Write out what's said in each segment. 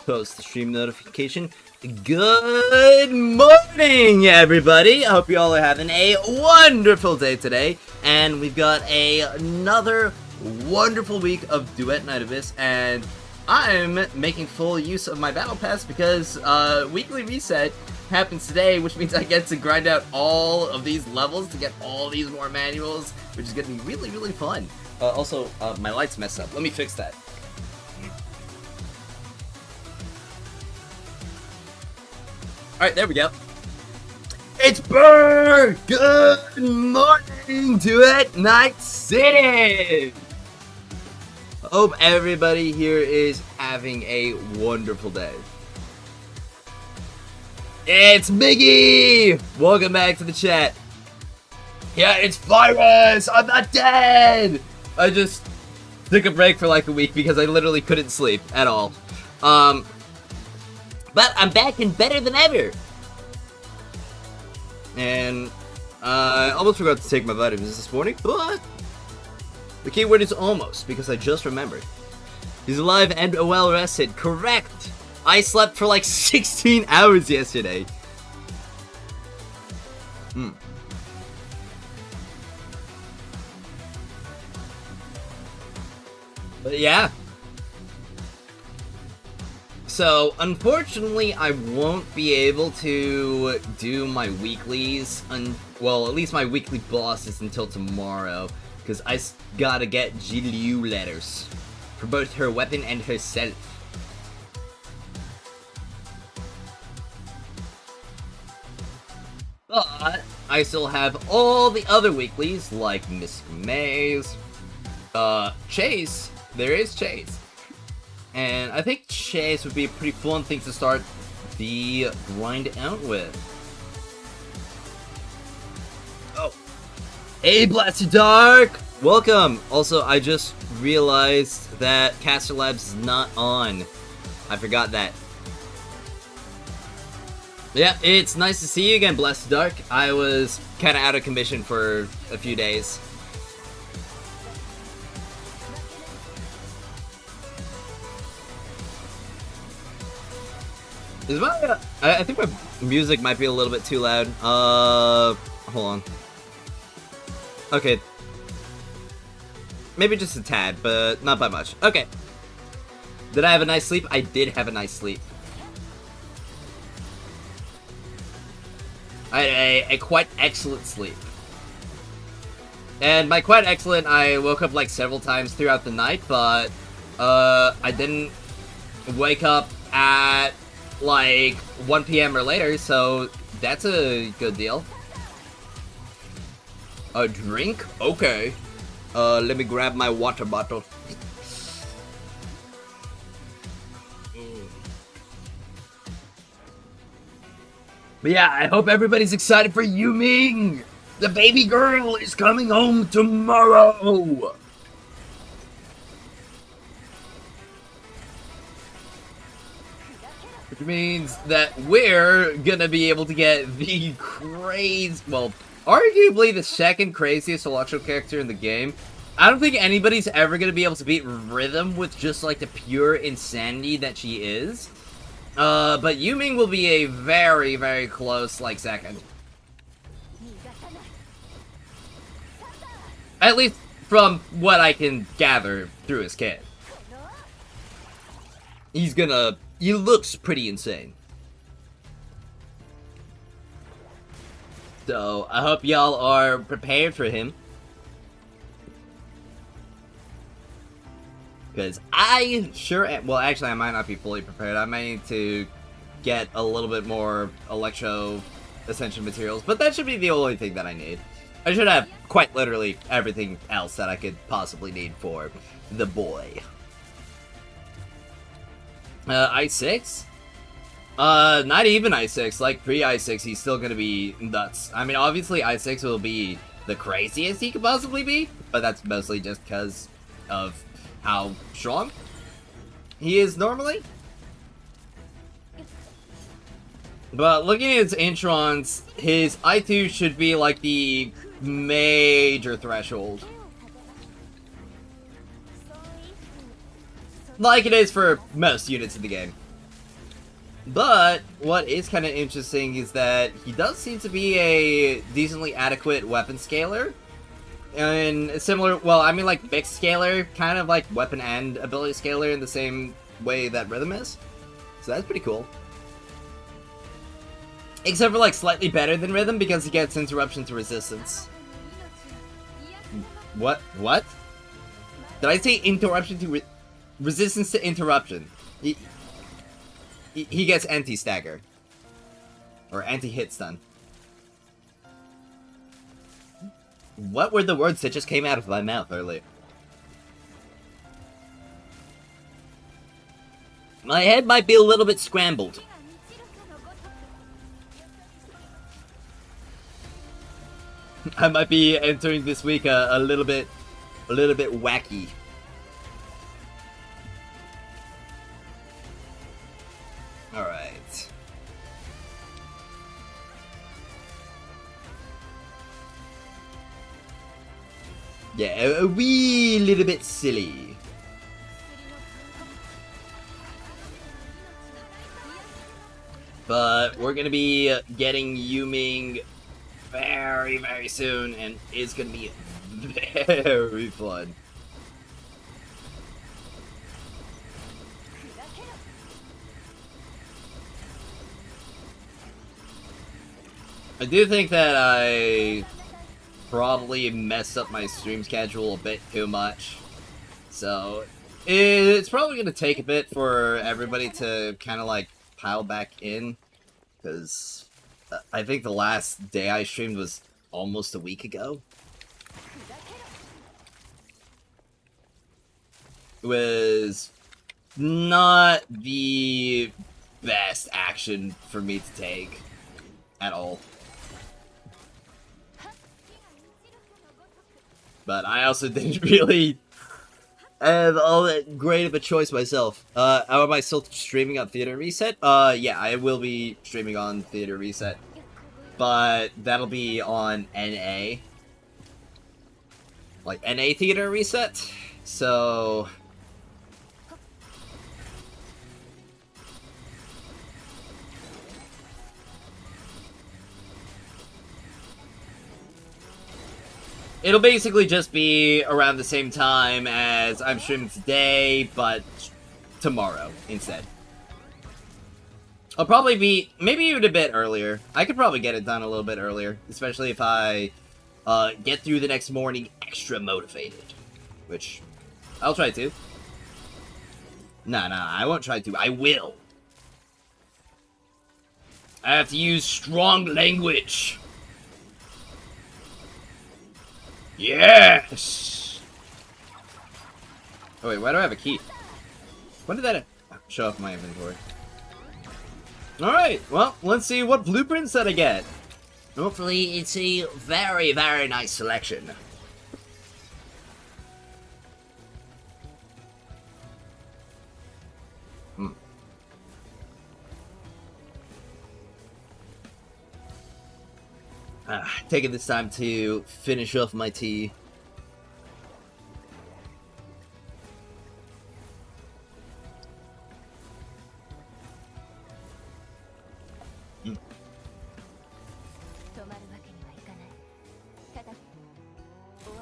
post the stream notification. Good morning, everybody! I hope you all are having a wonderful day today. And we've got another wonderful week of Duet Night Abyss, and I'm making full use of my battle pass because weekly reset happens today, which means I get to grind out all of these levels to get all these more manuals, which is going to be really, really fun. Also, my light's messed up. Let me fix that. Alright, there we go. It's Burr! Good morning, Duet Night City! Hope everybody here is having a wonderful day. It's Miggy! Welcome back to the chat. Yeah, it's Virus! I'm not dead! I just took a break for like a week because I literally couldn't sleep at all. But I'm back and better than ever! And I almost forgot to take my vitamins this morning, but the keyword is almost, because I just remembered. He's alive and well rested. Correct! I slept for like 16 hours yesterday. But yeah. So, unfortunately, I won't be able to do my weeklies, well, at least my weekly bosses until tomorrow, because I gotta get Jiliu letters for both her weapon and herself. But I still have all the other weeklies, like Miss Maze, Chase. There is Chase. And I think Chase would be a pretty fun thing to start the grind out with. Oh. Hey, Blasted Dark! Welcome! Also, I just realized that Caster Labs is not on. I forgot that. Yeah, it's nice to see you again, Blasted Dark. I was kind of out of commission for a few days. Is my, I think my music might be a little bit too loud. Hold on. Okay. Maybe just a tad, but not by much. Okay. Did I have a nice sleep? I did have a nice sleep. I had a quite excellent sleep. And by quite excellent, I woke up like several times throughout the night, but I didn't wake up at like 1 PM or later, so that's a good deal. A drink? Okay. Let me grab my water bottle. But yeah, I hope everybody's excited for Yuming! The baby girl is coming home tomorrow! Which means that we're gonna be able to get the well, arguably the second craziest electrical character in the game. I don't think anybody's ever gonna be able to beat Rhythm with just like the pure insanity that she is. But Yuming will be a very, very close, like, second. At least from what I can gather through his kit. He looks pretty insane. So, I hope y'all are prepared for him. Because I sure am. Well, actually, I might not be fully prepared. I might need to get a little bit more Electro Ascension materials. But that should be the only thing that I need. I should have quite literally everything else that I could possibly need for the boy. I6? Not even I6. Like, pre-I6, he's still gonna be nuts. I mean, obviously, I6 will be the craziest he could possibly be. But that's mostly just because of how strong he is normally. But looking at his introns, his I2 should be like the major threshold. Like it is for most units in the game. But what is kind of interesting is that he does seem to be a decently adequate weapon scaler. And similar, well, I mean like mixed scaler, kind of like weapon and ability scaler in the same way that Rhythm is. So that's pretty cool. Except for like slightly better than Rhythm because he gets interruption to resistance. What? What? Did I say interruption to resistance to interruption? He gets anti-stagger. Or anti-hit stun. What were the words that just came out of my mouth earlier? My head might be a little bit scrambled. I might be entering this week a little bit wacky. All right. Yeah, a wee little bit silly. But we're gonna be getting Yuming very, very soon, and it's gonna be very fun. I do think that I probably messed up my stream schedule a bit too much. So, it's probably going to take a bit for everybody to kind of like pile back in. Because I think the last day I streamed was almost a week ago. It was not the best action for me to take at all. But I also didn't really have all that great of a choice myself. Am I still streaming on Theater Reset? Yeah, I will be streaming on Theater Reset. But that'll be on NA. Like, NA Theater Reset? So... it'll basically just be around the same time as I'm streaming today, but tomorrow instead. I'll probably be, maybe even a bit earlier. I could probably get it done a little bit earlier, especially if I get through the next morning extra motivated. Which, I'll try to. No, I won't try to. I will. I have to use strong language. Yes! Oh wait, why do I have a key? When did that show up in my inventory? Alright, well, let's see what blueprints that I get. Hopefully it's a very, very nice selection. Taking this time to finish off my tea.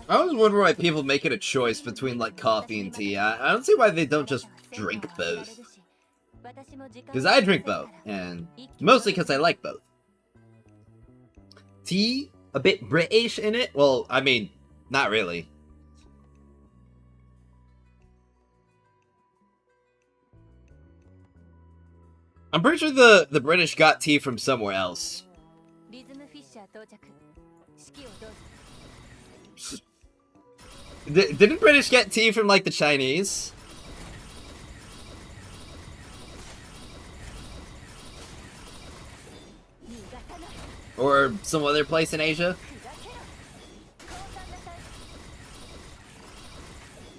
I always wonder why people make it a choice between like coffee and tea. I don't see why they don't just drink both. Because I drink both, and mostly because I like both. Tea? A bit British in it? Well, I mean, not really. I'm pretty sure the British got tea from somewhere else. Didn't British get tea from, like, the Chinese? Or some other place in Asia?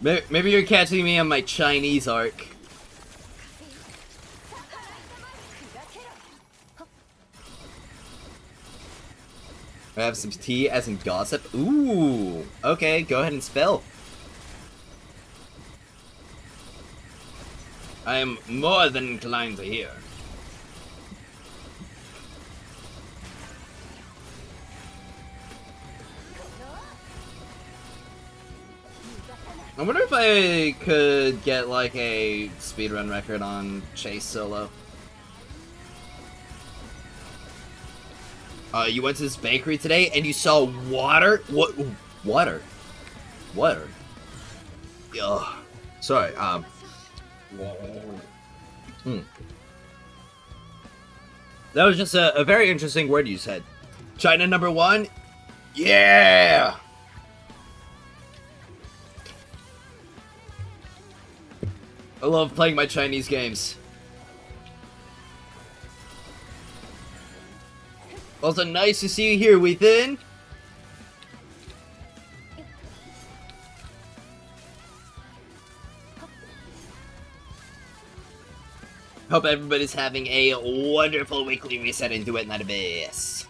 Maybe you're catching me on my Chinese arc. I have some tea as in gossip. Ooh, okay, go ahead and spill. I am more than inclined to hear. I wonder if I could get like a speedrun record on Chase Solo. You went to this bakery today and you saw water? What? Water? Water? Ugh. Sorry, That was just a very interesting word you said. China #1? Yeah! I love playing my Chinese games. Also, nice to see you here, Ethan. Hope everybody's having a wonderful weekly reset in Duet Night Abyss.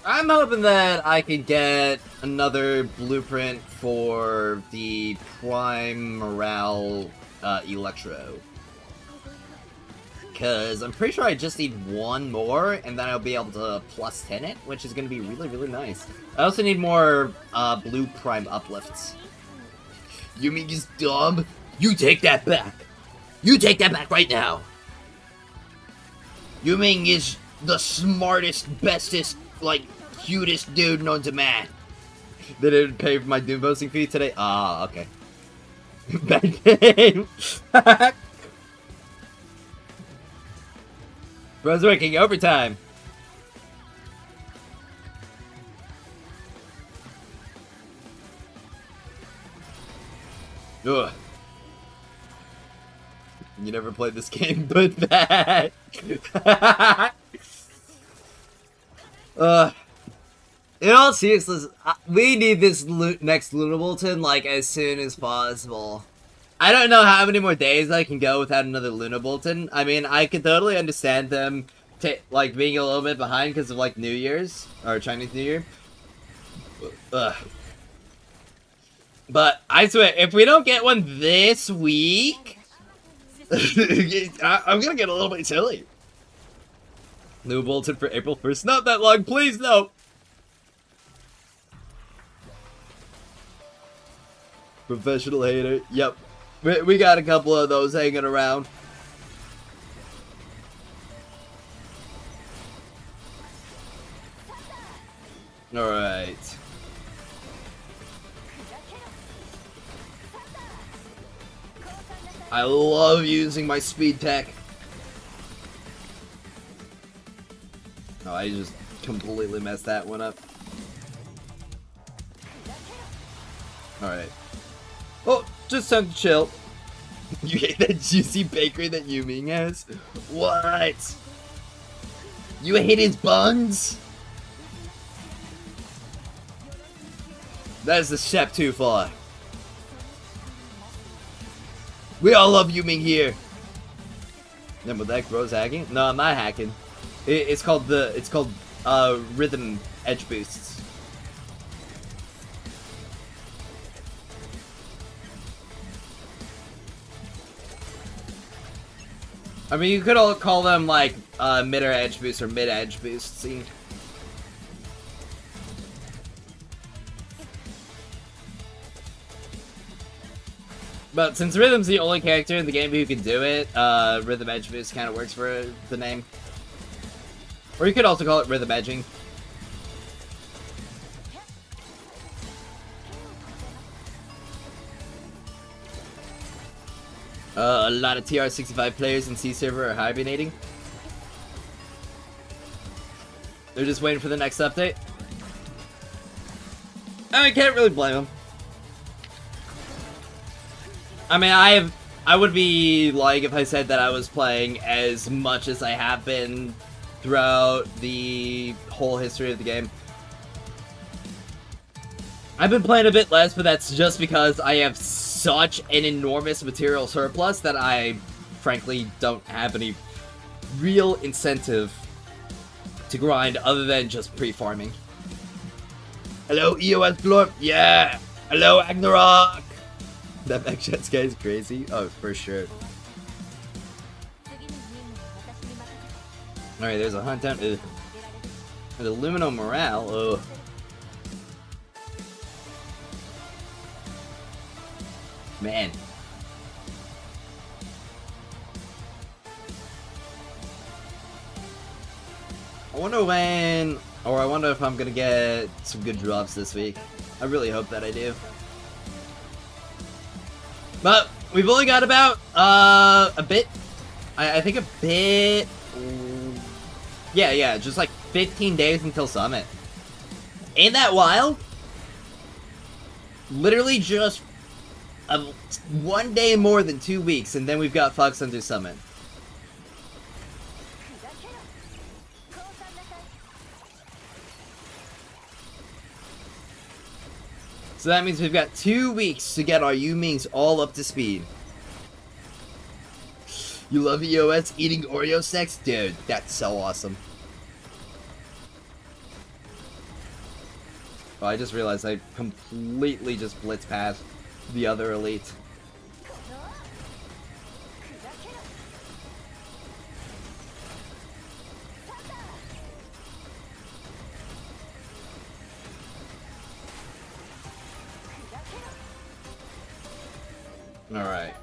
I'm hoping that I can get another blueprint for the Prime Morale Electro. Because I'm pretty sure I just need one more, and then I'll be able to plus 10 it, which is going to be really, really nice. I also need more blue Prime uplifts. You mean he's dumb? You take that back. You take that back right now. Yu Ming is the smartest, bestest, like, cutest dude known to man. They didn't pay for my Doom boasting fee today? Ah, okay. Bad game. Bro's working overtime. Ugh. You never played this game, but that. In all seriousness, we need this next Lunar Bulletin like as soon as possible. I don't know how many more days I can go without another Lunar Bulletin. I mean, I could totally understand them like being a little bit behind because of like New Year's or Chinese New Year. Ugh. But I swear, if we don't get one this week, I'm gonna get a little bit silly. New bulletin for April 1st. Not that long, please, no. Professional hater. Yep. We got a couple of those hanging around. Alright. I love using my speed tech. Oh, I just completely messed that one up. Alright. Oh, just time to chill. You hate that juicy bakery that Yu Ming has? What? You hate his buns? That is a step too far. We all love Yu Ming here. Then with that Bro's hacking? No, I'm not hacking. It's called rhythm edge boosts. I mean, you could all call them like mid-air edge boosts or mid-edge boosts. See? But since Rhythm's the only character in the game who can do it, Rhythm Edge Boost kind of works for the name. Or you could also call it Rhythm Edging. A lot of TR65 players in C server are hibernating. They're just waiting for the next update. I mean, can't really blame them. I mean, I would be like if I said that I was playing as much as I have been throughout the whole history of the game. I've been playing a bit less, but that's just because I have such an enormous material surplus that I, frankly, don't have any real incentive to grind other than just pre-farming. Hello, EOS Glorp. Yeah. Hello, Agnarok. That backshot guy is crazy. Oh, for sure. Alright, there's a hunt down. There's a Lumino Morale. Ugh. Man. I wonder when, or I wonder if I'm gonna get some good drops this week. I really hope that I do. But we've only got about a bit. I think a bit. Yeah, just like 15 days until Summit. Ain't that wild? Literally just one day more than 2 weeks, and then we've got Fox Hunter Summit. So that means we've got 2 weeks to get our Yumings all up to speed. You love EOS eating Oreo snacks? Dude, that's so awesome. Oh, I just realized I completely just blitzed past the other elite. Alright.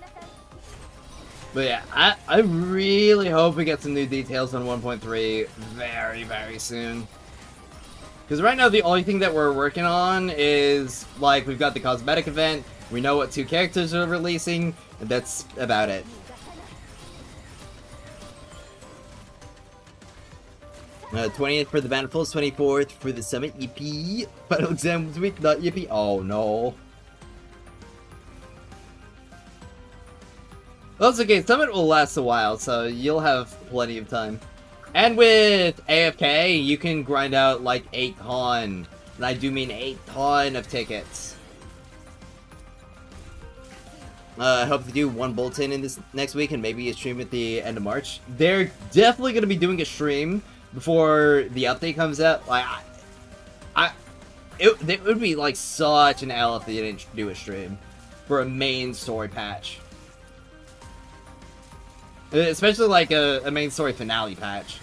But yeah, I really hope we get some new details on 1.3 very, very soon. Because right now the only thing that we're working on is, like, we've got the cosmetic event, we know what 2 characters are releasing, and that's about it. 20th for the Bannerfuls, 24th for the Summit, EP. Final exam this week, not EP. Oh no. Well, that's okay, Summit will last a while, so you'll have plenty of time. And with AFK, you can grind out like 8 ton. And I do mean 8 ton of tickets. I hope to do 1 bulletin in this next week and maybe a stream at the end of March. They're definitely going to be doing a stream before the update comes out. Like, it would be like such an L if they didn't do a stream for a main story patch. Especially like a main story finale patch.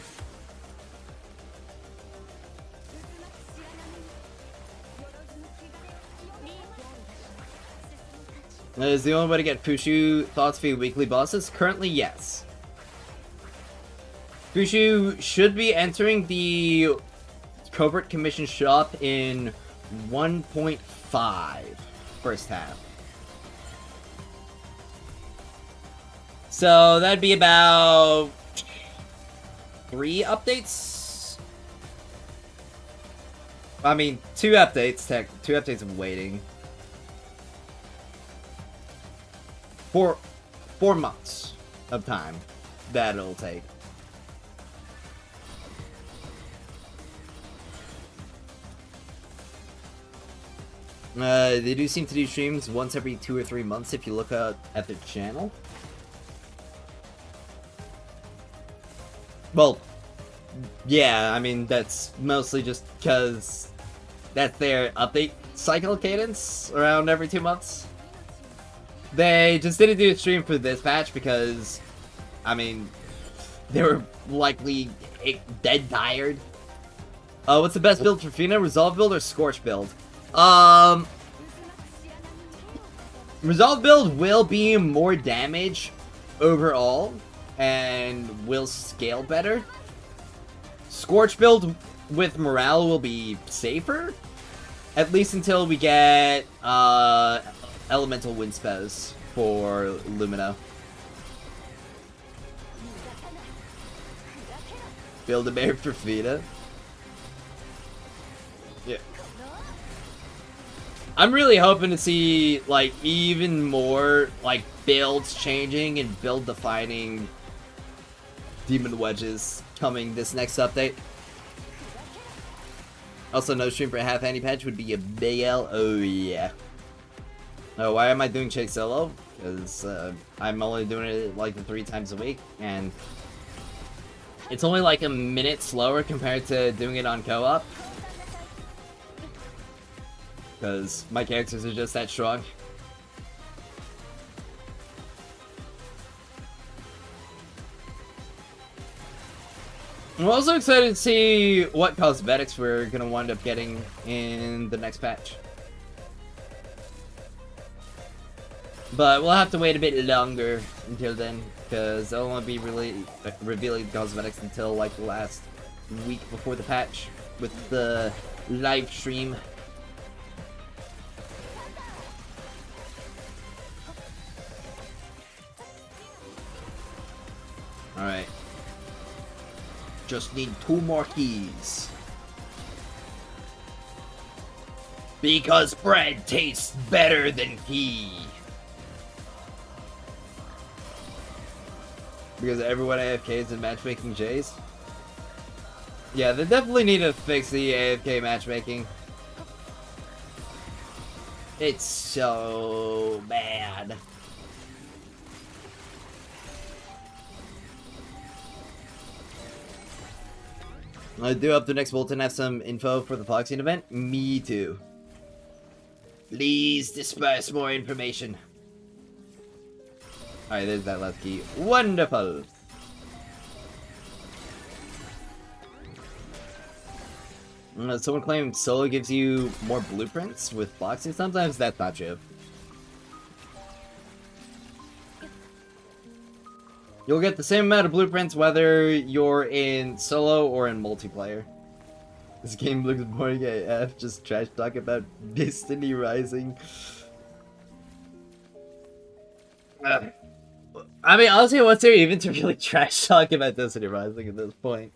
Is the only way to get Fushu thoughts for your weekly bosses? Currently, yes. Fushu should be entering the Covert Commission shop in 1.5 first half. So that'd be about 3 updates. I mean, 2 updates. 2 updates of waiting. 4 months of time that it'll take. They do seem to do streams once every 2 or 3 months if you look at the channel. Well, yeah, I mean, that's mostly just because that's their update cycle cadence around every 2 months. They just didn't do a stream for this patch because, I mean, they were likely dead tired. What's the best build for Fina? Resolve build or Scorch build? Resolve build will be more damage overall and will scale better. Scorch build with morale will be safer, at least until we get elemental wind spells for Lumina. Build a bear for Fina. Yeah. I'm really hoping to see, like, even more, like, builds changing and build defining demon wedges coming this next update. Also, no stream for a half anti patch would be a big L. Oh, yeah. Oh, why am I doing Chase solo? Because I'm only doing it like 3 times a week, and it's only like a minute slower compared to doing it on co-op. Because my characters are just that strong. I'm also excited to see what cosmetics we're going to wind up getting in the next patch. But we'll have to wait a bit longer until then, because I won't be really revealing cosmetics until like the last week before the patch with the live stream. Alright. Just need 2 more keys. Because bread tastes better than key. Because everyone AFKs in matchmaking J's? Yeah, they definitely need to fix the AFK matchmaking. It's so bad. I do hope the next bulletin have some info for the Foxing event. Me too. Please disperse more information. Alright, there's that last key. Wonderful! Someone claimed solo gives you more blueprints with boxing. Sometimes that's not true. You'll get the same amount of blueprints whether you're in solo or in multiplayer. This game looks boring AF, just trash talk about Destiny Rising. I mean, honestly, what's there even to really trash talk about Destiny Rising at this point?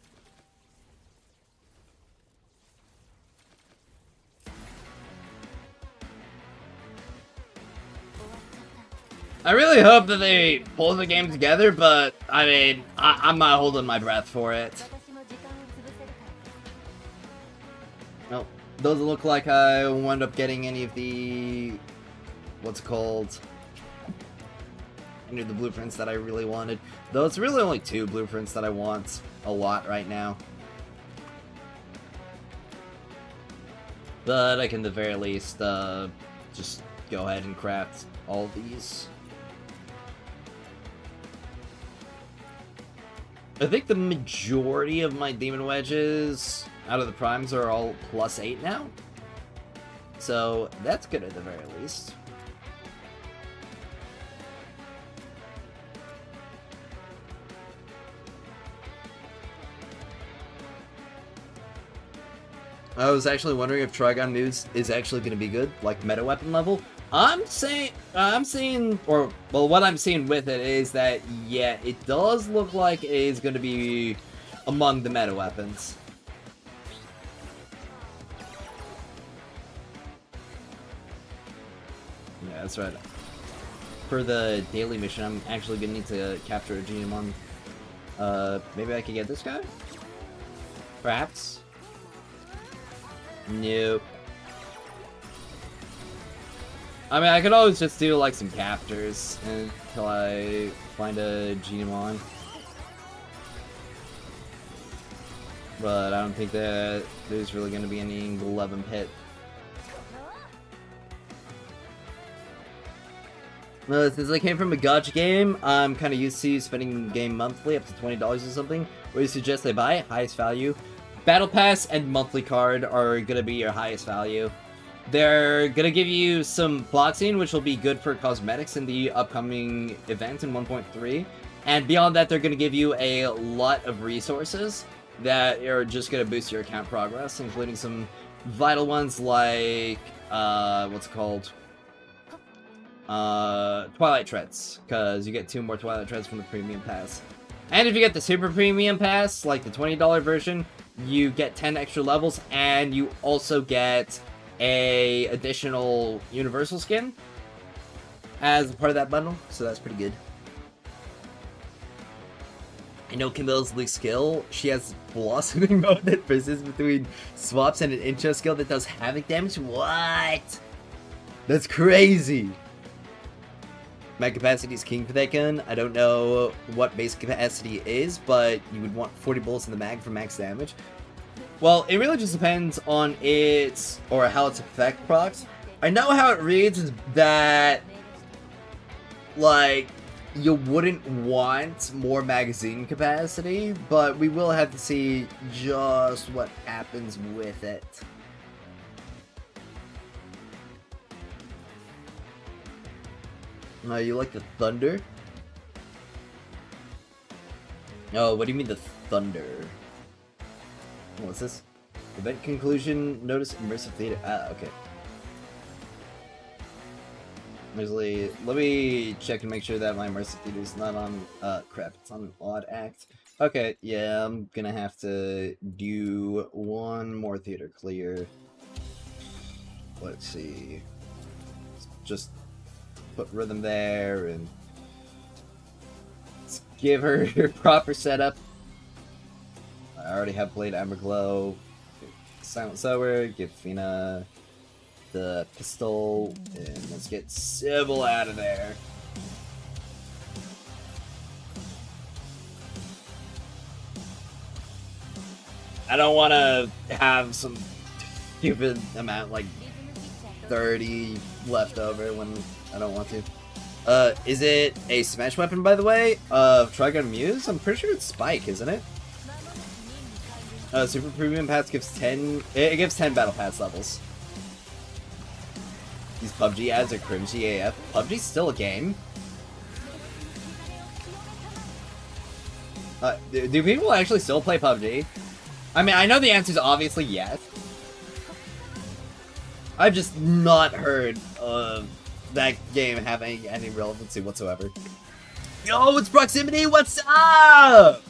I really hope that they pull the game together, but I mean, I'm not holding my breath for it. Nope. Doesn't look like I wound up getting any of the... what's it called? Any of the blueprints that I really wanted. Though it's really only 2 blueprints that I want a lot right now. But I can at the very least just go ahead and craft all of these. I think the majority of my Demon Wedges out of the primes are all +8 now. So that's good at the very least. I was actually wondering if Trigon News is actually going to be good, like meta weapon level. I'm seeing, or, well, what I'm seeing with it is that, yeah, it does look like it is going to be among the meta weapons. Yeah, that's right. For the daily mission, I'm actually going to need to capture a Genimon. Maybe I could get this guy? Perhaps? Nope. I mean, I could always just do, like, some captures until I find a Genimon. But I don't think that there's really going to be any 11 pit. Since I came from a gacha game, I'm kind of used to spending game monthly up to $20 or something. What do you suggest I buy? Highest value. Battle Pass and monthly card are going to be your highest value. They're going to give you some boxing, which will be good for cosmetics in the upcoming event in 1.3. And beyond that, they're going to give you a lot of resources that are just going to boost your account progress, including some vital ones like, what's it called? Twilight Treads, because you get 2 more Twilight Treads from the Premium Pass. And if you get the Super Premium Pass, like the $20 version, you get 10 extra levels, and you also get a additional Universal skin as a part of that bundle, so that's pretty good. I know Camille's least skill, she has Blossoming mode that persists between swaps and an intro skill that does havoc damage. What? That's crazy! Mag capacity is king for that gun. I don't know what base capacity is, but you would want 40 bullets in the mag for max damage. Well, it really just depends on its, or how its effect procs. I know how it reads is that, like, you wouldn't want more magazine capacity, but we will have to see just what happens with it. You like the thunder? Oh, what do you mean the thunder? What's this? Event conclusion, notice immersive theater. Ah, okay. Let me check and make sure that my immersive theater is not on, crap, it's on an odd act. Okay, yeah, I'm gonna have to do one more theater clear. Let's see. Just put rhythm there and let's give her her proper setup. I already have played Emberglow. Silent Sower, give Fina the pistol, and let's get Sybil out of there. I don't want to have some stupid amount, like 30 left over when I don't want to. Is it a smash weapon, by the way? Trigun Muse? I'm pretty sure it's Spike, isn't it? Super Premium Pass gives 10... It gives 10 Battle Pass levels. These PUBG ads are cringy AF. PUBG's still a game? Do people actually still play PUBG? I mean, I know the answer is obviously yes. I've just not heard of that game having any relevancy whatsoever. Yo, it's Proximity, what's up?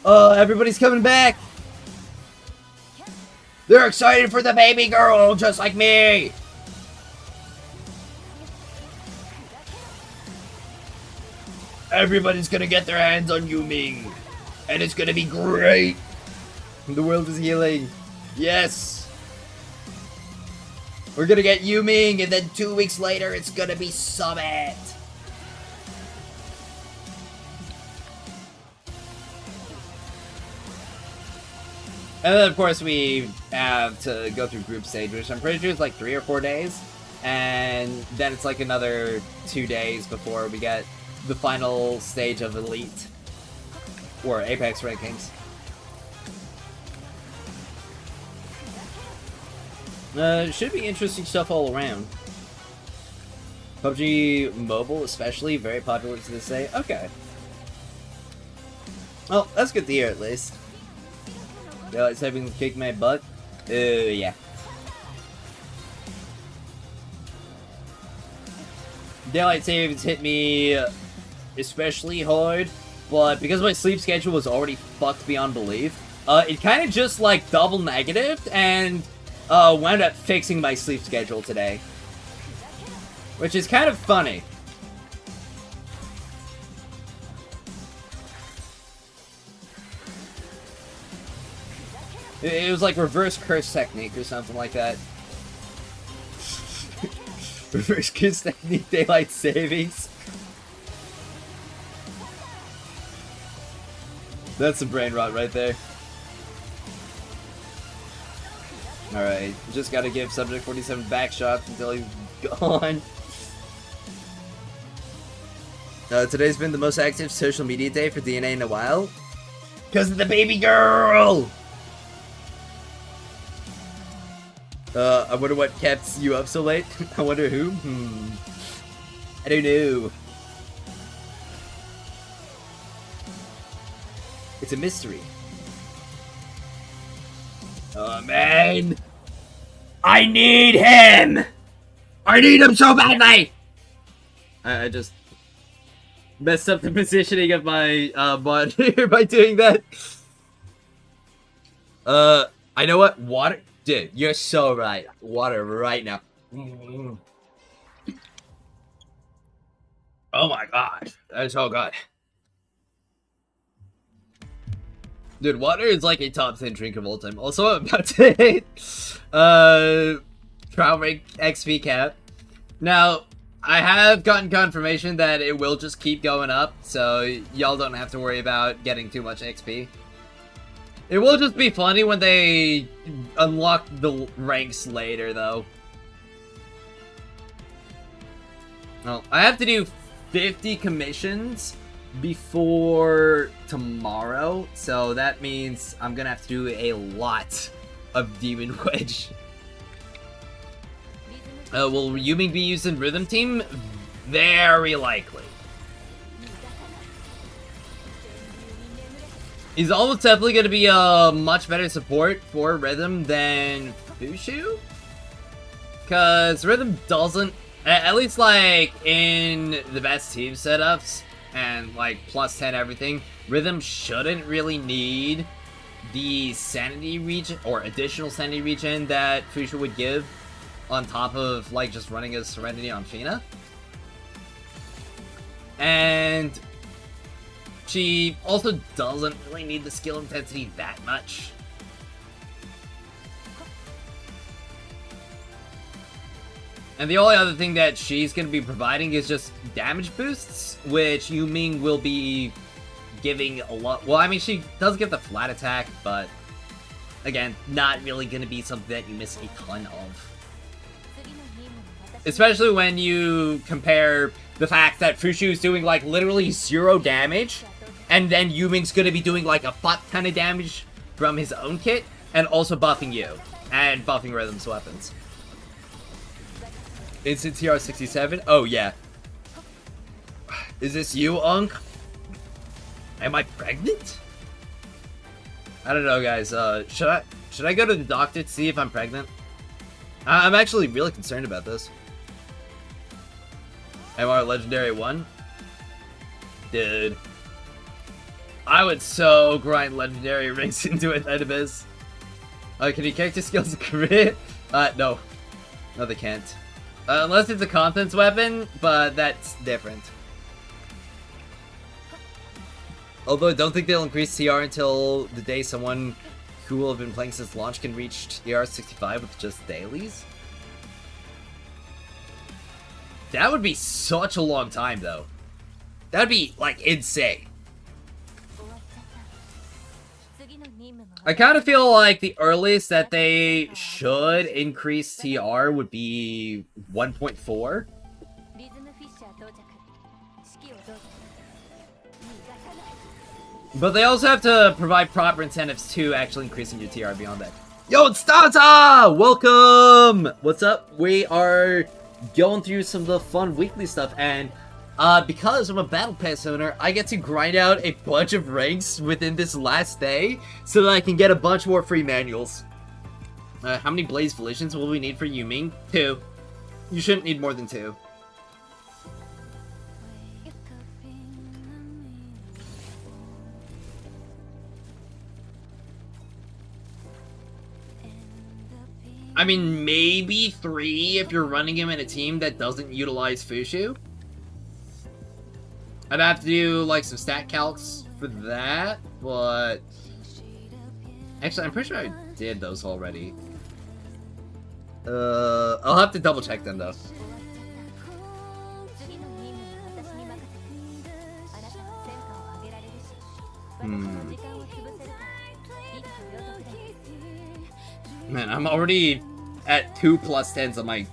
Everybody's coming back. They're excited for the baby girl, just like me. Everybody's gonna get their hands on Yuming. And it's gonna be great. The world is healing. Yes. We're gonna get Yuming, and then 2 weeks later, it's gonna be Summit. And then, of course, we have to go through group stage, which I'm pretty sure is like 3 or 4 days. And then it's like another 2 days before we get the final stage of Elite. Or Apex rankings. Should be interesting stuff all around. PUBG Mobile especially, very popular to this day. Okay. Well, that's good to hear at least. Daylight savings kick my butt? Yeah. Daylight savings hit me especially hard, but because my sleep schedule was already fucked beyond belief, it kind of just like double negatived and wound up fixing my sleep schedule today. Which is kind of funny. It was like reverse curse technique or something like that. Reverse curse technique, daylight savings. That's some brain rot right there. Alright, just gotta give Subject 47 back shots until he's gone. Today's been the most active social media day for DNA in a while. Because of the baby girl! I wonder what kept you up so late. I wonder who? I don't know. It's a mystery. Oh man! I need him! I need him so badly! I just messed up the positioning of my mod here by doing that. I know what? Water? Dude, you're so right. Water right now. Oh my gosh. That's so good. Dude, water is like a top 10 drink of all time. Also, I'm about to hit trial rank XP cap. Now, I have gotten confirmation that it will just keep going up, so y'all don't have to worry about getting too much XP. It will just be funny when they unlock the ranks later, though. Well, I have to do 50 commissions before tomorrow, so that means I'm gonna have to do a lot of Demon Wedge. Will Yuming be used in Rhythm Team? Very likely. He's almost definitely going to be a much better support for Rhythm than Fushu. Because Rhythm doesn't, at least like in the best team setups and like plus 10 everything, Rhythm shouldn't really need the sanity regen or additional sanity regen that Fushu would give on top of like just running his Serenity on Fina. And she also doesn't really need the skill intensity that much. And the only other thing that she's going to be providing is just damage boosts, which Yuming will be giving a lot. Well, I mean, she does give the flat attack, but again, not really going to be something that you miss a ton of. Especially when you compare the fact that Fushu's doing like literally 0 damage, and then Yuming's going to be doing like a fuck ton of damage from his own kit, and also buffing you, and buffing Rhythm's weapons. Instant TR 67? Oh, yeah. Is this you, Unk? Am I pregnant? I don't know, guys. Should I go to the doctor to see if I'm pregnant? I'm actually really concerned about this. MR Legendary 1? Dude. I would so grind Legendary rings into Duet Night Abyss. Can you character skills crit? No. No, they can't. Unless it's a contents weapon, but that's different. Although I don't think they'll increase TR until the day someone who will have been playing since launch can reach TR 65 with just dailies. That would be such a long time, though. That'd be, like, insane. I kind of feel like the earliest that they should increase TR would be 1.4. But they also have to provide proper incentives to actually increasing your TR beyond that. Yo, it's Tata! Welcome! What's up? We are going through some of the fun weekly stuff, and because I'm a Battle Pass owner, I get to grind out a bunch of ranks within this last day so that I can get a bunch more free manuals. How many Blaze Volitions will we need for Yuming? 2. You shouldn't need more than 2. I mean, maybe 3 if you're running him in a team that doesn't utilize Fushu. I'd have to do, like, some stat calcs for that, but... Actually, I'm pretty sure I did those already. I'll have to double check them, though. Man, I'm already at 2 plus 10s on my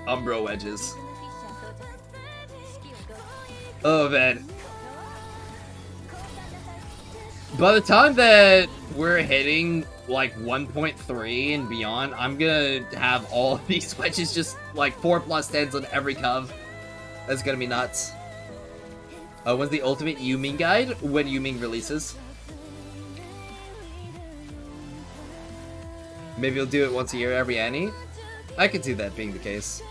Umbro edges. Oh, man. By the time that we're hitting, like, 1.3 and beyond, I'm gonna have all of these wedges just, like, 4 plus 10s on every cov. That's gonna be nuts. When's the ultimate Yuming guide? When Yuming releases. Maybe you'll do it once a year every Annie? I could see that being the case.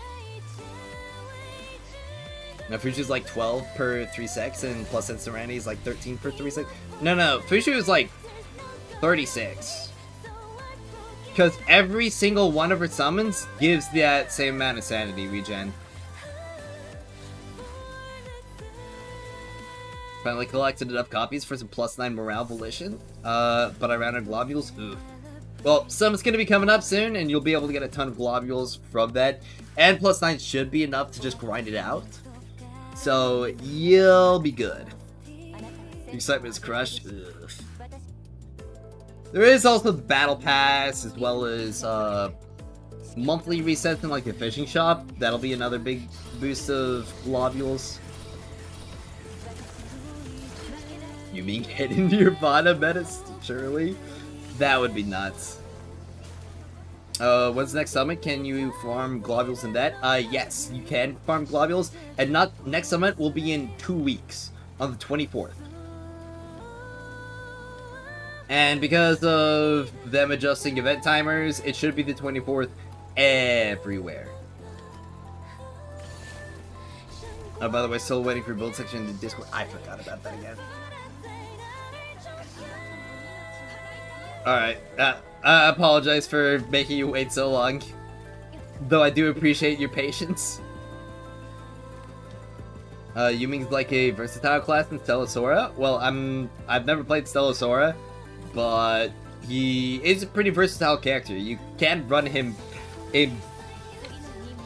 Now, Fushu's like 12 per 3 secs, and plus Randy is like 13 per 3 secs. No, Fushu is like 36. Because every single one of her summons gives that same amount of sanity regen. Finally collected enough copies for some plus 9 morale volition, but I ran out of globules. Ooh. Well, summon's gonna be coming up soon, and you'll be able to get a ton of globules from that. And plus 9 should be enough to just grind it out. So, you'll be good. Excitement is crushed. Ugh. There is also the Battle Pass, as well as monthly resets in like the fishing shop. That'll be another big boost of globules. You mean get into your Vana meta, surely? That would be nuts. What's the next summit? Can you farm globules in that? Yes, you can farm globules, and next summit will be in 2 weeks, on the 24th. And because of them adjusting event timers, it should be the 24th everywhere. Oh, by the way, still waiting for build section in the Discord. I forgot about that again. Alright, I apologize for making you wait so long. Though I do appreciate your patience. Yuming's like a versatile class in Stellosora. Well, I've never played Stellosora, but he is a pretty versatile character. You can run him in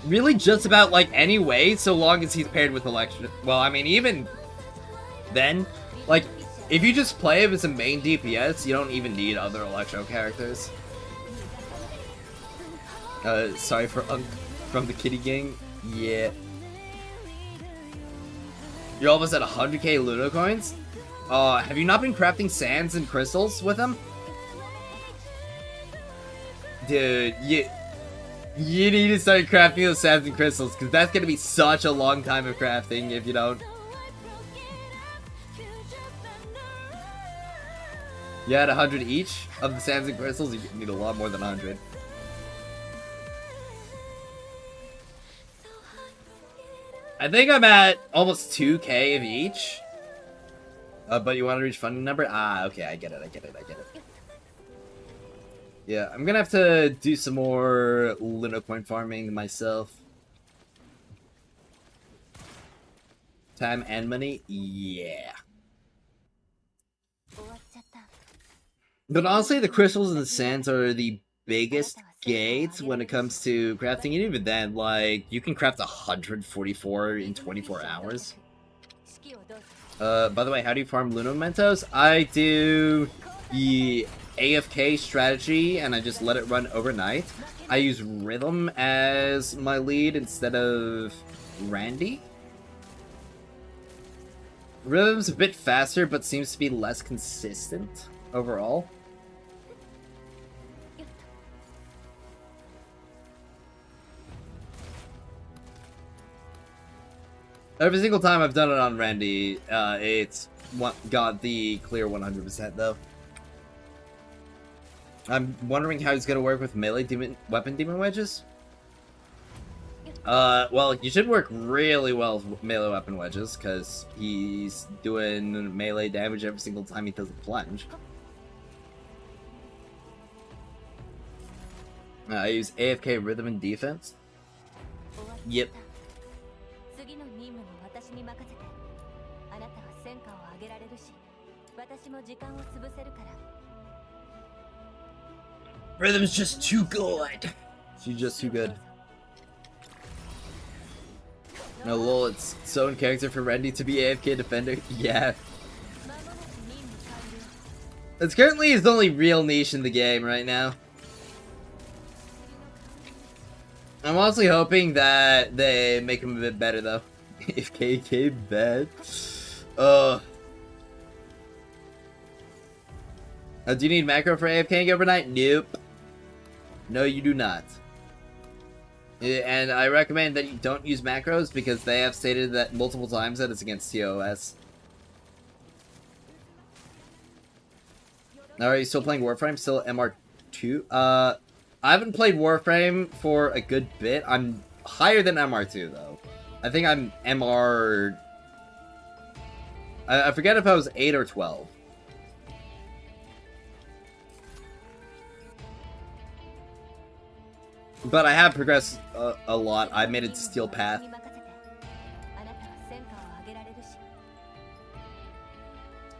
really just about like any way, so long as he's paired with Electro. Well, I mean, even then, like, if you just play him as a main DPS, you don't even need other Electro characters. Sorry for from the Kitty Gang. Yeah. You're almost at 100k Ludo coins? Have you not been crafting sands and crystals with them? Dude, you need to start crafting those sands and crystals, because that's going to be such a long time of crafting if you don't. You had 100 each of the sands and crystals? You need a lot more than 100. I think I'm at almost 2k of each. But you want to reach funding number? Ah, okay, I get it. Yeah, I'm gonna have to do some more Lunocoin farming myself. Time and money? Yeah. But honestly, the crystals and the sands are the biggest gates when it comes to crafting. And even then, like, you can craft 144 in 24 hours. By the way, how do you farm Luno Mementos? I do the AFK strategy, and I just let it run overnight. I use Rhythm as my lead instead of Randy. Rhythm's a bit faster, but seems to be less consistent overall. Every single time I've done it on Randy, it's got the clear 100% though. I'm wondering how he's gonna work with melee weapon demon wedges. Well, you should work really well with melee weapon wedges, because he's doing melee damage every single time he does a plunge. I use AFK rhythm and defense. Yep. Rhythm's just too good. She's just too good. No, lol, it's so in character for Randy to be AFK defender. Yeah. It's currently his only real niche in the game right now. I'm honestly hoping that they make him a bit better though. If KK bad. Do you need macro for AFKing overnight? Nope. No, you do not. And I recommend that you don't use macros because they have stated that multiple times that it's against TOS. Are you still playing Warframe? Still MR2? I haven't played Warframe for a good bit. I'm higher than MR2 though. I think I'm MR... I forget if I was 8 or 12. But I have progressed a lot. I made it to Steel Path.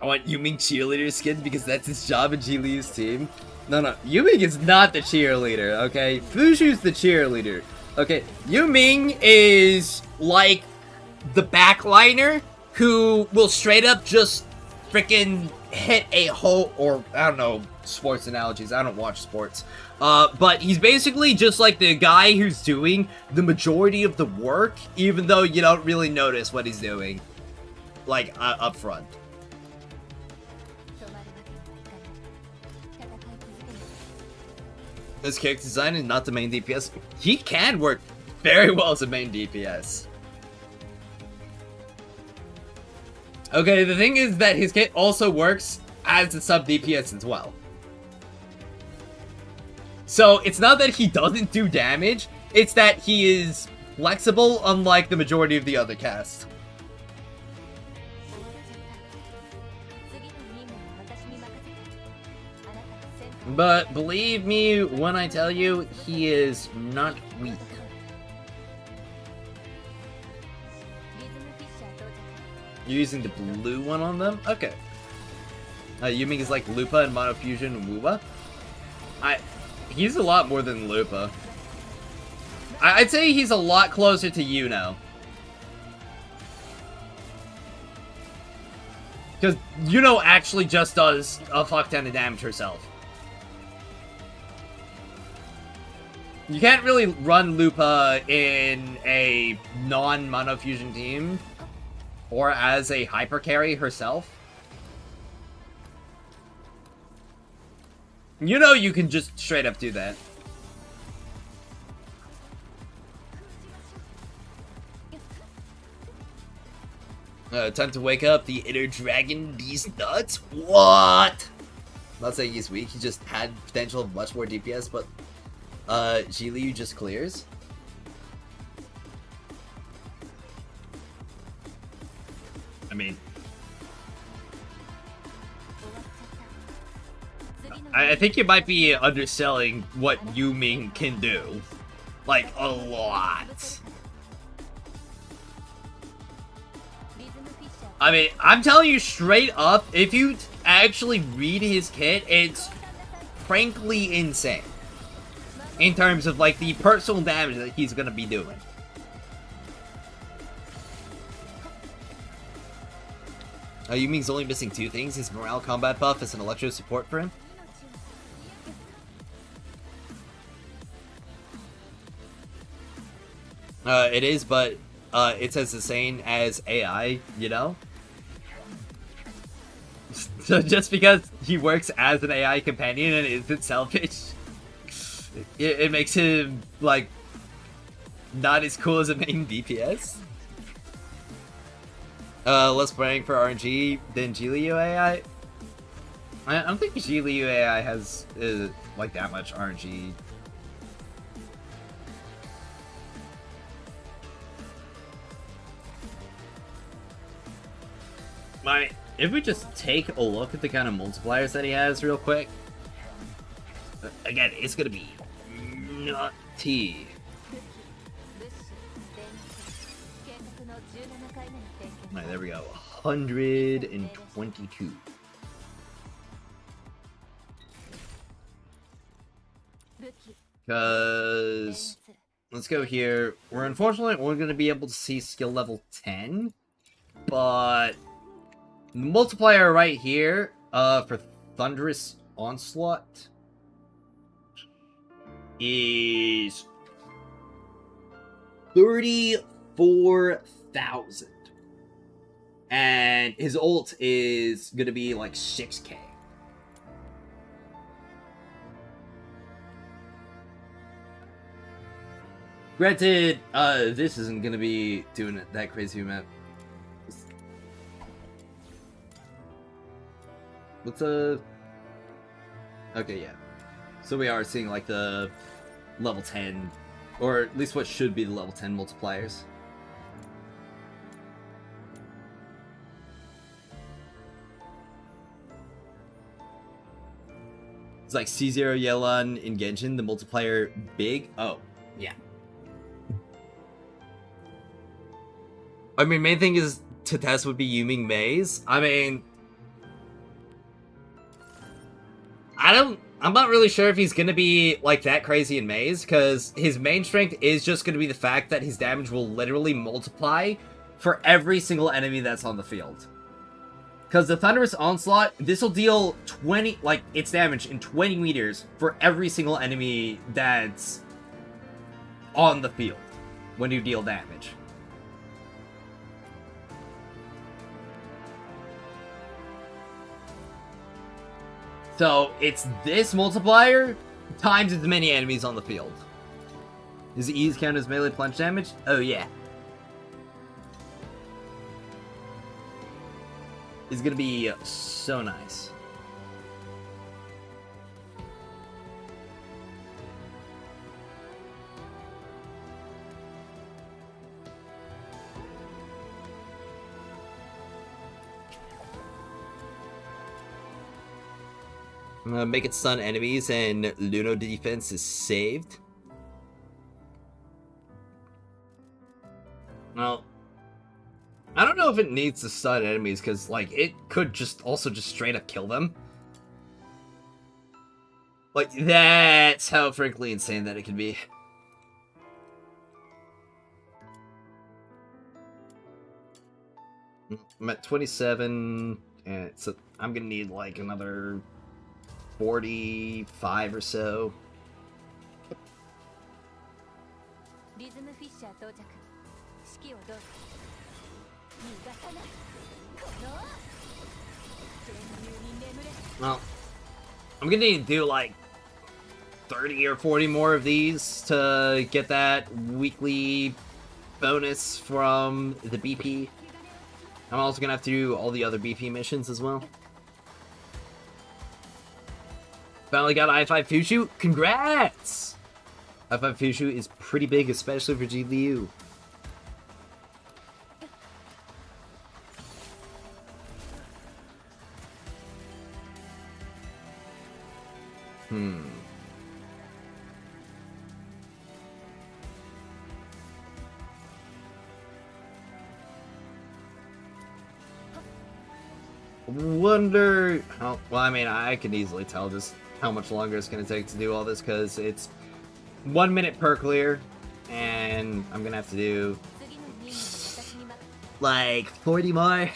I want Yuming cheerleader skin because that's his job in G Lee's team. No, Yuming is not the cheerleader, okay? Fushu's the cheerleader. Okay, Yuming is like the backliner who will straight up just freaking hit a hole, or I don't know, sports analogies. I don't watch sports. But he's basically just like the guy who's doing the majority of the work, even though you don't really notice what he's doing, like, up front. His character design is not the main DPS. He can work very well as a main DPS. Okay, the thing is that his kit also works as a sub DPS as well. So it's not that he doesn't do damage, it's that he is flexible unlike the majority of the other cast. But believe me when I tell you, he is not weak. You're using the blue one on them? Okay. You mean he's like Lupa and Monofusion and Wuba? He's a lot more than Lupa. I'd say he's a lot closer to Yuno. Because Yuno actually just does a fuck ton of damage herself. You can't really run Lupa in a non-Monofusion team or as a hyper carry herself. You know you can just straight up do that. Time to wake up the inner dragon, these nuts. What? Not saying he's weak, he just had potential of much more DPS, but Zhiliu just clears. I mean, I think you might be underselling what Yuming can do. Like, a lot. I mean, I'm telling you straight up, if you actually read his kit, it's frankly insane. In terms of, like, the personal damage that he's gonna be doing. Yuming's only missing two things, his morale combat buff as an electro support for him. It is, but it's as the same as AI, you know? So just because he works as an AI companion and isn't selfish, it makes him, like, not as cool as a main DPS. Less praying for RNG than Zhiliu AI. I don't think Zhiliu AI has, like, that much RNG. If we just take a look at the kind of multipliers that he has real quick. Again, it's gonna be nutty. Alright, there we go. 122. Because let's go here. We're unfortunately only going to be able to see skill level 10, but the multiplier right here for Thunderous Onslaught is 34,000. And his ult is going to be like 6k. Granted, this isn't going to be doing it that crazy amount. What's a... Okay, yeah. So we are seeing like the level 10, or at least what should be the level 10 multipliers. It's like C0 Yelan in Genshin, the multiplier big. Oh, yeah. I mean, main thing is to test would be Yuming Maze. I mean, I'm not really sure if he's gonna be like that crazy in Maze, because his main strength is just gonna be the fact that his damage will literally multiply for every single enemy that's on the field. Because the Thunderous Onslaught, this will deal 20, like, its damage in 20 meters for every single enemy that's on the field when you deal damage. So, it's this multiplier times as many enemies on the field. Does E's count as melee plunge damage? Oh yeah. It's gonna be so nice. Make it stun enemies and Luno defense is saved. Well, I don't know if it needs to stun enemies, because, like, it could just also just straight up kill them. Like, that's how frankly insane that it can be. I'm at 27, and so I'm gonna need, like, another 45 or so. Well, I'm gonna need to do like 30 or 40 more of these to get that weekly bonus from the BP. I'm also gonna have to do all the other BP missions as well. Finally got I-5 Fushu. Congrats! I-5 Fushu is pretty big, especially for GLU. Wonder how, well, I mean, I can easily tell just how much longer it's going to take to do all this, because it's 1 minute per clear, and I'm going to have to do like 40 more.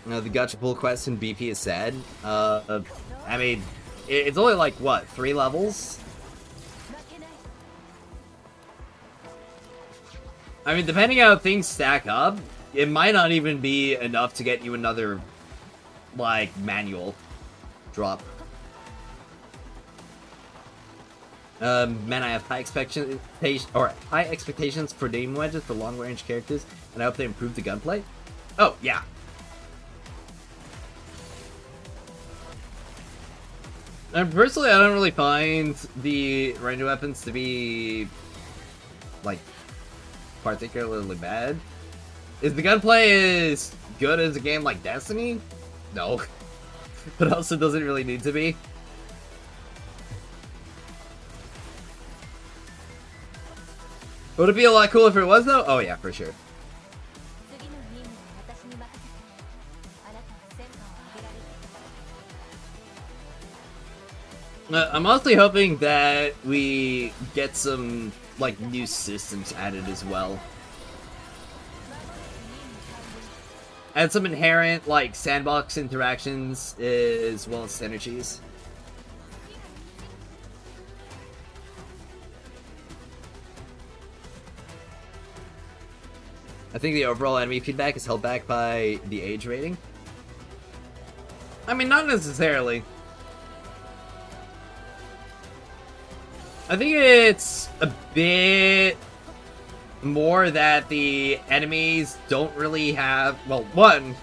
The Gacha Pull quest in BP is sad. I mean, it's only like, what, 3 levels? I mean, depending on how things stack up, it might not even be enough to get you another, like, manual drop. Man, I have high expectations for Demon Wedges for long-range characters, and I hope they improve the gunplay. Oh, yeah. And personally, I don't really find the range weapons to be, like, particularly bad. Is the gunplay as good as a game like Destiny? No. But also doesn't really need to be. Would it be a lot cooler if it was, though? Oh yeah, for sure. I'm mostly hoping that we get some, like, new systems added as well. And some inherent, like, sandbox interactions as well as synergies. I think the overall enemy feedback is held back by the age rating. I mean, not necessarily. I think it's a bit more that the enemies don't really have... Well, one,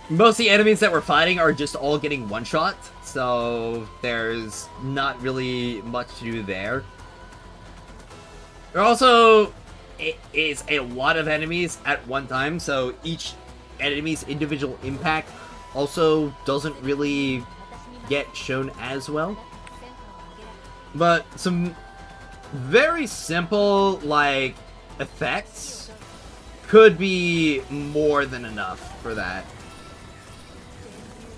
most of the enemies that we're fighting are just all getting one-shot, so there's not really much to do there. There also is a lot of enemies at one time, so each enemy's individual impact also doesn't really get shown as well. But some very simple, like, effects could be more than enough for that.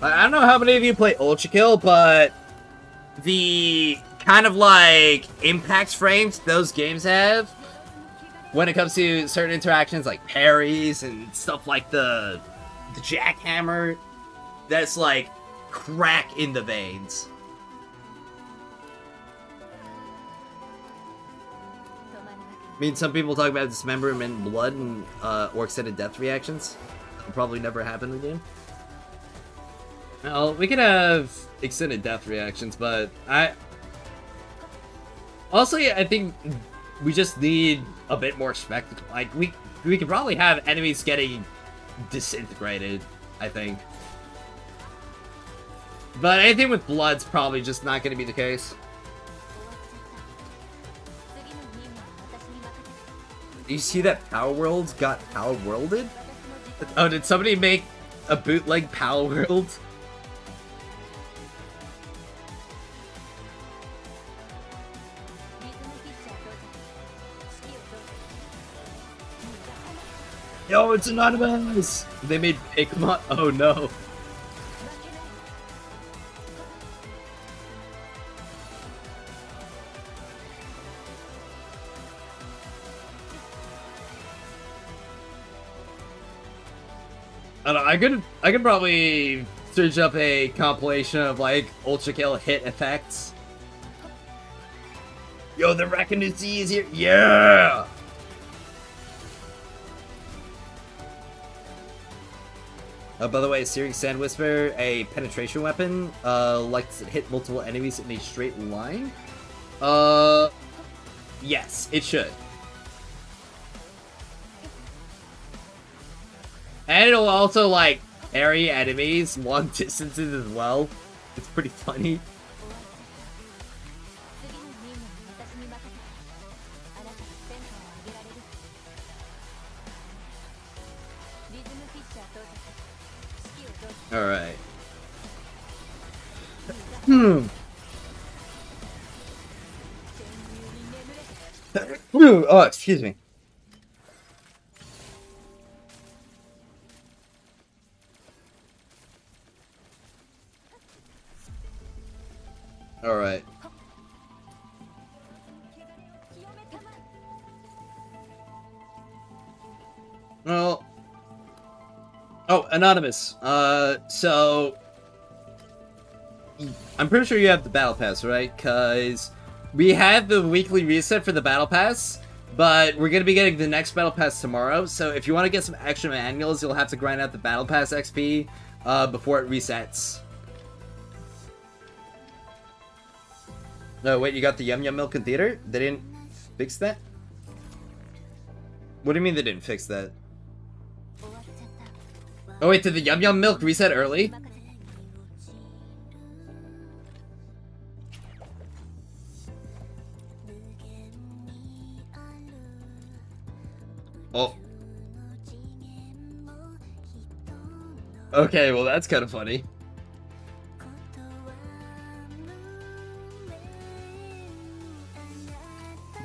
I don't know how many of you play Ultra Kill, but the kind of, like, impact frames those games have when it comes to certain interactions, like parries and stuff like the jackhammer, that's like crack in the veins. I mean, some people talk about dismemberment, blood, and or extended death reactions. That'll probably never happen in the game. Well, we could have extended death reactions, but honestly, I think we just need a bit more spectacle. Like, we could probably have enemies getting disintegrated, I think. But anything with blood's probably just not going to be the case. You see that Power World got Power Worlded? Oh, did somebody make a bootleg Power World? Yo, it's anonymous! They made Pokemon. Oh no. I don't know, I could probably search up a compilation of like Ultra Kill hit effects. Yo, the Reckoning Sea is here. Yeah! By the way, Searing Sand Whisper, a penetration weapon, likes to hit multiple enemies in a straight line. Yes, it should. And it'll also, like, parry enemies long distances as well. It's pretty funny. Alright. Oh, excuse me. Alright. Well... Oh, Anonymous. So... I'm pretty sure you have the Battle Pass, right? Because we have the weekly reset for the Battle Pass, but we're going to be getting the next Battle Pass tomorrow, so if you want to get some extra manuals, you'll have to grind out the Battle Pass XP before it resets. No, wait, you got the Yum Yum Milk in theater? They didn't fix that? What do you mean they didn't fix that? Oh wait, did the Yum Yum Milk reset early? Oh. Okay, well that's kind of funny.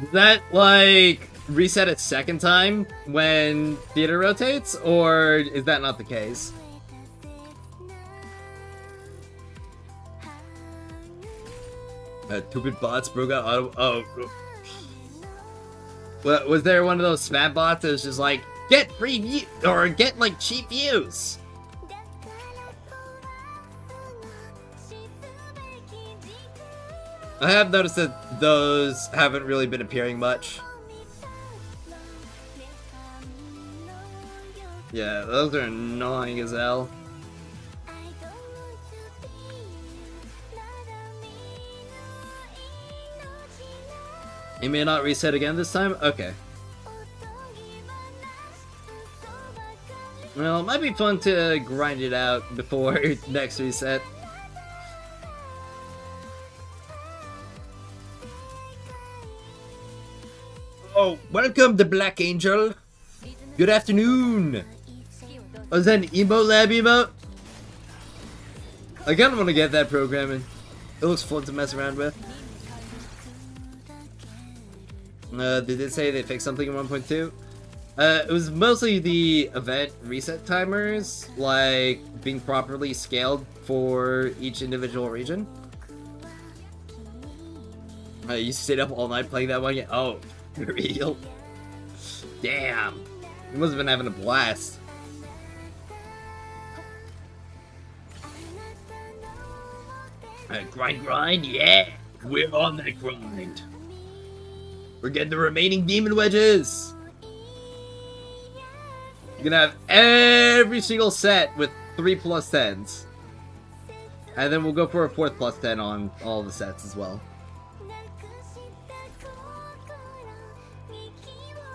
Does that, like, reset a second time when theater rotates, or is that not the case? Stupid bots broke out. Oh. Well, was there one of those spam bots that was just like, get free view or get like cheap views? I have noticed that those haven't really been appearing much. Yeah, those are annoying as hell. It may not reset again this time? Okay. Well, it might be fun to grind it out before next reset. Oh, welcome to Black Angel. Good afternoon. Oh, is that an emote lab emote? I kinda wanna get that programming. It looks fun to mess around with. Did it say they fixed something in 1.2? It was mostly the event reset timers, like being properly scaled for each individual region. You stayed up all night playing that one? Oh, for real? Damn. You must have been having a blast. Grind, yeah! We're on that grind. We're getting the remaining demon wedges! You're gonna have every single set with 3+10s. And then we'll go for a 4th plus 10 on all the sets as well.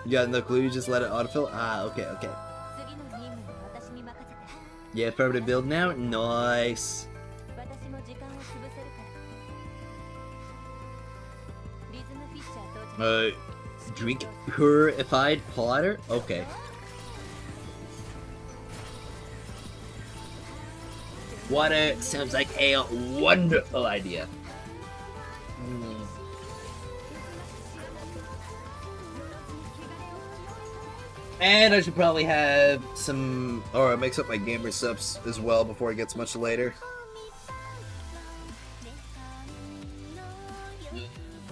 You got no clue, you just let it autofill? Ah, okay, okay. Yeah, permanent build now? Nice. Drink purified water? Okay. Water sounds like a wonderful idea. And I should probably have some, or mix up my gamer subs as well before it gets much later.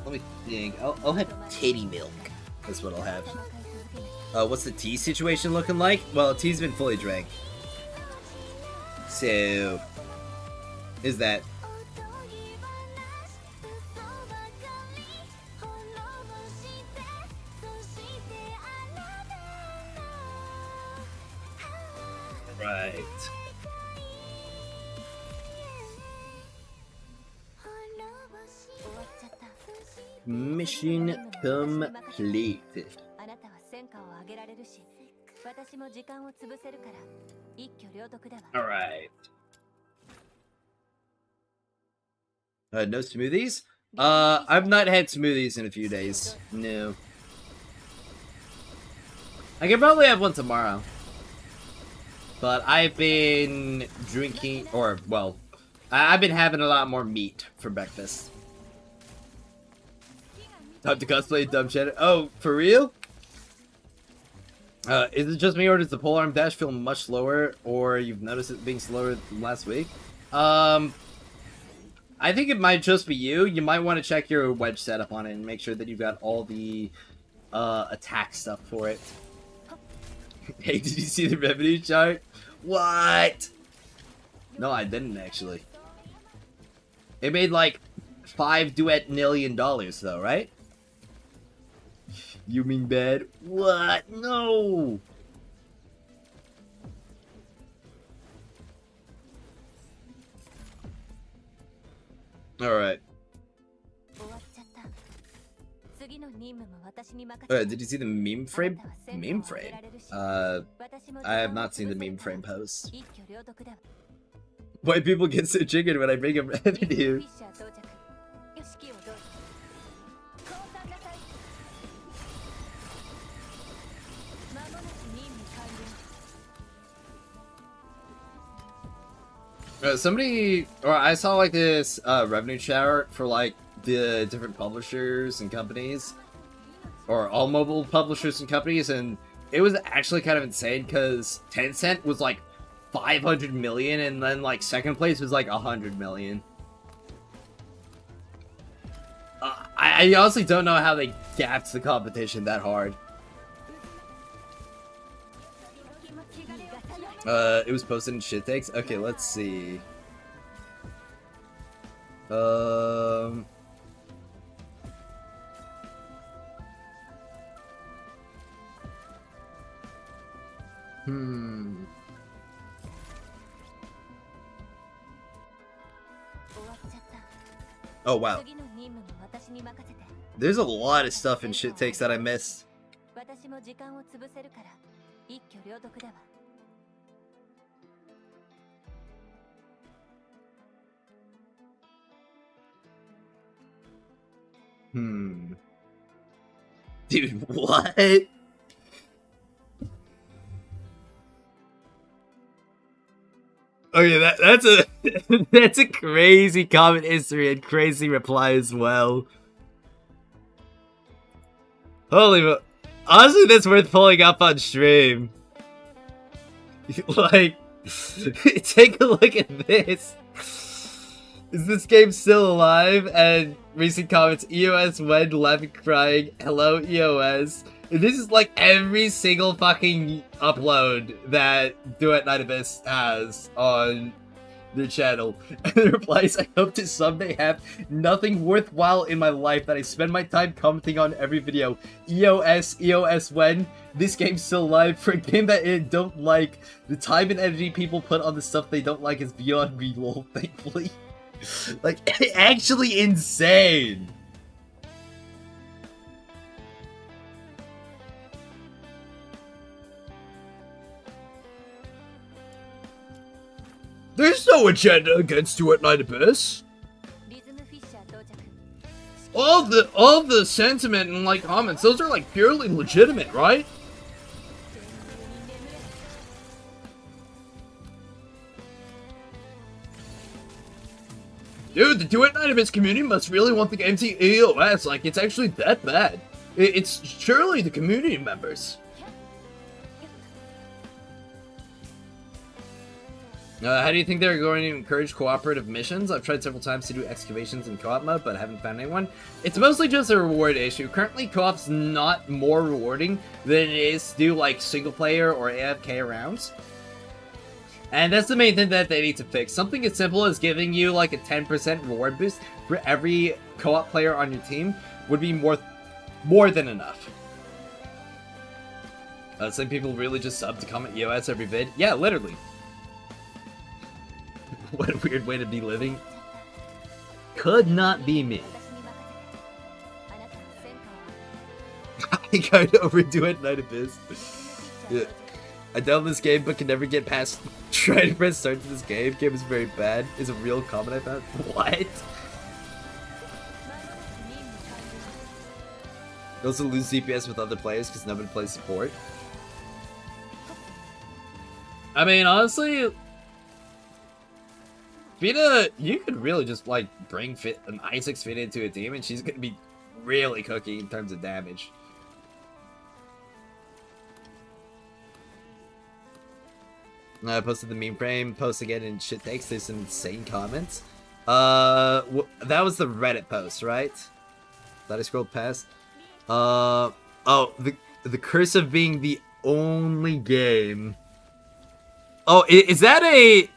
Let me think. I'll have titty milk. That's what I'll have. What's the tea situation looking like? Well, tea's been fully drank. So, is that? Right. Mission completed. Alright. No smoothies? I've not had smoothies in a few days. No. I can probably have one tomorrow. But I've been drinking, or, well, I've been having a lot more meat for breakfast. Time to cosplay Dumb Shadow. Oh, for real? Is it just me, or does the polearm dash feel much slower, or you've noticed it being slower than last week? I think it might just be you. You might want to check your wedge setup on it and make sure that you've got all the attack stuff for it. Hey, did you see the revenue chart? What? No, I didn't actually. It made like $5 duet million though, right? You mean bad? What? No! Alright. Did you see the meme frame? Meme frame? I have not seen the meme frame post. Why people get so triggered when I bring up revenue? Somebody, or I saw like this revenue chart for like the different publishers and companies, or all mobile publishers and companies, and it was actually kind of insane because Tencent was like 500 million, and then like second place was like 100 million. I honestly don't know how they gapped the competition that hard. It was posted in shit takes. Okay, let's see. Oh wow. There's a lot of stuff in shit takes that I missed. Dude, what? Okay, that's a that's a crazy comment history and crazy reply as well. Holy, honestly, that's worth pulling up on stream. Like, take a look at this. Is this game still alive? And recent comments, EOS when laughing crying, hello EOS. And this is like every single fucking upload that Duet Night Abyss has on their channel. And the replies, I hope to someday have nothing worthwhile in my life that I spend my time commenting on every video. EOS when? This game's still live. For a game that I don't like, the time and energy people put on the stuff they don't like is beyond me, lol, thankfully. Like, actually insane! There's no agenda against Duet Night Abyss. All the sentiment and like comments, those are like purely legitimate, right? Dude, the Duet Night Abyss community must really want the game to EOS, like it's actually that bad. It's surely the community members. How do you think they're going to encourage cooperative missions? I've tried several times to do excavations in co-op mode, but I haven't found anyone. It's mostly just a reward issue. Currently, co-op's not more rewarding than it is to do, like, single-player or AFK rounds. And that's the main thing that they need to fix. Something as simple as giving you, like, a 10% reward boost for every co-op player on your team would be more than enough. Some people really just sub to comment EOS every vid. Yeah, literally. What a weird way to be living. Could not be me. I can't overdo it, Night Abyss. Yeah. I downloaded this game but can never get past trying to press start to this game. Game is very bad. Is a real comment I found. What? You also lose CPS with other players because nobody plays support. I mean, honestly, Vita, you could really just, like, bring an Isaac's Vita into a team, and she's gonna be really cooking in terms of damage. I posted the meme frame, post again in shit takes, there's some insane comments. That was the Reddit post, right? That I scrolled past. Oh, the curse of being the only game. Oh, is that a...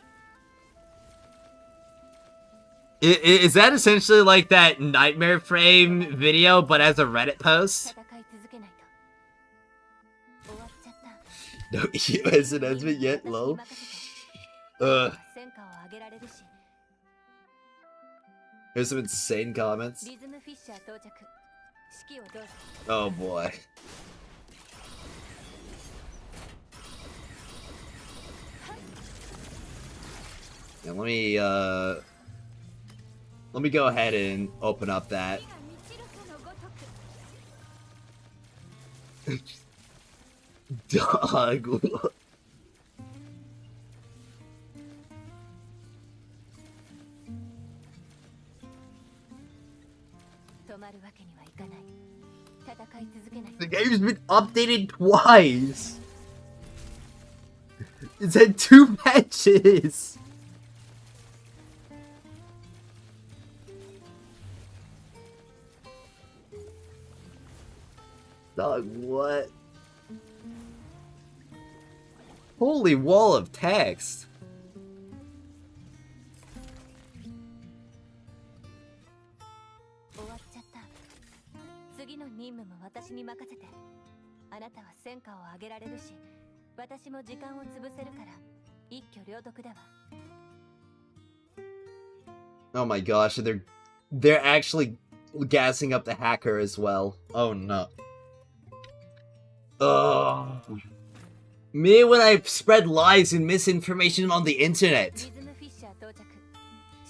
Is that essentially like that Nightmare Frame video, but as a Reddit post? No EOS announcement yet, lol. Here's some insane comments. Oh boy. Yeah, let me go ahead and open up that. Dog. The game's been updated twice. It's had 2 patches. Dog, what? Holy wall of text. Oh my gosh, they're actually gassing up the hacker as well. Oh no. Ugh. Me when I spread lies and misinformation on the internet.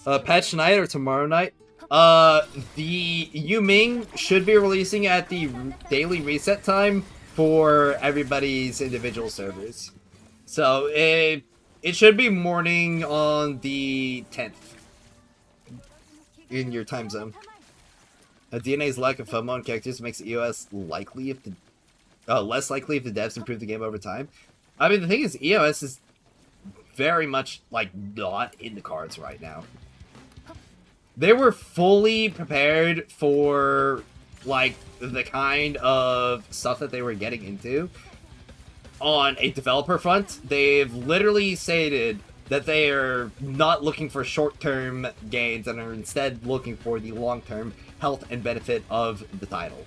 Patch tonight or tomorrow night? The Yuming should be releasing at the daily reset time for everybody's individual servers. So it should be morning on the 10th in your time zone. DNA's lack of FOMO on characters makes EOS likely if the less likely if the devs improve the game over time. I mean, the thing is, EOS is very much, like, not in the cards right now. They were fully prepared for, like, the kind of stuff that they were getting into on a developer front. They've literally stated That they are not looking for short-term gains and are instead looking for the long-term health and benefit of the title.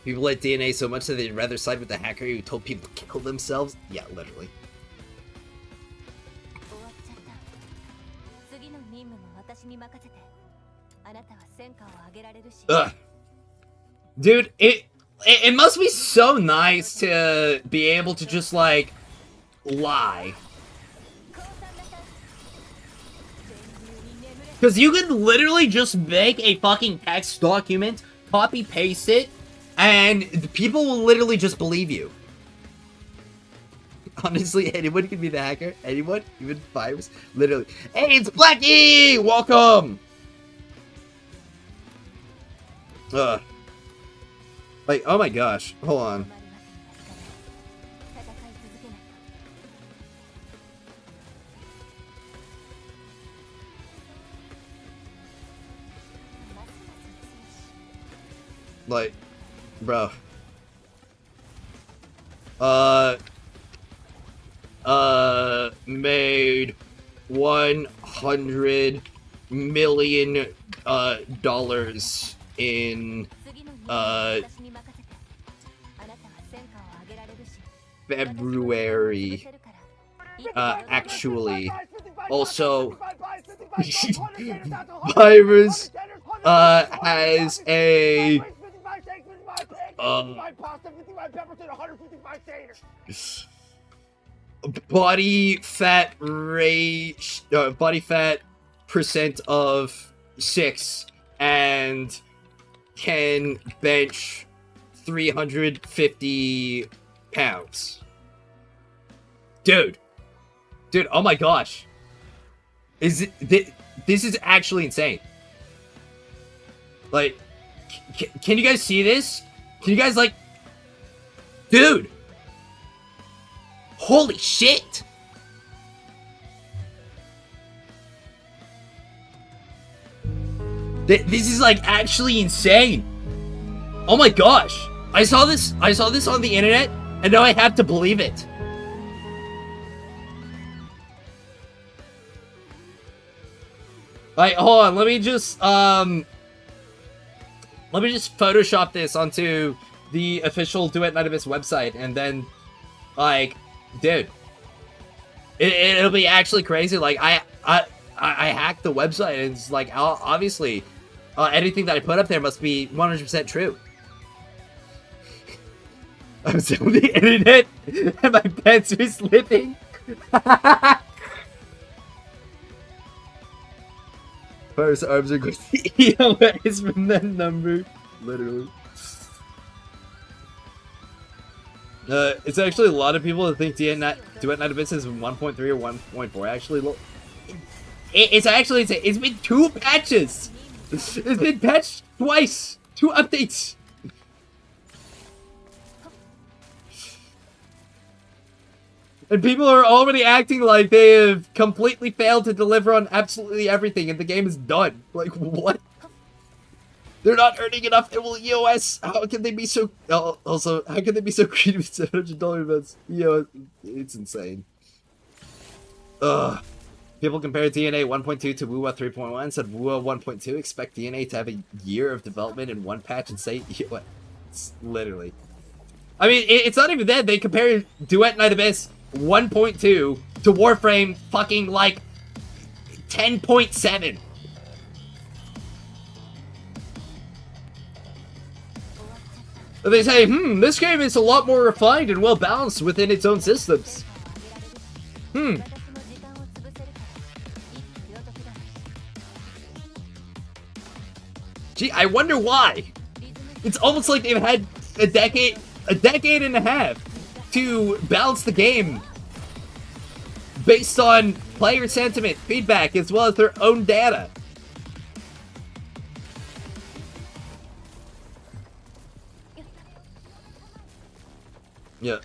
People like DNA so much that they'd rather side with the hacker who told people to kill themselves? Yeah, literally. Ugh. Dude, it must be so nice to be able to just, like, lie. Because you could literally just make a fucking text document, copy-paste it, and people will literally just believe you. Honestly, anyone can be the hacker. Anyone, even virus, literally. Hey, it's Blackie! Welcome! Like, oh my gosh. Hold on. Like, bro. Made $100 million dollars in February. Actually, also, virus has a body fat rate, body fat percent of 6, and can bench 350 pounds. Dude, oh my gosh, this is actually insane. Like, can you guys see this? Can you guys, like, dude, holy shit. This is, like, actually insane. Oh my gosh. I saw this on the internet, and now I have to believe it. Like, hold on, let me just Photoshop this onto the official Duet Night Abyss website, and then, like, dude, it'll be actually crazy. Like, I hacked the website, and it's like, obviously, anything that I put up there must be 100% true. I was on the internet, and my pants are slipping. First arms are going to EOS from that number. Literally. It's actually a lot of people that think Duet Night Abyss is 1.3 or 1.4. Actually, it's actually, it's been 2 patches. It's been patched twice. 2 updates. And people are already acting like they have completely failed to deliver on absolutely everything, and the game is done. Like, what? They're not earning enough EOS. How can they be so... Also, how can they be so greedy with $700 events? EOS, it's insane. Ugh. People compare DNA 1.2 to WUA 3.1, said WUA 1.2 expect DNA to have a year of development in 1 patch and say... It's literally... I mean, it's not even that. They compare Duet Night Abyss 1.2 to Warframe fucking, like, 10.7. They say, this game is a lot more refined and well balanced within its own systems. Gee, I wonder why. It's almost like they've had a decade and a half to balance the game based on player sentiment, feedback, as well as their own data. Yeah.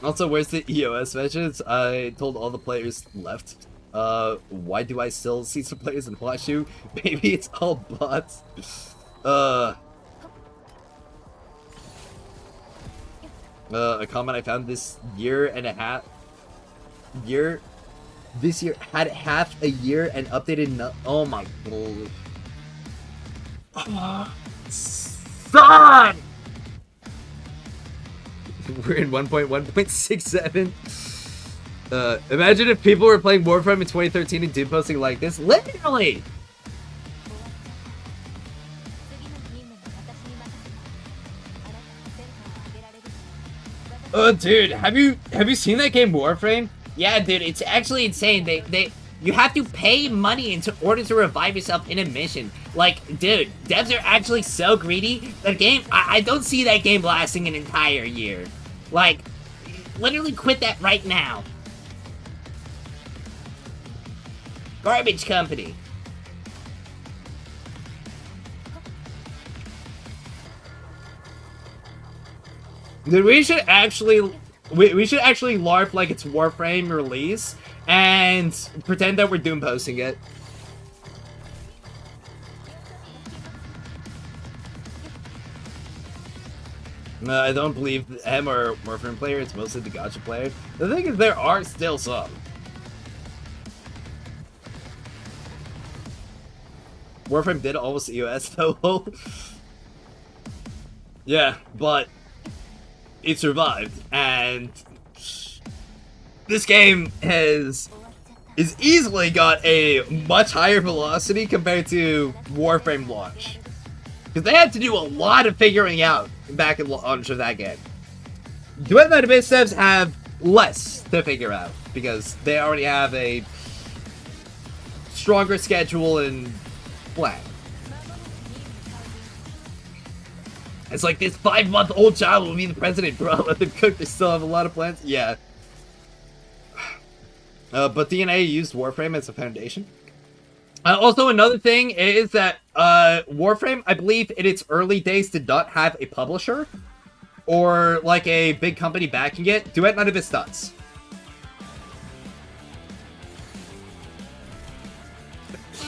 Also, where's the EOS messages? I told all the players left. Why do I still see some players and watch you? Maybe it's all bots. A comment I found this year and a half. This year had half a year and updated. Oh my god. Son! We're in 1.1.67. Imagine if people were playing Warframe in 2013 and dude posting like this. Literally! Oh, dude, have you seen that game Warframe? Yeah, dude, it's actually insane. You have to pay money in order to revive yourself in a mission. Like, dude, devs are actually so greedy. That game, I don't see that game lasting an entire year. Like, literally quit that right now. Garbage company. Dude, we should actually LARP like it's Warframe release and pretend that we're Doom posting it. I don't believe M or Warframe player, it's mostly the gacha player. The thing is, there are still some. Warframe did almost EOS though. Yeah, but it survived, and this game is easily got a much higher velocity compared to Warframe launch. Because they had to do a lot of figuring out back at launch of that game. Duet Night Abyss devs have less to figure out, because they already have a stronger schedule and plan. It's like this 5-month-old child will be the president, bro. Let them cook. They still have a lot of plans. Yeah. But DNA used Warframe as a foundation. Also, another thing is that Warframe, I believe, in its early days, did not have a publisher or like a big company backing it. Duet Night Abyss does.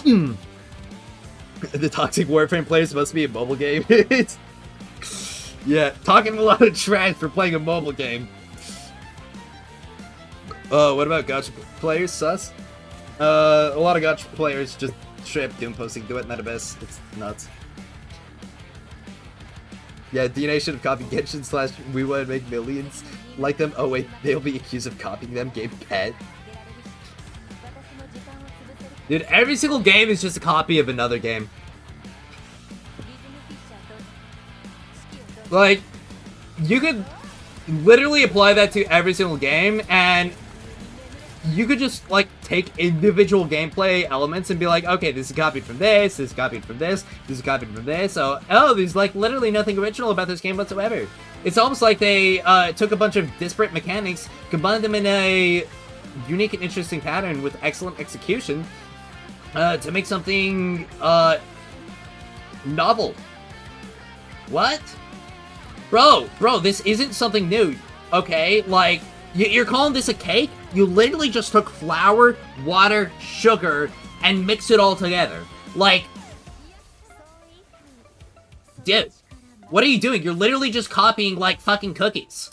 The toxic Warframe player is supposed to be a mobile game. Yeah, talking a lot of trash for playing a mobile game. What about gacha players, sus? A lot of gacha players just straight up doom posting Duet Night Abyss. It's nuts. Yeah, DNA should have copied Genshin / we want to make millions like them. Oh wait, they'll be accused of copying them. Game pet. Dude, every single game is just a copy of another game. Like, you could literally apply that to every single game, and you could just, like, take individual gameplay elements and be like, okay, this is copied from this is copied from this is copied from this, so, oh, there's, like, literally nothing original about this game whatsoever. It's almost like they took a bunch of disparate mechanics, combined them in a unique and interesting pattern with excellent execution, to make something, novel. What? Bro, this isn't something new, okay? Like, you're calling this a cake? You literally just took flour, water, sugar, and mixed it all together. Like, dude, what are you doing? You're literally just copying, like, fucking cookies.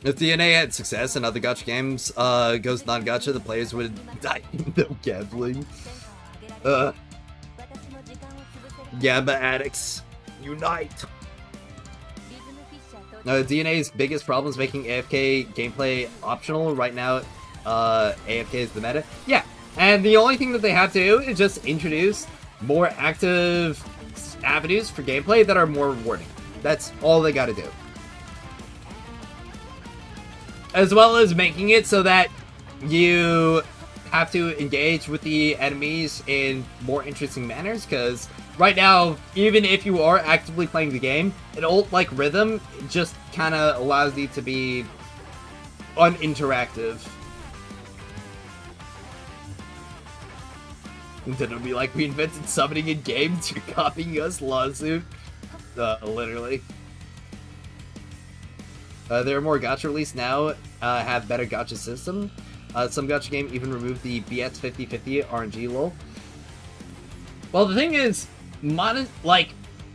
If DNA had success and other gacha games goes non-gacha, the players would die. No gambling. Yeah, but addicts, unite! DNA's biggest problem is making AFK gameplay optional. Right now, AFK is the meta. Yeah, and the only thing that they have to do is just introduce more active avenues for gameplay that are more rewarding. That's all they gotta do. As well as making it so that you have to engage with the enemies in more interesting manners, because right now, even if you are actively playing the game, an ult-like rhythm just kind of allows you to be uninteractive. And then it'll be like, we invented summoning in games, you're copying us, lawsuit. Literally. There are more gacha released now, have better gacha system. Some gacha game even removed the BX 50/50 RNG lol. Well, the thing is,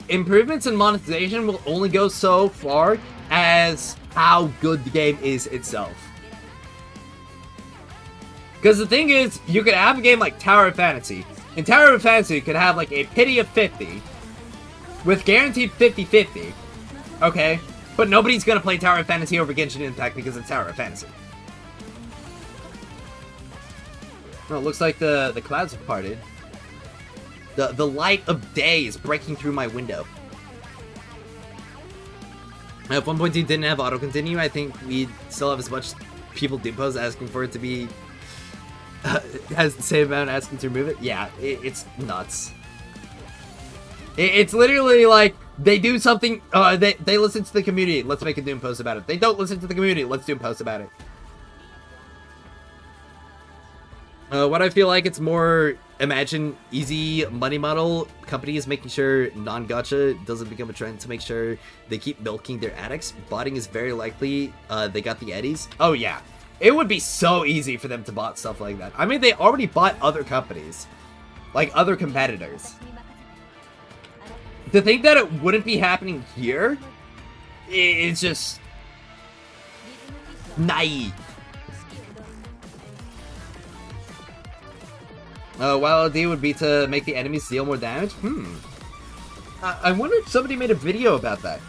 improvements in monetization will only go so far as how good the game is itself. Because the thing is, you could have a game like Tower of Fantasy. In Tower of Fantasy, you could have like a pity of 50 with guaranteed 50/50. Okay? But nobody's gonna play Tower of Fantasy over Genshin Impact because it's Tower of Fantasy. Oh, it looks like the clouds have parted. The light of day is breaking through my window. If 1.2 didn't have auto-continue, I think we'd still have as much people Doom posts asking for it to be... has the same amount asking to remove it. Yeah, it's nuts. It's literally like, they do something, they listen to the community, let's make a Doom post about it. They don't listen to the community, let's Doom post about it. What I feel like it's more, imagine easy money model companies making sure non-gacha doesn't become a trend to make sure they keep milking their addicts. Botting is very likely they got the eddies. Oh yeah, it would be so easy for them to bot stuff like that. I mean, they already bought other companies, like other competitors. To think that it wouldn't be happening here is just naive. Wild idea would be to make the enemies deal more damage? I wonder if somebody made a video about that.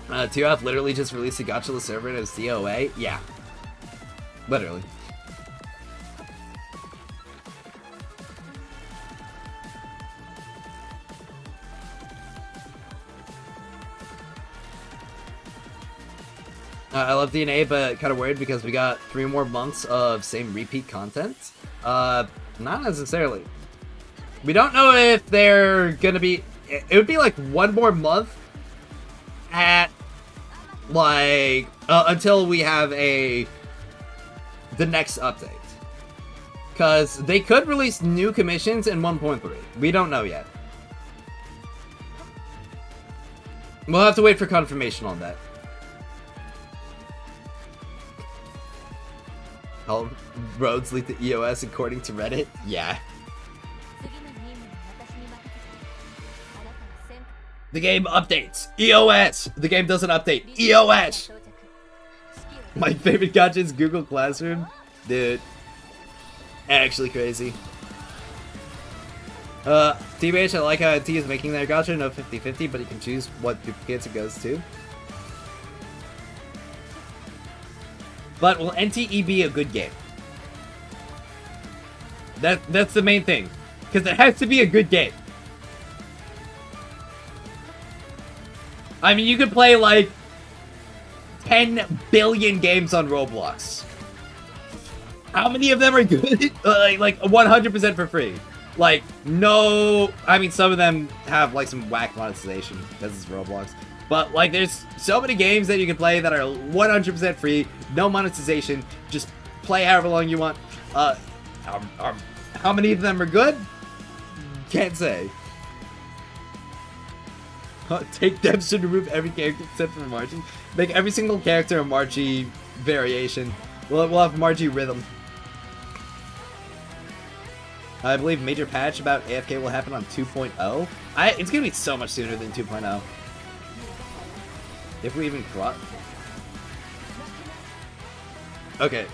TOF literally just released a gotcha server and it was DOA? Yeah. Literally. I love DNA, but kind of worried because we got 3 more months of same repeat content. Not necessarily. We don't know if they're gonna be... It would be like 1 more month at, like, until we have the next update. Because they could release new commissions in 1.3. We don't know yet. We'll have to wait for confirmation on that. All roads lead to EOS according to Reddit? Yeah. The game updates. EOS! The game doesn't update. EOS! My favorite gacha is Google Classroom. Dude. Actually crazy. TBH, I like how T is making their gacha, no 50/50, but you can choose what duplicates it goes to. But will NTE be a good game? That's the main thing. Because it has to be a good game. I mean, you could play like 10 billion games on Roblox. How many of them are good? like 100% for free. Like, no... I mean, some of them have like some whack monetization because it's Roblox. But, like, there's so many games that you can play that are 100% free, no monetization, just play however long you want. How many of them are good? Can't say. Take devs should remove every character except for Margie. Make every single character a Margie variation. We'll have Margie rhythm. I believe major patch about AFK will happen on 2.0. It's gonna be so much sooner than 2.0. If we even cross. Okay.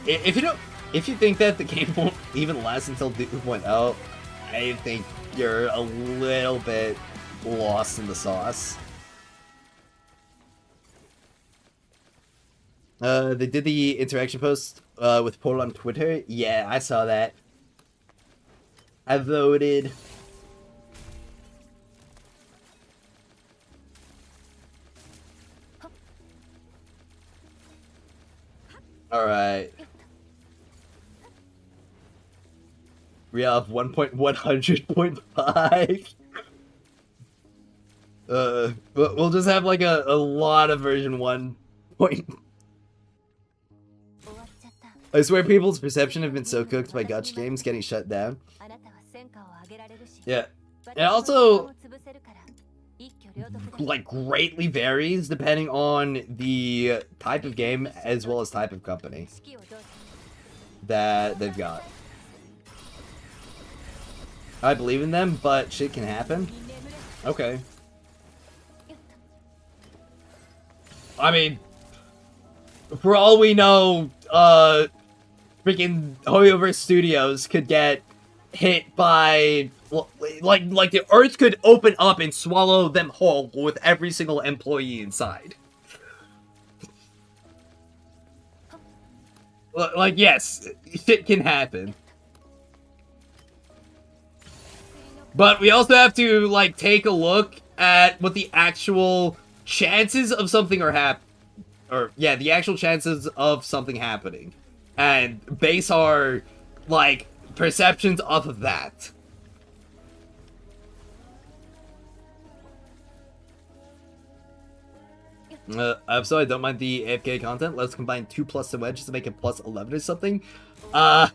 If you think that the game won't even last until 2.0, I think you're a little bit lost in the sauce. They did the interaction post with Paul on Twitter. Yeah, I saw that. I voted. Alright. We have 1.100.5. We'll just have like a lot of version 1. I swear people's perception have been so cooked by gacha games getting shut down. Yeah. And also, like greatly varies depending on the type of game as well as type of company that they've got. I believe in them, but shit can happen. Okay. I mean, for all we know, freaking Hoyoverse Studios could get hit by, like the earth could open up and swallow them whole with every single employee inside. Like, yes, shit can happen. But we also have to, like, take a look at what the actual chances of something are the actual chances of something happening. And base our, like, perceptions off of that. I'm sorry, I don't mind the AFK content. Let's combine 2 plus some wedges to make it plus 11 or something. I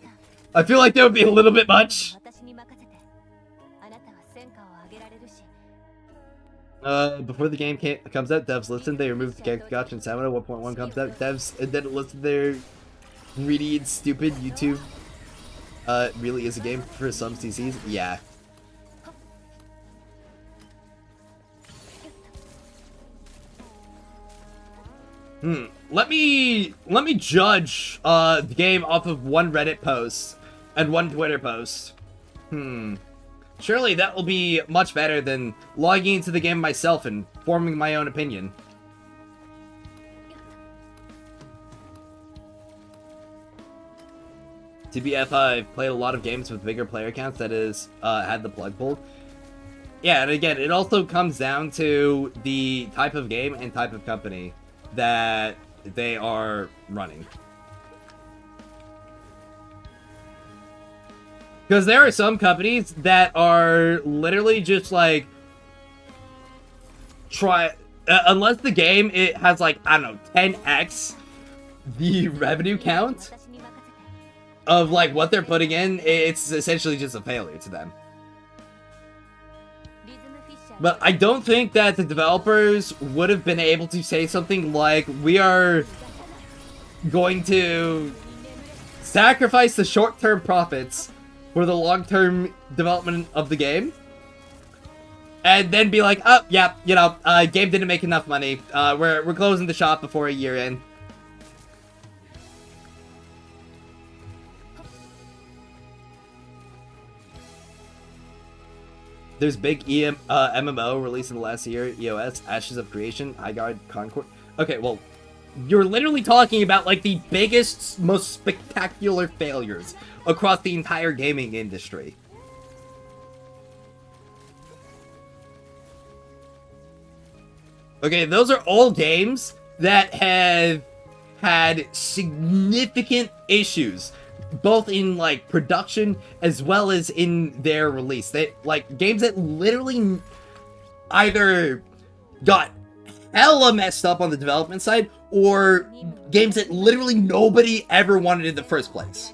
feel like that would be a little bit much. Before the game comes out, devs listen. They remove the gotcha and stamina. 1.1 comes out. Devs and then listen to their greedy and stupid YouTube. Really is a game for some CCs. Yeah. Let me judge the game off of one Reddit post and one Twitter post. Surely that will be much better than logging into the game myself and forming my own opinion. TBF, I've played a lot of games with bigger player counts that has had the plug pulled. Yeah, and again, it also comes down to the type of game and type of company that they are running. Because there are some companies that are literally just like unless the game it has like, I don't know, 10x the revenue count of like what they're putting in, it's essentially just a failure to them. But I don't think that the developers would have been able to say something like, we are going to sacrifice the short-term profits for the long-term development of the game, and then be like, oh, yeah, you know, game didn't make enough money. We're closing the shop before a year in. There's big MMO released in the last year, EOS, Ashes of Creation, Highguard, Concord. Okay, well, you're literally talking about, like, the biggest, most spectacular failures across the entire gaming industry. Okay, those are all games that have had significant issues, both in, like, production as well as in their release. They, like, games that literally either got hella messed up on the development side, or games that literally nobody ever wanted in the first place.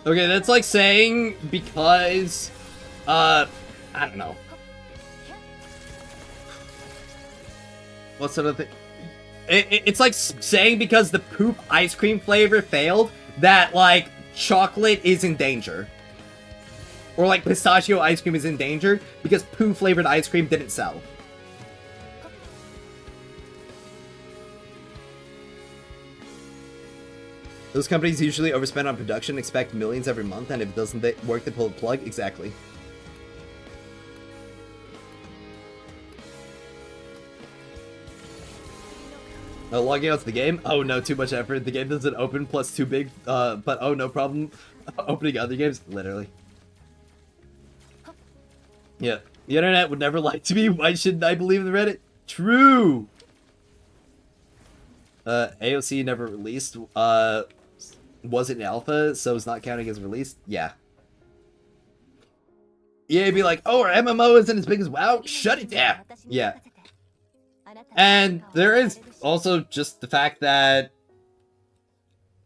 Okay, that's like saying because, I don't know. What's the other thing? It's like saying because the poop ice cream flavor failed, that, like, chocolate is in danger. Or, like, pistachio ice cream is in danger because poo-flavored ice cream didn't sell. Those companies usually overspend on production, expect millions every month, and if it doesn't work, they pull the plug. Exactly. Logging out to the game? Oh no, too much effort. The game doesn't open, plus too big, but oh, no problem. Opening other games? Literally. Yeah. The internet would never lie to me. Why shouldn't I believe in the Reddit? True! AOC never released. Was it in alpha, so it's not counting as released? Yeah. Yeah, be like, oh, our MMO isn't as big as WoW? Shut it down! Yeah. And there is also just the fact that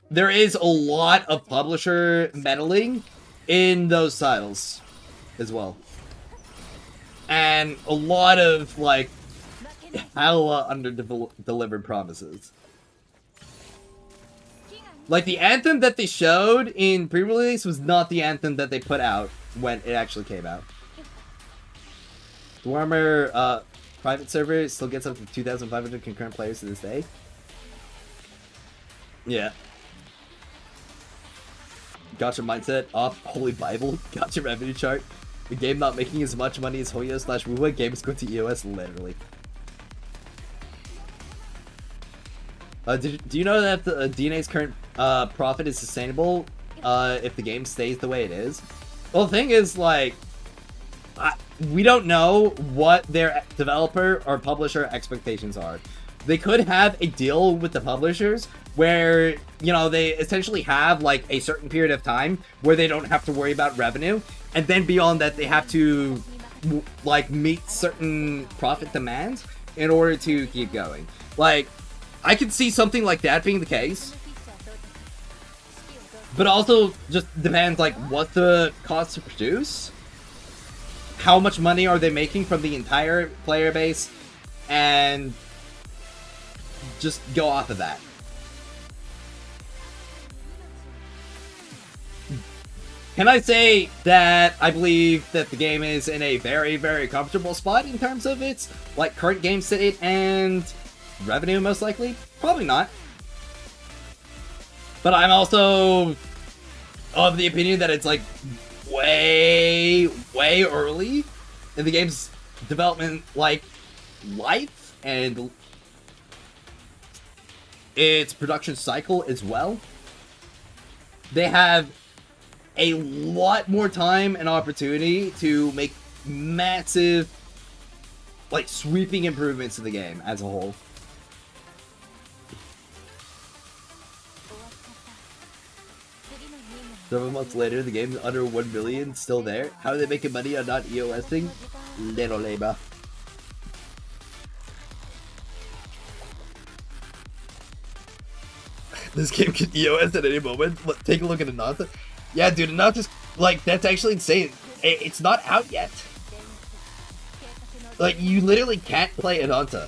there is a lot of publisher meddling in those titles as well. And a lot of, like, hella under-delivered promises. Like, the anthem that they showed in pre-release was not the anthem that they put out when it actually came out. The Warhammer private server still gets up to 2,500 concurrent players to this day. Yeah. Gotcha mindset off. Holy Bible. Gotcha revenue chart. The game not making as much money as Hoyo/Wuwa. Game is going to EOS, literally. Do you know that the DNA's current profit is sustainable if the game stays the way it is? Well, the thing is, like, we don't know what their developer or publisher expectations are. They could have a deal with the publishers where, you know, they essentially have, like, a certain period of time where they don't have to worry about revenue, and then beyond that, they have to, like, meet certain profit demands in order to keep going. Like, I could see something like that being the case, but also just depends, like, what the cost to produce, how much money are they making from the entire player base, and just go off of that. Can I say that I believe that the game is in a very, very comfortable spot in terms of its, like, current game state and revenue, most likely? Probably not. But I'm also of the opinion that it's, like, way, way early in the game's development, like, life and its production cycle as well. They have a lot more time and opportunity to make massive, like, sweeping improvements to the game as a whole. Several months later, the game's under 1 million, still there. How are they making money on not EOSing? Little labor. This game can EOS at any moment. Take a look at Ananta. Yeah, dude, Ananta's, like, that's actually insane. It's not out yet. Like, you literally can't play Ananta.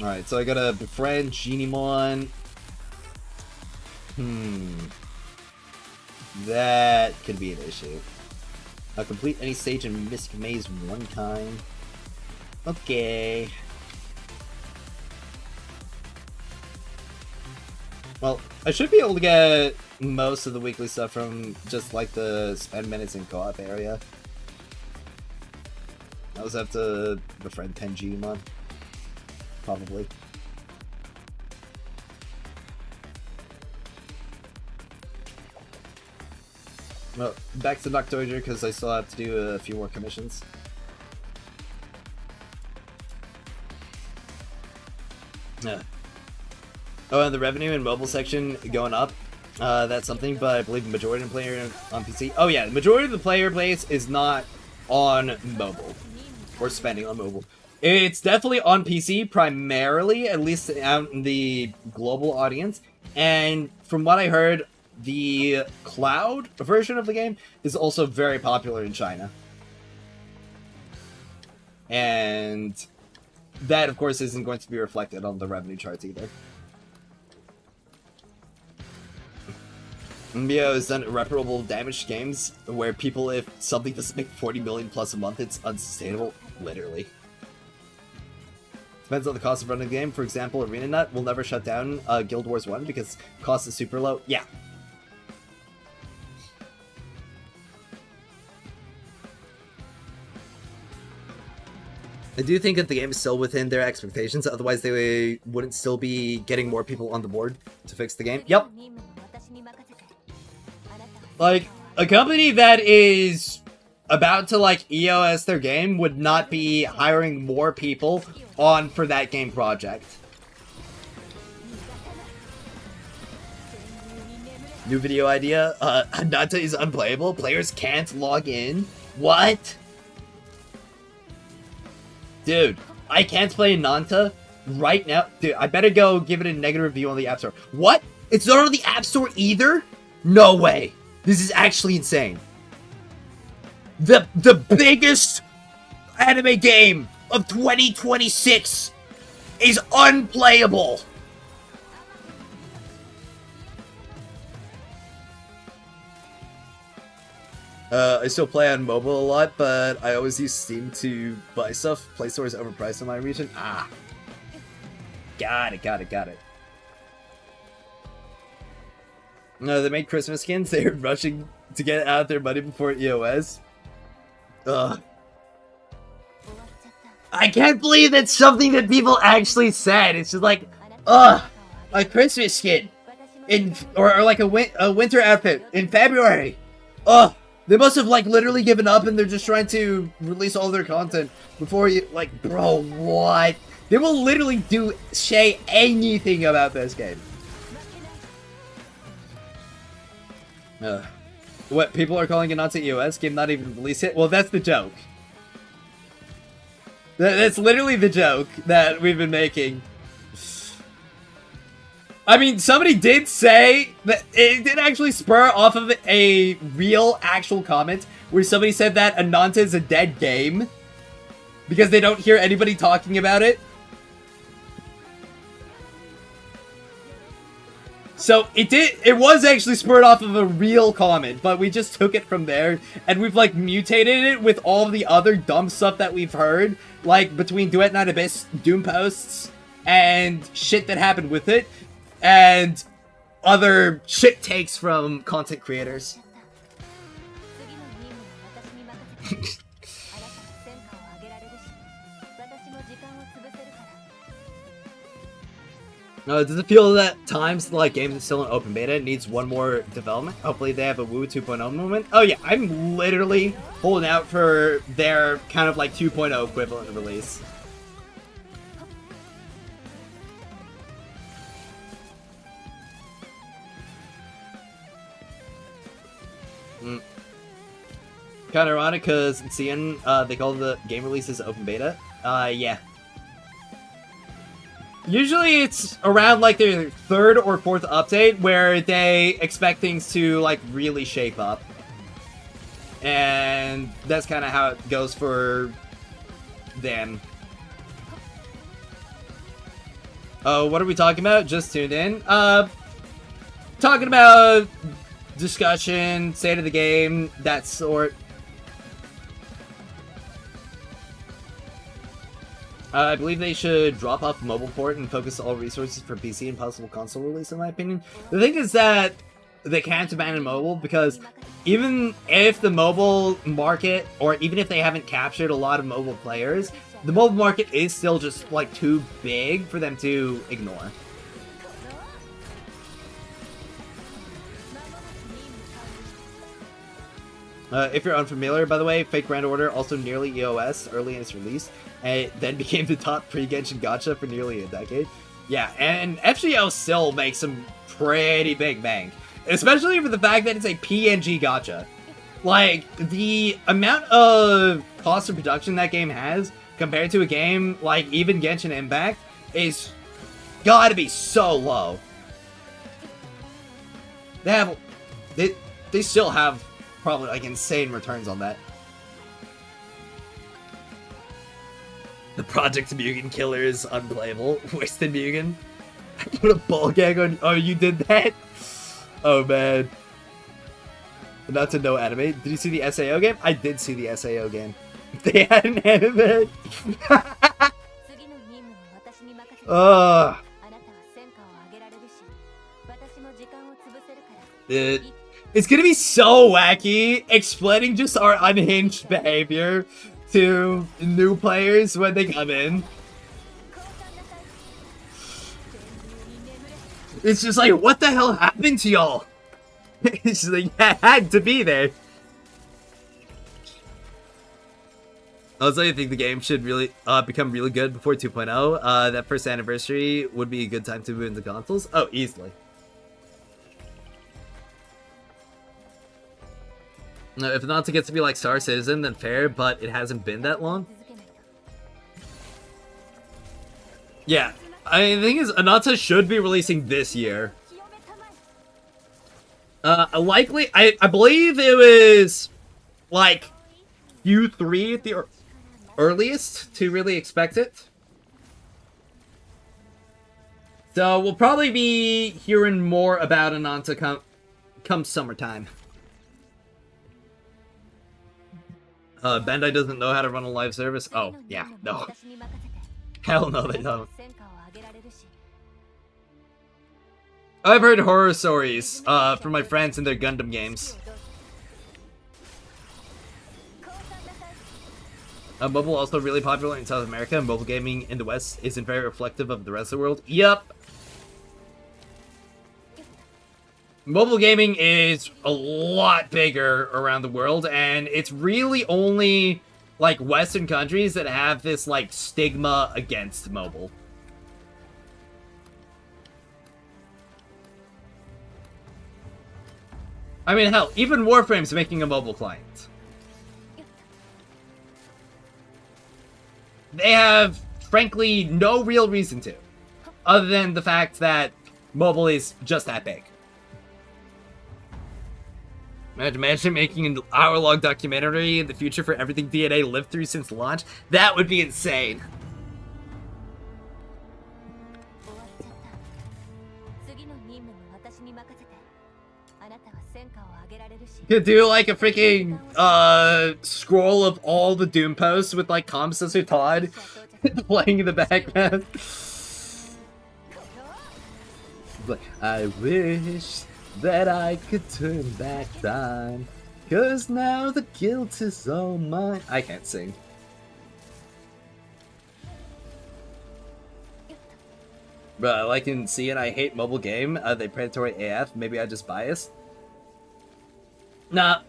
Alright, so I gotta befriend Genimon. That could be an issue. I'll complete any stage in Mystic Maze one time. Okay. Well, I should be able to get most of the weekly stuff from just, like, the spend minutes in co-op area. I also have to befriend 10 Genimon. Probably. Well, back to Noctoger because I still have to do a few more commissions. Yeah. Oh, and the revenue in mobile section going up. That's something, but I believe the majority of the player on PC. Oh yeah, the majority of the player base is not on mobile or spending on mobile. It's definitely on PC primarily, at least out in the global audience. And from what I heard, the cloud version of the game is also very popular in China. And that, of course, isn't going to be reflected on the revenue charts either. MBO has done irreparable damage to games where people, if something doesn't make 40 million plus a month, it's unsustainable. Literally. Depends on the cost of running the game. For example, Arena Nut will never shut down Guild Wars 1 because cost is super low. Yeah. I do think that the game is still within their expectations, otherwise they wouldn't still be getting more people on the board to fix the game. Yep. Like, a company that is about to, like, EOS their game would not be hiring more people on for that game project. New video idea, Nanta is unplayable, players can't log in. What? Dude, I can't play Nanta right now. Dude, I better go give it a negative review on the App Store. What? It's not on the App Store either? No way. This is actually insane. The biggest anime game of 2026 is unplayable. I still play on mobile a lot, but I always use Steam to buy stuff. Play Store is overpriced in my region. Ah. Got it. No, they made Christmas skins. They were rushing to get out their money before EOS. Ugh. I can't believe that's something that people actually said. It's just like, ugh, a Christmas skin or like a winter outfit in February. Ugh, they must have like literally given up and they're just trying to release all their content before you, like, bro, what? They will literally say anything about this game. What people are calling a Nazi EOS game not even released yet? Well, that's the joke. That's literally the joke that we've been making. I mean, somebody did say that it did actually spur off of a real actual comment where somebody said that Ananta is a dead game because they don't hear anybody talking about it. So it was actually spurred off of a real comment, but we just took it from there, and we've like mutated it with all the other dumb stuff that we've heard, like between Duet Night Abyss, Doom posts, and shit that happened with it, and other shit takes from content creators. Does it feel that times like games are still in open beta? It needs one more development. Hopefully they have a Woo 2.0 moment. Oh yeah, I'm literally holding out for their kind of like 2.0 equivalent release. Kind of ironic because in CN they call the game releases open beta. Yeah. Usually it's around like their third or fourth update where they expect things to like really shape up. And that's kind of how it goes for them. What are we talking about? Just tuned in. Talking about discussion, state of the game, that sort. I believe they should drop off mobile port and focus all resources for PC and possible console release, in my opinion. The thing is that they can't abandon mobile because even if the mobile market, or even if they haven't captured a lot of mobile players, the mobile market is still just like too big for them to ignore. If you're unfamiliar, by the way, Fake Grand Order also nearly EOS early in its release, and it then became the top pre-Genshin gacha for nearly a decade. Yeah, and FGO still makes some pretty big bank, especially for the fact that it's a PNG gacha. Like, the amount of cost of production that game has compared to a game like even Genshin Impact is gotta be so low. They still have probably like insane returns on that. The Project Mugen killer is unplayable. Wasted Mugen. I put a ball gag on. Oh, you did that? Oh man. Not to know anime. Did you see the SAO game? I did see the SAO game. They had an anime. Ugh. It's gonna be so wacky explaining just our unhinged behavior to new players when they come in. It's just like, what the hell happened to y'all? It's just like, I had to be there. Also, I think the game should really become really good before 2.0. That first anniversary would be a good time to move into consoles. Oh, easily. No, if not, it gets to be like Star Citizen, then fair, but it hasn't been that long. Yeah, I mean, the thing is, Anata should be releasing this year. Likely, I believe it was like Q3 at the earliest to really expect it. So we'll probably be hearing more about Ananta come summertime. Bandai doesn't know how to run a live service? Oh, yeah, no. Hell no, they don't. I've heard horror stories from my friends in their Gundam games. Mobile also really popular in South America, and mobile gaming in the West isn't very reflective of the rest of the world. Yup. Mobile gaming is a lot bigger around the world, and it's really only, like, Western countries that have this, like, stigma against mobile. I mean, hell, even Warframe's making a mobile client. They have, frankly, no real reason to, other than the fact that mobile is just that big. Imagine making an hour-long documentary in the future for everything DNA lived through since launch. That would be insane. Could do like a freaking scroll of all the Doom posts with like Calm Sister Todd playing in the background. Like, I wish that I could turn back time, 'cause now the guilt is all mine. I can't sing. But like in seeing I hate mobile game, they predatory AF, maybe I just biased. Nah,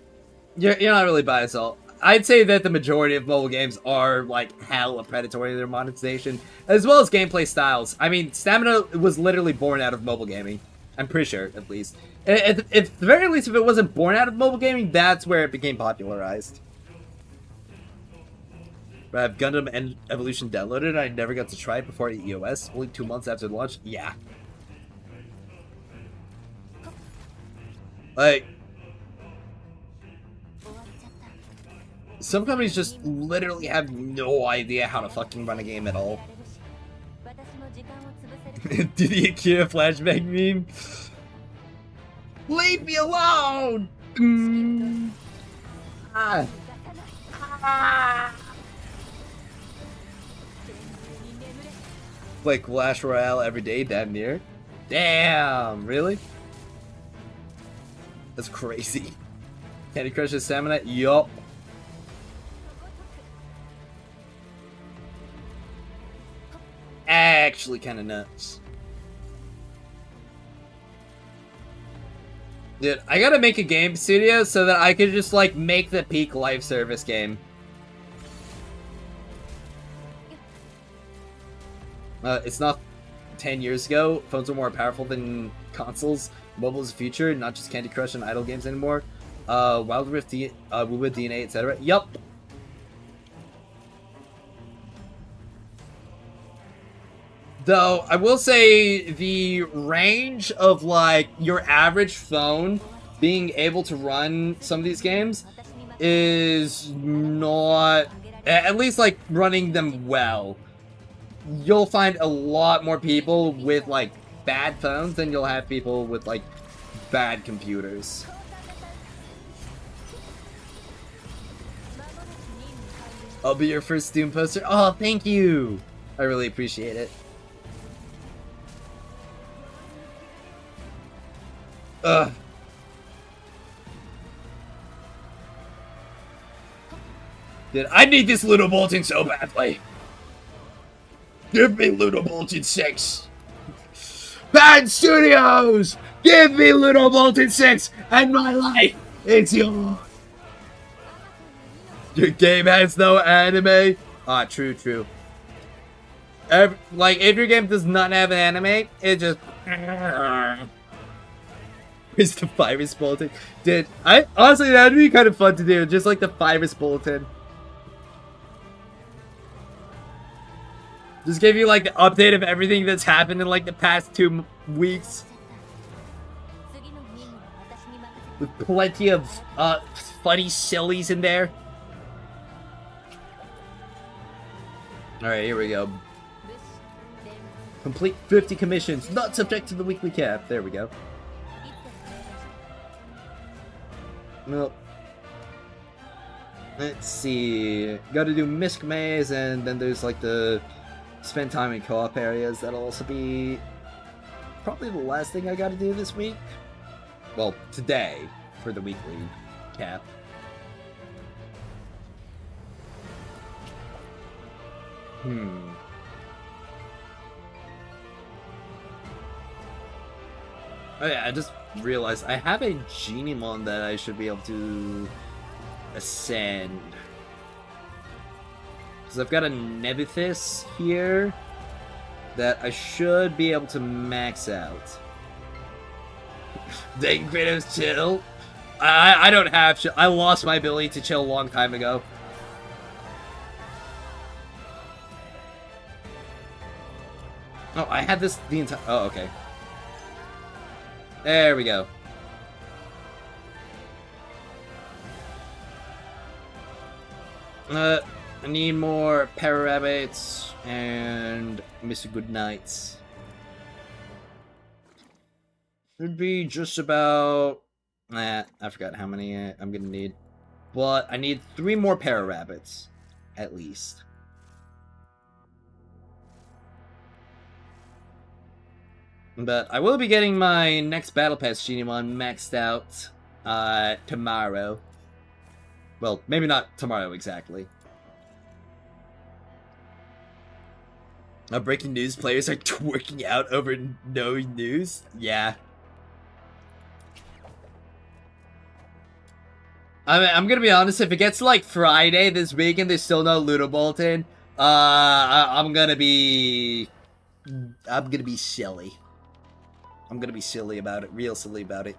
you're not really biased at all. I'd say that the majority of mobile games are like hella predatory in their monetization, as well as gameplay styles. I mean, Stamina was literally born out of mobile gaming. I'm pretty sure, at least. At the very least, if it wasn't born out of mobile gaming, that's where it became popularized. But I have Gundam and Evolution downloaded, and I never got to try it before EOS, only 2 months after launch. Yeah. Like, some companies just literally have no idea how to fucking run a game at all. Do the Akira flashback meme? Leave me alone! Like Clash Royale every day, damn near. Damn, really? That's crazy. Candy Crush's Stamina? Yup. Actually kind of nuts. Dude, I gotta make a game studio so that I could just like make the peak live service game. It's not 10 years ago. Phones were more powerful than consoles. Mobile is the future, not just Candy Crush and idle games anymore. Wild Rift, Wuwa DNA, etc. Yup. Though, I will say the range of, like, your average phone being able to run some of these games is not, at least, like, running them well. You'll find a lot more people with, like, bad phones than you'll have people with, like, bad computers. I'll be your first Doom poster. Oh, thank you! I really appreciate it. Ugh. Dude, I need this Ludo Bolton so badly. Give me Ludo Bolton 6. Bad Studios! Give me Ludo Bolton 6 and my life! It's yours! Your game has no anime? Ah, true, true. Like, if your game does not have an anime, it just... Where's the virus bulletin? Dude, honestly, that'd be kind of fun to do. Just like the virus bulletin. Just give you like the update of everything that's happened in like the past 2 weeks. With plenty of funny sillies in there. Alright, here we go. Complete 50 commissions, not subject to the weekly cap. There we go. Well, let's see. Gotta do Misk Maze, and then there's like the spend time in co-op areas. That'll also be probably the last thing I gotta do this week. Well, today, for the weekly cap. Oh yeah, I just realized I have a Genimon that I should be able to ascend. Because I've got a Nebuthus here that I should be able to max out. Dang, Kratos, chill. I don't have chill. I lost my ability to chill a long time ago. Oh, I had this the entire... Oh, okay. There we go. I need more Pararabbits and Mr. Goodnights. Should be just about... I forgot how many I'm gonna need. But I need 3 more Pararabbits, at least. But I will be getting my next Battle Pass Genimon maxed out tomorrow. Well, maybe not tomorrow exactly. Breaking news, players are twerking out over no news? Yeah. I mean, I'm gonna be honest, if it gets to like Friday this week and there's still no Ludo Bulletin, I'm gonna be silly. I'm gonna be silly about it, real silly about it.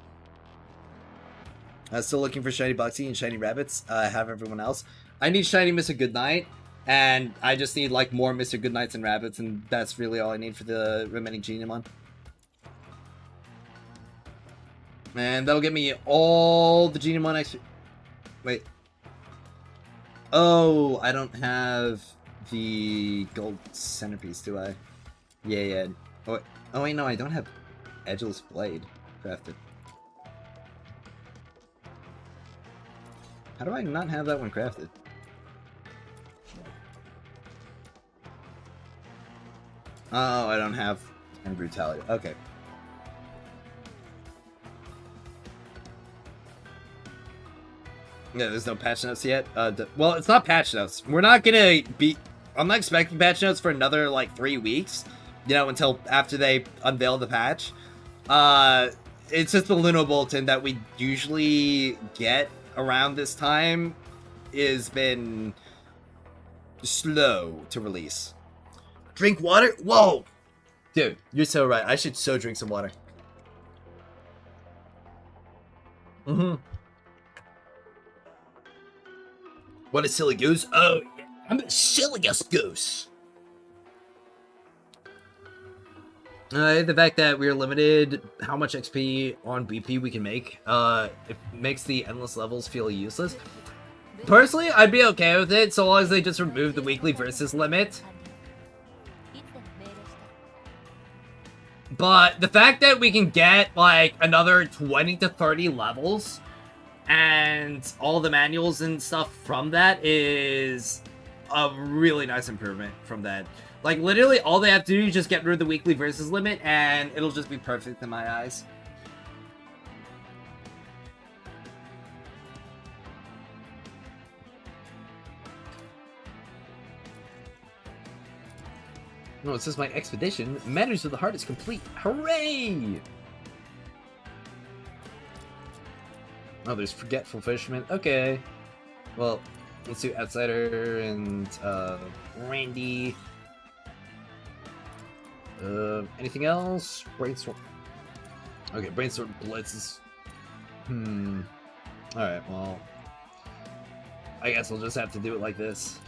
Still looking for Shiny Boxy and Shiny Rabbits. I have everyone else. I need Shiny Mr. Goodnight, and I just need like more Mr. Goodnights and Rabbits, and that's really all I need for the remaining Genimon. And that'll get me all the Genimon extra... Wait. Oh, I don't have the gold centerpiece, do I? Yeah. Oh wait, no, I don't have Edgeless Blade crafted. How do I not have that one crafted? Oh, I don't have any Brutality. Okay. Yeah, there's no patch notes yet. Well, it's not patch notes. We're not gonna be... I'm not expecting patch notes for another, like, 3 weeks. You know, until after they unveil the patch. It's just the Luno Bulletin that we usually get around this time has been slow to release. Drink water? Whoa! Dude, you're so right. I should so drink some water. What a silly goose. Oh, yeah. I'm the silliest goose. The fact that we're limited how much XP on BP we can make, it makes the endless levels feel useless. Personally, I'd be okay with it so long as they just remove the weekly versus limit. But the fact that we can get like another 20 to 30 levels and all the manuals and stuff from that is a really nice improvement from that. Like, literally, all they have to do is just get rid of the weekly versus limit, and it'll just be perfect in my eyes. No, it says my expedition. Matters of the Heart is complete. Hooray! Oh, there's Forgetful Fisherman. Okay. Well, let's do Outsider and, Randy. Anything else? Brainstorm. Okay, Brainstorm Blitz is... Alright, well... I guess we'll just have to do it like this.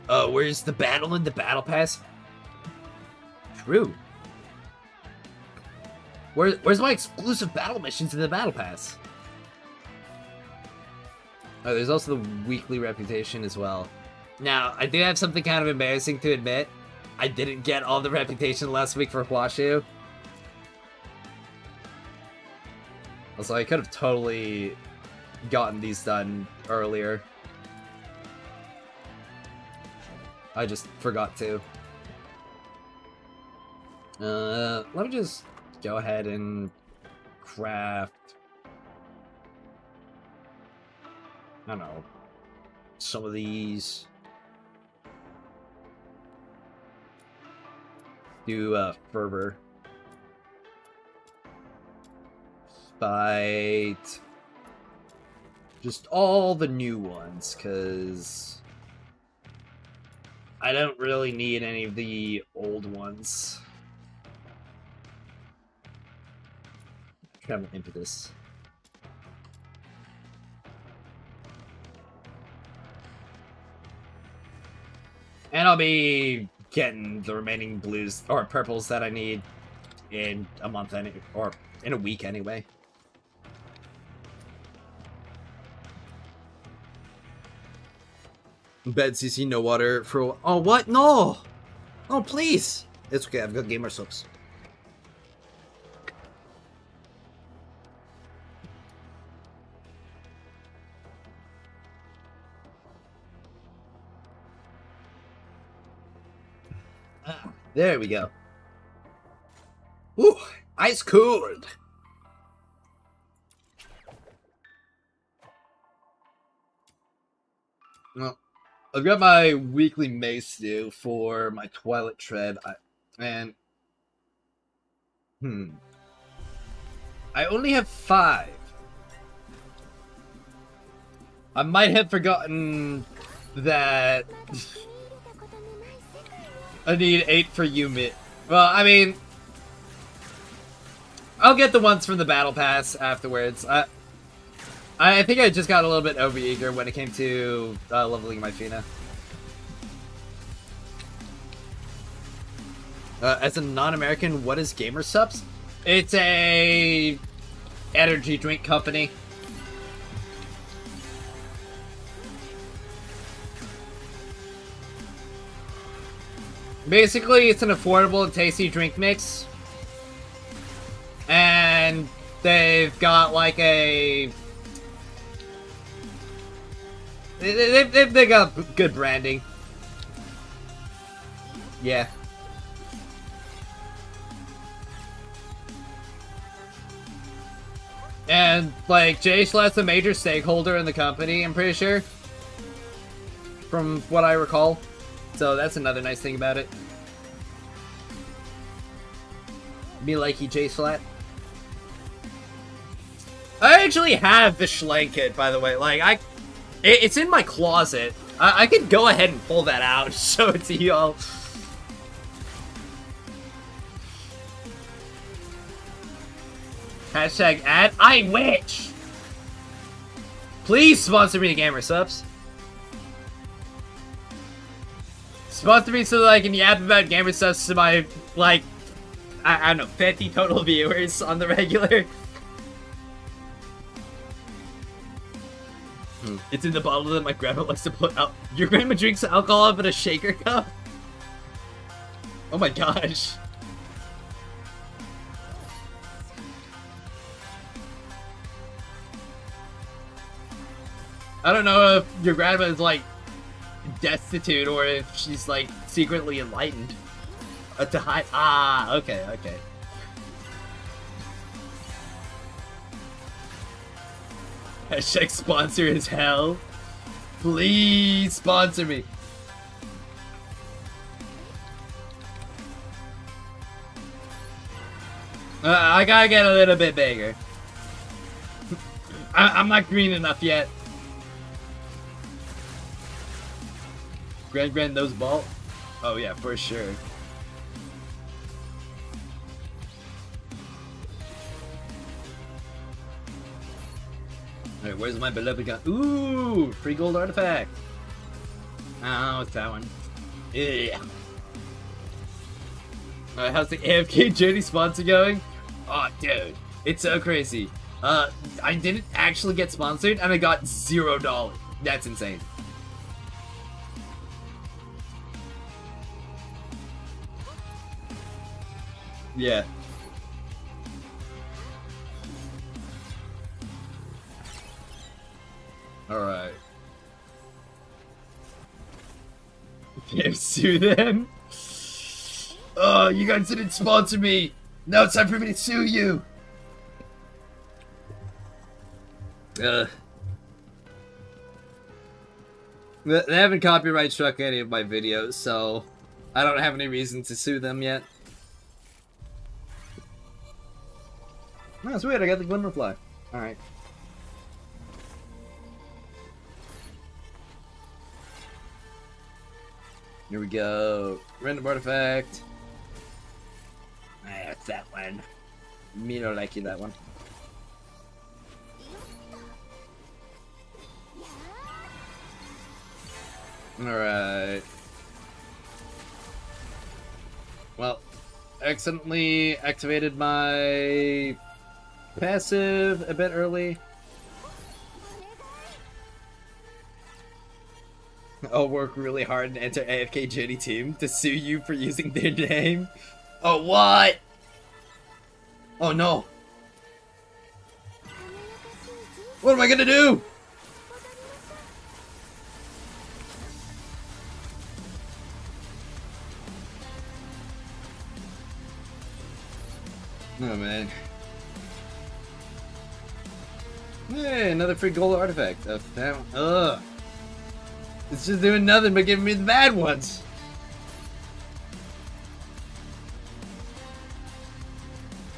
Oh, where's the battle in the battle pass? True. Where's my exclusive battle missions in the battle pass? Oh, there's also the weekly reputation as well. Now, I do have something kind of embarrassing to admit. I didn't get all the reputation last week for Huashu. Also, I could have totally gotten these done earlier. I just forgot to. Let me just go ahead and craft... I don't know. Some of these. Do fervor. Spite. Just all the new ones, because I don't really need any of the old ones. Travel into this. And I'll be getting the remaining blues or purples that I need in a month or in a week anyway. Bed CC, no water for... Oh, what? No! Oh, please! It's okay, I've got gamer soaps. There we go. Ooh, ice cooled. Well, I've got my weekly mace due for my Twilight Tread, I only have 5. I might have forgotten that I need 8 for Yumi. Well, I mean, I'll get the ones from the battle pass afterwards. I think I just got a little bit overeager when it came to leveling my Fina. As a non-American, what is Gamer Subs? It's a energy drink company. Basically, it's an affordable and tasty drink mix. And they've got like a... They got good branding. Yeah. And, like, Jay Schlatt's a major stakeholder in the company, I'm pretty sure. From what I recall. So that's another nice thing about it. Me likey Jay Schlatt. I actually have the Schlank kit, by the way. Like, it's in my closet. I could go ahead and pull that out and show it to y'all. Hashtag ad. I wish! Please sponsor me to Gamer Subs. Sponsor me so that I can yap about Gamer Subs to my, like, I don't know, 50 total viewers on the regular. It's in the bottle that my grandma likes to put out. Your grandma drinks alcohol out of a shaker cup? Oh my gosh. I don't know if your grandma is, like, destitute or if she's, like, secretly enlightened. To hide. Ah, okay, okay. Hashtag sponsor is hell. Please sponsor me. I gotta get a little bit bigger. I'm not green enough yet. Grand nose ball? Oh yeah, for sure. Alright, where's my beloved gun? Ooh! Free gold artifact! Oh, it's that one. Yeah. How's the AFK journey sponsor going? Oh, dude, it's so crazy. I didn't actually get sponsored, and I got $0. That's insane. Yeah. Alright. Damn, sue them? Oh, you guys didn't sponsor me! Now it's time for me to sue you! They haven't copyright struck any of my videos, so I don't have any reason to sue them yet. Oh, that's weird, I got the Glimmerfly. Alright. Here we go. Random artifact. That's that one. Me don't like you, that one. Alright. Well, accidentally activated my passive a bit early. I'll work really hard and enter AFK Journey Team to sue you for using their name. Oh, what? Oh, no. What am I gonna do? Oh, man. Hey, another free gold artifact. Ugh. It's just doing nothing but giving me the bad ones.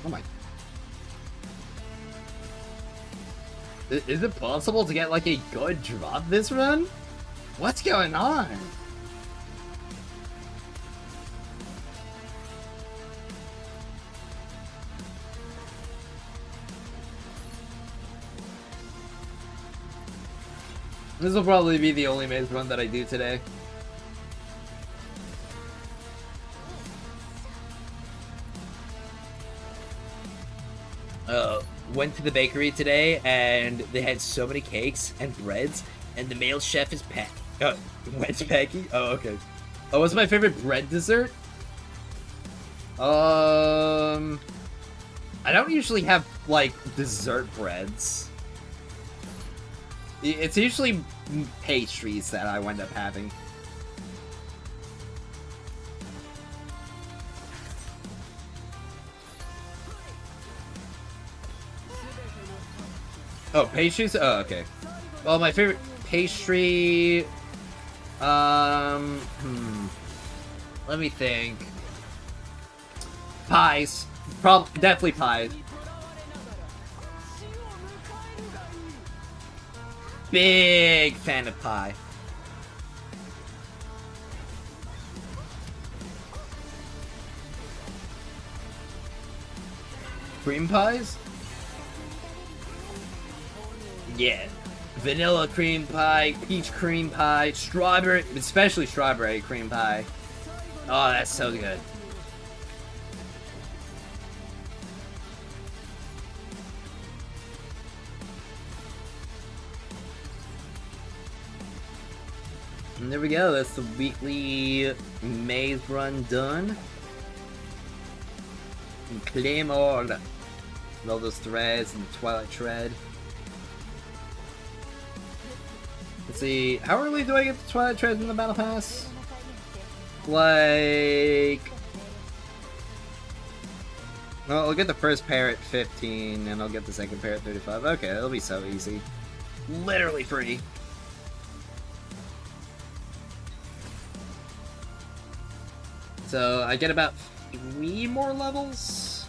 Oh my. Is it possible to get like a good drop this run? What's going on? This will probably be the only maze run that I do today. Went to the bakery today and they had so many cakes and breads, and the male chef is went Peggy? Oh, okay. Oh, what's my favorite bread dessert? I don't usually have like dessert breads. It's usually pastries that I wind up having. Oh, pastries? Oh, okay. Well, my favorite pastry... Let me think. Pies. Definitely pies. Big fan of pie. Cream pies? Yeah. Vanilla cream pie, peach cream pie, strawberry, especially strawberry cream pie. Oh, that's so good. And there we go, that's the weekly maze run done. And claim all those threads and the Twilight Tread. Let's see, how early do I get the Twilight Tread in the Battle Pass? Like... Well, I'll get the first pair at 15, and I'll get the second pair at 35. Okay, that'll be so easy. Literally free. So I get about 3 more levels.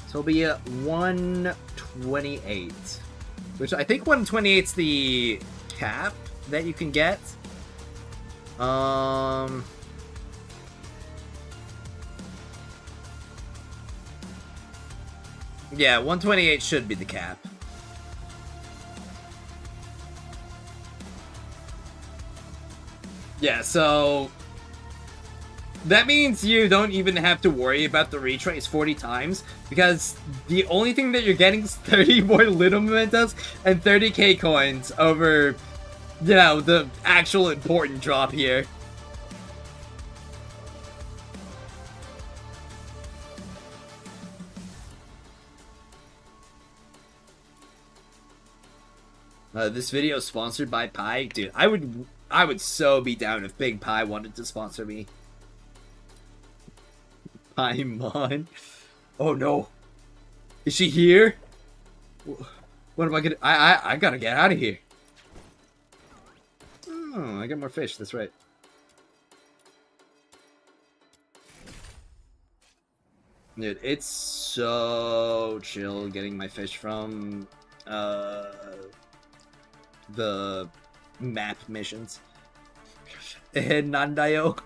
So it'll be at 128. Which I think 128's the cap that you can get. Yeah, 128 should be the cap. Yeah, so That means you don't even have to worry about the retrace 40 times, because the only thing that you're getting is 30 more little mementos and 30k coins over, you know, the actual important drop here. This video is sponsored by Pie. Dude, I would so be down if Big Pie wanted to sponsor me. Paimon. Oh no. Is she here? What am I gonna... I gotta get out of here. Oh, I got more fish, that's right. Dude, it's so chill getting my fish from the map missions. Nandayo.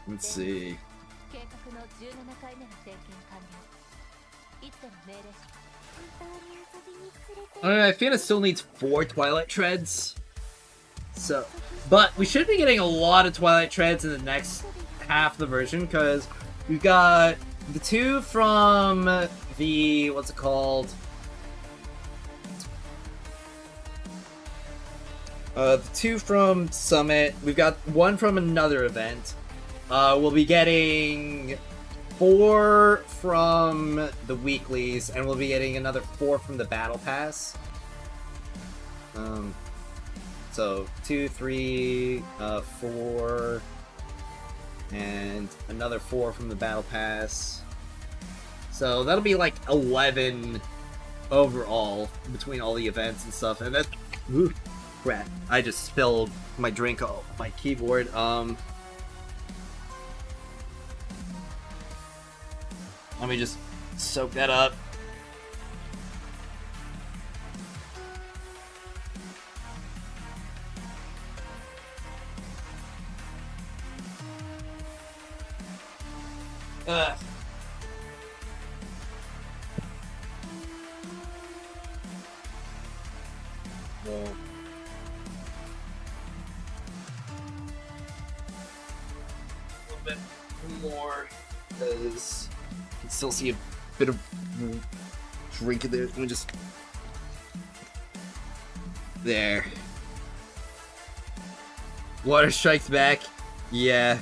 Let's see. I feel it still needs 4 Twilight Treads. So, but we should be getting a lot of Twilight Treads in the next half of the version, because we've got the 2 from the, what's it called? The 2 from Summit. We've got 1 from another event. We'll be getting 4 from the weeklies, and we'll be getting another 4 from the Battle Pass. So 2, 3, 4, and another 4 from the Battle Pass. So that'll be like 11 overall between all the events and stuff. And that, ooh, crap! I just spilled my drink on my keyboard. Let me just soak that up. Ugh. Well. A little bit more, because I can still see a bit of drink in there. Let me just... There. Water strikes back. Yeah.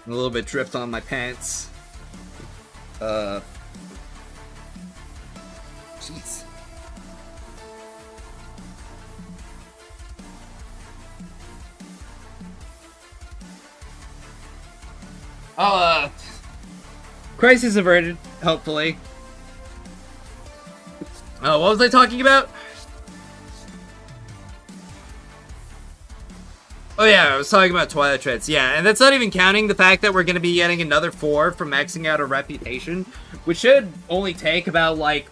A little bit dripped on my pants. Jeez. Crisis averted, hopefully. Oh, what was I talking about? Oh yeah, I was talking about Twilight Treads. Yeah, and that's not even counting the fact that we're going to be getting another 4 from maxing out a reputation, which should only take about, like,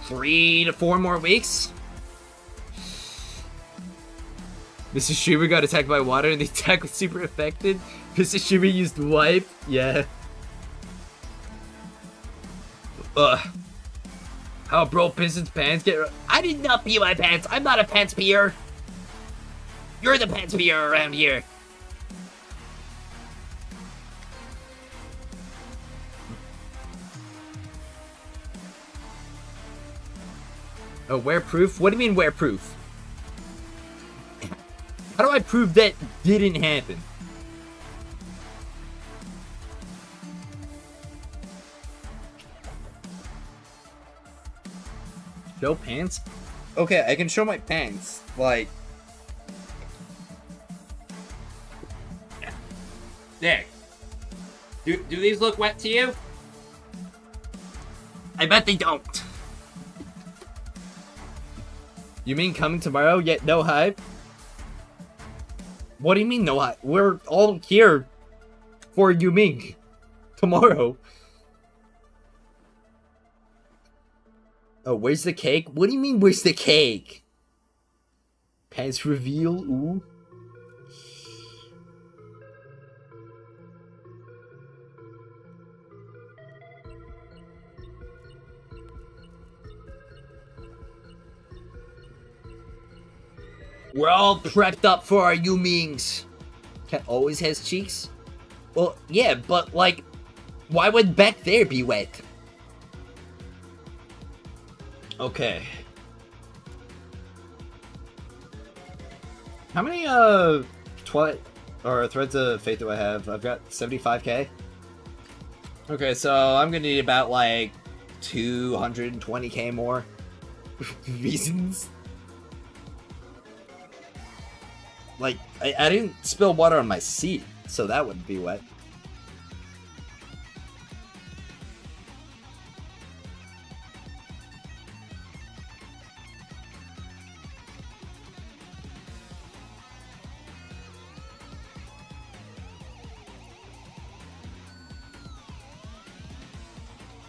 3 to 4 more weeks. Mrs. Schubert got attacked by water and the attack was super affected. Mrs. Schubert used wipe. Yeah. How bro Pistons pants get... I did not pee my pants. I'm not a pants peer. You're the pants peer around here. Oh, wear proof? What do you mean wear proof? How do I prove that didn't happen? Show pants? Okay, I can show my pants. Like... There. Do these look wet to you? I bet they don't. You mean coming tomorrow, yet no hype? What do you mean no hype? We're all here for Yu Ming tomorrow. Oh, where's the cake? What do you mean, where's the cake? Pants reveal, ooh. We're all prepped up for our Yumings. Cat always has cheeks? Well, yeah, but like, why would back there be wet? Okay. How many, Twilight, or Threads of Fate do I have? I've got 75k. Okay, so I'm gonna need about, like, 220k more. Reasons? Like, I didn't spill water on my seat, so that wouldn't be wet.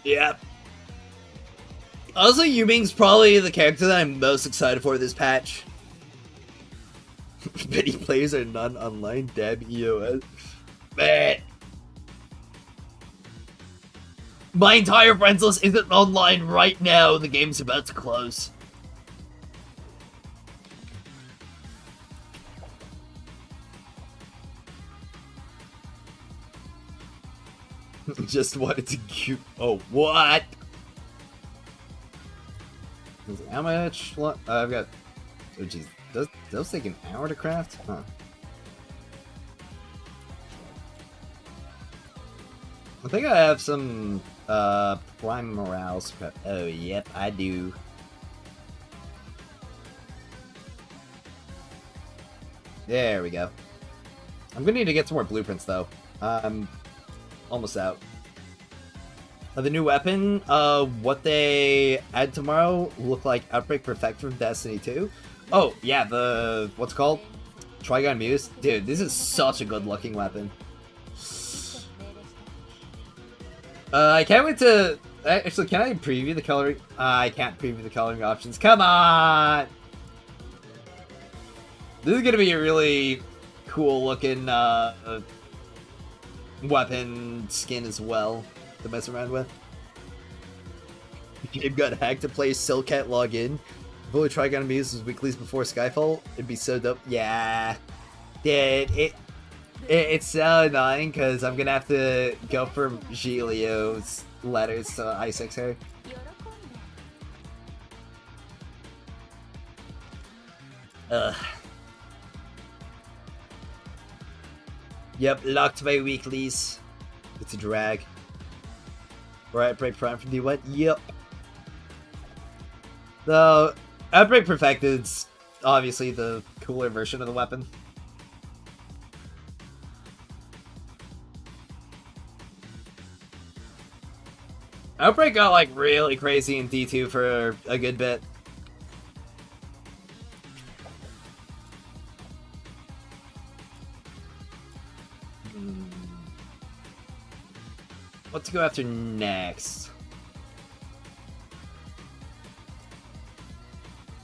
Yep. Also, Yuming's probably the character that I'm most excited for this patch. Many players are not online, damn EOS. Man. My entire friends list isn't online right now, the game's about to close. Just wanted to cute. Oh, what? How much? I've got. Oh, jeez. Those take an hour to craft? Huh. I think I have some prime morale. Oh, yep, I do. There we go. I'm gonna need to get some more blueprints though. I'm almost out. The new weapon, what they add tomorrow look like Outbreak Perfect from Destiny 2. Oh, yeah, the, what's it called? Trigon Muse. Dude, this is such a good looking weapon. I can't wait to, actually, can I preview the coloring? I can't preview the coloring options. Come on! This is gonna be a really cool looking, weapon skin as well to mess around with. If you've got hacked to play Silcat login, Bully Trigon Muse was weeklies before Skyfall, it'd be so dope. Yeah. Dude, it's so annoying because I'm gonna have to go for Giglio's letters to I6 her. Ugh. Yep, locked by weeklies. It's a drag. Right, Break Prime from Duet. Yep. Though, Outbreak Perfected's obviously the cooler version of the weapon. Outbreak got like really crazy in D2 for a good bit. What to go after next?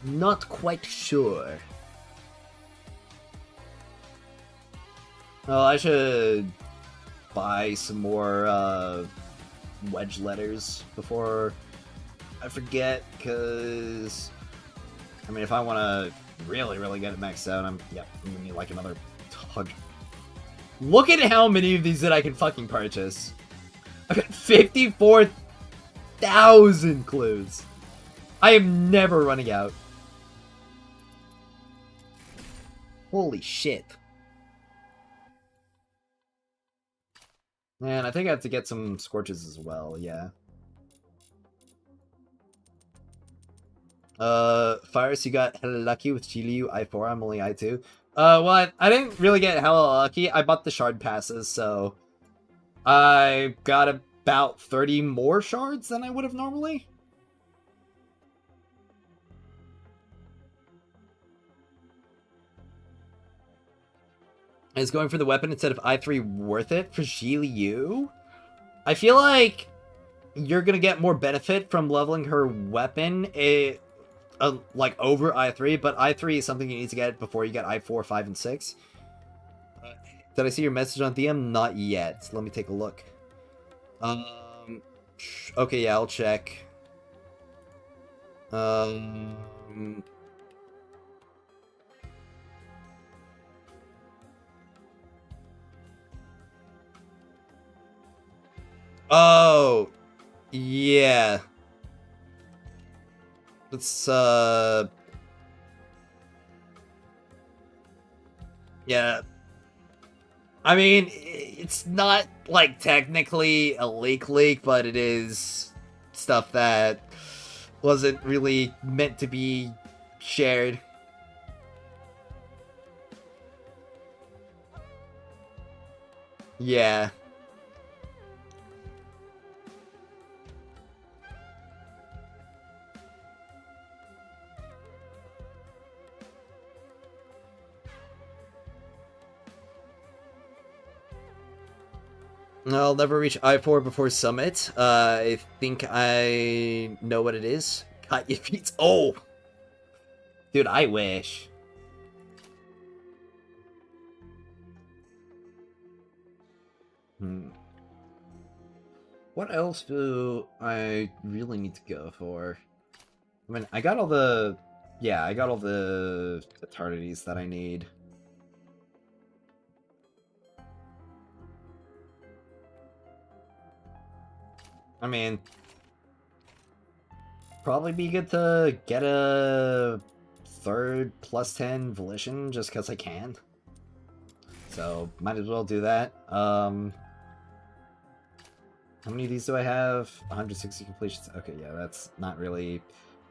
Not quite sure. Oh, I should buy some more wedge letters before I forget, because I mean, if I want to really get it maxed out, I'm gonna need like another 100. Look at how many of these that I can fucking purchase. I've got 54,000 clues. I am never running out. Holy shit. Man, I think I have to get some Scorches as well, yeah. Fires, you got hella lucky with Chiliu I4, I'm only I2. Well, I didn't really get hella lucky. I bought the shard passes, so I got about 30 more shards than I would have normally. Is going for the weapon instead of I3 worth it for Giglio? I feel like you're gonna get more benefit from leveling her weapon like over I3, but I3 is something you need to get before you get I4, 5, and 6. Did I see your message on DM? Not yet. Let me take a look. Okay, yeah, I'll check. Oh, yeah. Let's, yeah. I mean, it's not, like, technically a leak, but it is stuff that wasn't really meant to be shared. Yeah. I'll never reach I-4 before Summit. I think I know what it is. Cut your feet. Oh! Dude, I wish. What else do I really need to go for? I mean, I got all the... Yeah, I got all the eternities that I need. I mean, probably be good to get a third +10 Volition just because I can. So, might as well do that. How many of these do I have? 160 completions. Okay, yeah, that's not really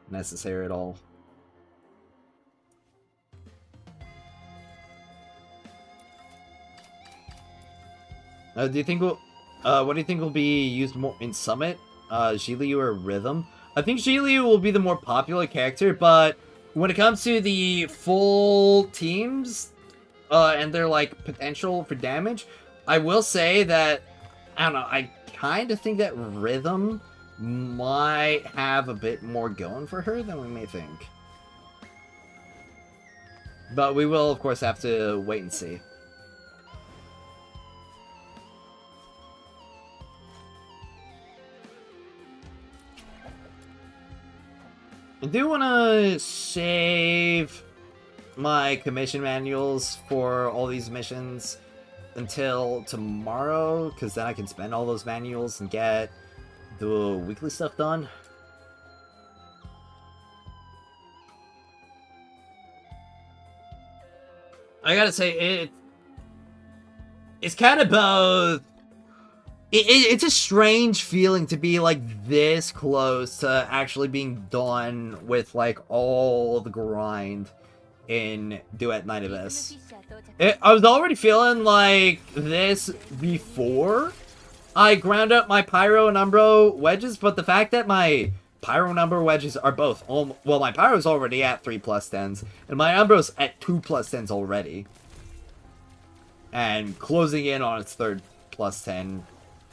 necessary at all. Do you think we'll... what do you think will be used more in Summit? Zhiliu or Rhythm? I think Zhiliu will be the more popular character, but when it comes to the full teams, and their, like, potential for damage, I will say that, I don't know, I kind of think that Rhythm might have a bit more going for her than we may think. But we will, of course, have to wait and see. I do want to save my commission manuals for all these missions until tomorrow, because then I can spend all those manuals and get the weekly stuff done. I gotta say, it's kind of both. It's a strange feeling to be, like, this close to actually being done with, like, all the grind in Duet Night Abyss. I was already feeling like this before I ground up my Pyro and Umbro wedges, but the fact that my Pyro and Umbro wedges are both... well, my Pyro's already at 3+10s, and my Umbro's at 2+10s already. And closing in on its third +10...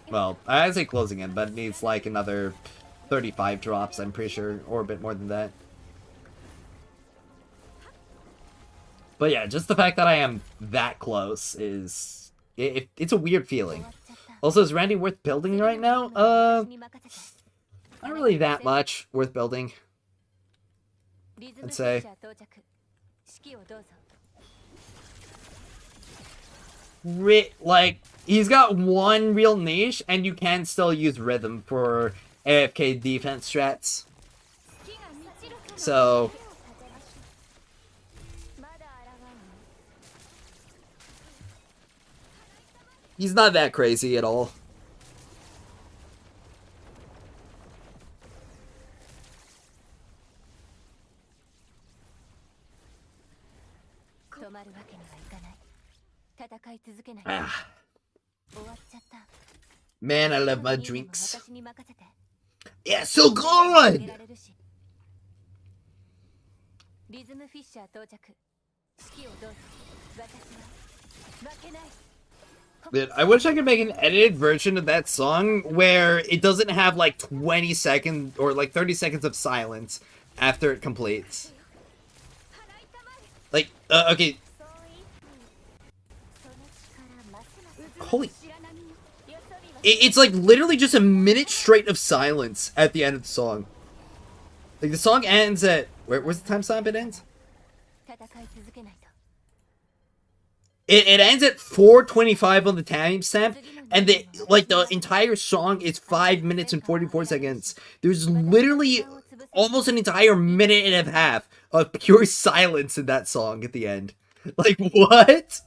Well, I say closing in, but it needs like another 35 drops, I'm pretty sure, or a bit more than that. But yeah, just the fact that I am that close is... it's a weird feeling. Also, is Randy worth building right now? Not really that much worth building, I'd say. Like, he's got one real niche, and you can still use Rhythm for AFK defense strats. So... he's not that crazy at all. Ah. Man, I love my drinks. Yeah, so good! Dude, I wish I could make an edited version of that song where it doesn't have like 20 seconds or like 30 seconds of silence after it completes. Like, okay. Holy... it's like literally just a minute straight of silence at the end of the song. Like, the song ends at... where's the timestamp it ends? It ends at 4:25 on the timestamp, and the entire song is 5 minutes and 44 seconds. There's literally almost an entire minute and a half of pure silence in that song at the end. Like, what?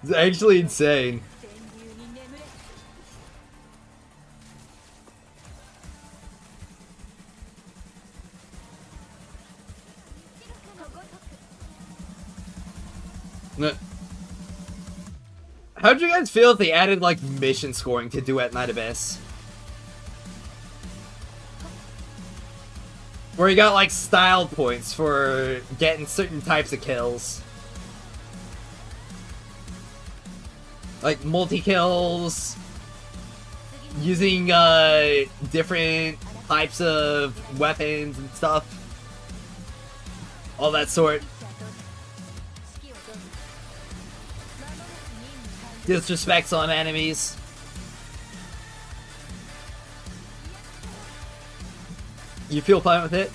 It's actually insane. How'd you guys feel if they added, like, mission scoring to Duet Night Abyss? Where you got, like, style points for getting certain types of kills. Like, multi-kills, using, different types of weapons and stuff. All that sort. Disrespects on enemies. You feel fine with it?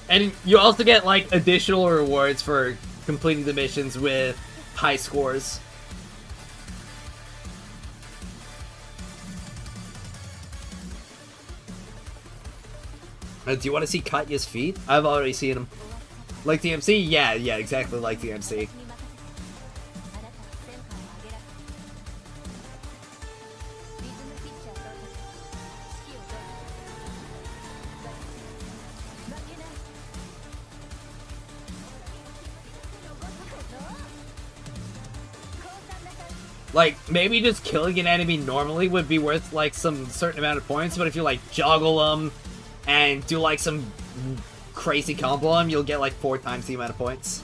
And you also get, like, additional rewards for completing the missions with high scores. Do you want to see Katya's feet? I've already seen them. Like the MC? Yeah, exactly like the MC. Like, maybe just killing an enemy normally would be worth, like, some certain amount of points, but if you, like, juggle them and do, like, some crazy combo on them, you'll get, like, 4 times the amount of points.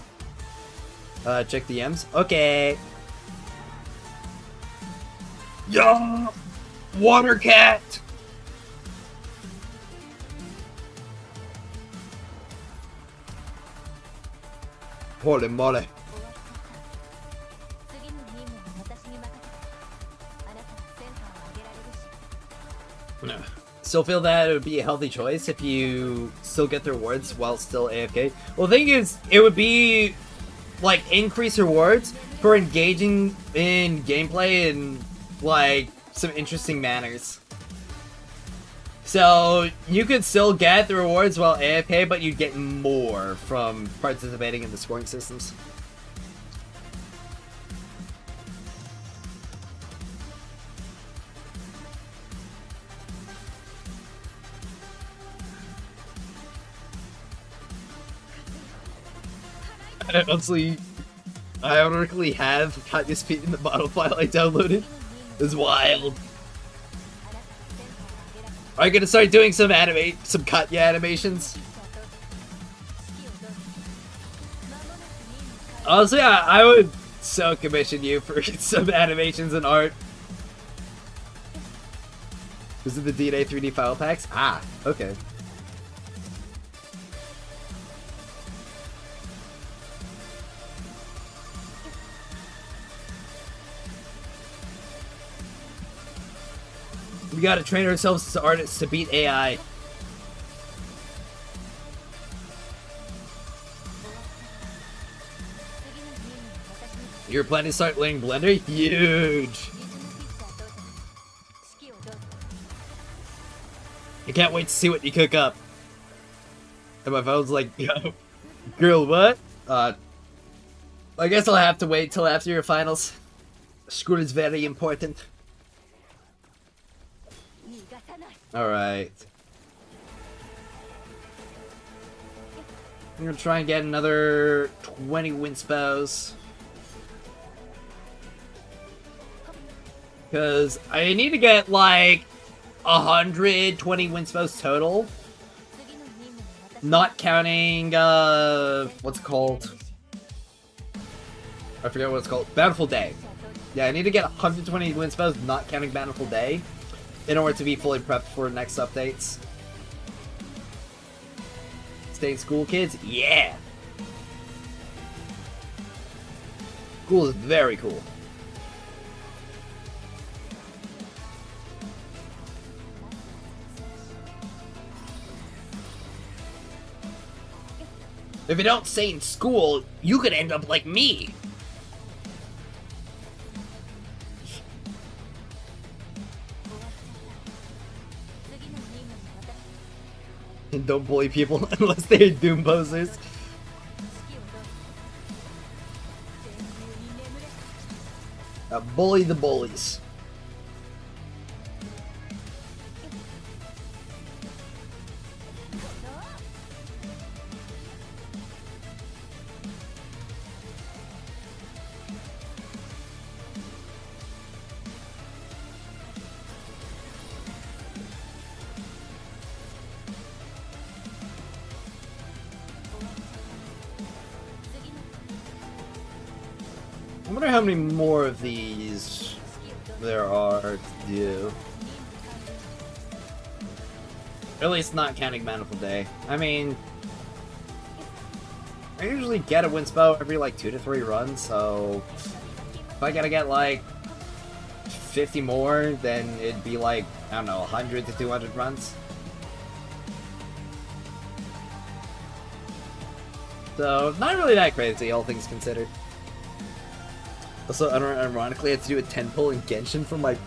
Check the M's. Okay. Yeah! Water cat! Holy moly. Still feel that it would be a healthy choice if you still get the rewards while still AFK. Well, the thing is, it would be, like, increased rewards for engaging in gameplay in, like, some interesting manners. So, you could still get the rewards while AFK, but you'd get more from participating in the scoring systems. Honestly, I ironically have Katya's feet in the model file I downloaded. It's wild. Are you gonna start doing some Katya animations? Honestly, I would so commission you for some animations and art. Is it the DNA 3D file packs? Ah, okay. We gotta train ourselves as artists to beat AI. You're planning to start learning Blender? Huge! I can't wait to see what you cook up. And my phone's like, yo, girl, what? I guess I'll have to wait till after your finals. School is very important. Alright. I'm gonna try and get another 20 Winspos. Because I need to get like 120 Winspos total. Not counting, what's it called? I forget what it's called. Bountiful Day. Yeah, I need to get 120 Winspos, not counting Bountiful Day, in order to be fully prepped for next updates. Stay in school, kids? Yeah! School is very cool. If you don't stay in school, you could end up like me. And don't bully people unless they're Doom posers. Bully the bullies. I wonder how many more of these there are to do. At least not counting Manifold Day. I mean, I usually get a Winspo every like 2 to 3 runs, so if I gotta get like 50 more, then it'd be like, I don't know, 100 to 200 runs. So, not really that crazy, all things considered. Also, ironically, I had to do a 10 pull in Genshin for my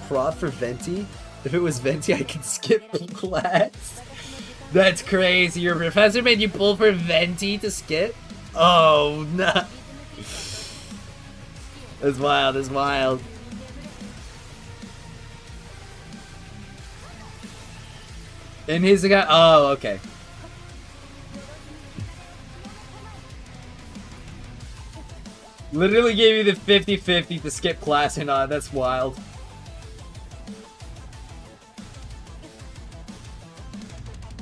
prod for Venti. If it was Venti, I could skip the class. That's crazy. Your professor made you pull for Venti to skip? Oh, no. That's wild, that's wild. And he's the guy. Oh, okay. Literally gave you the 50-50 to skip class or not. That's wild.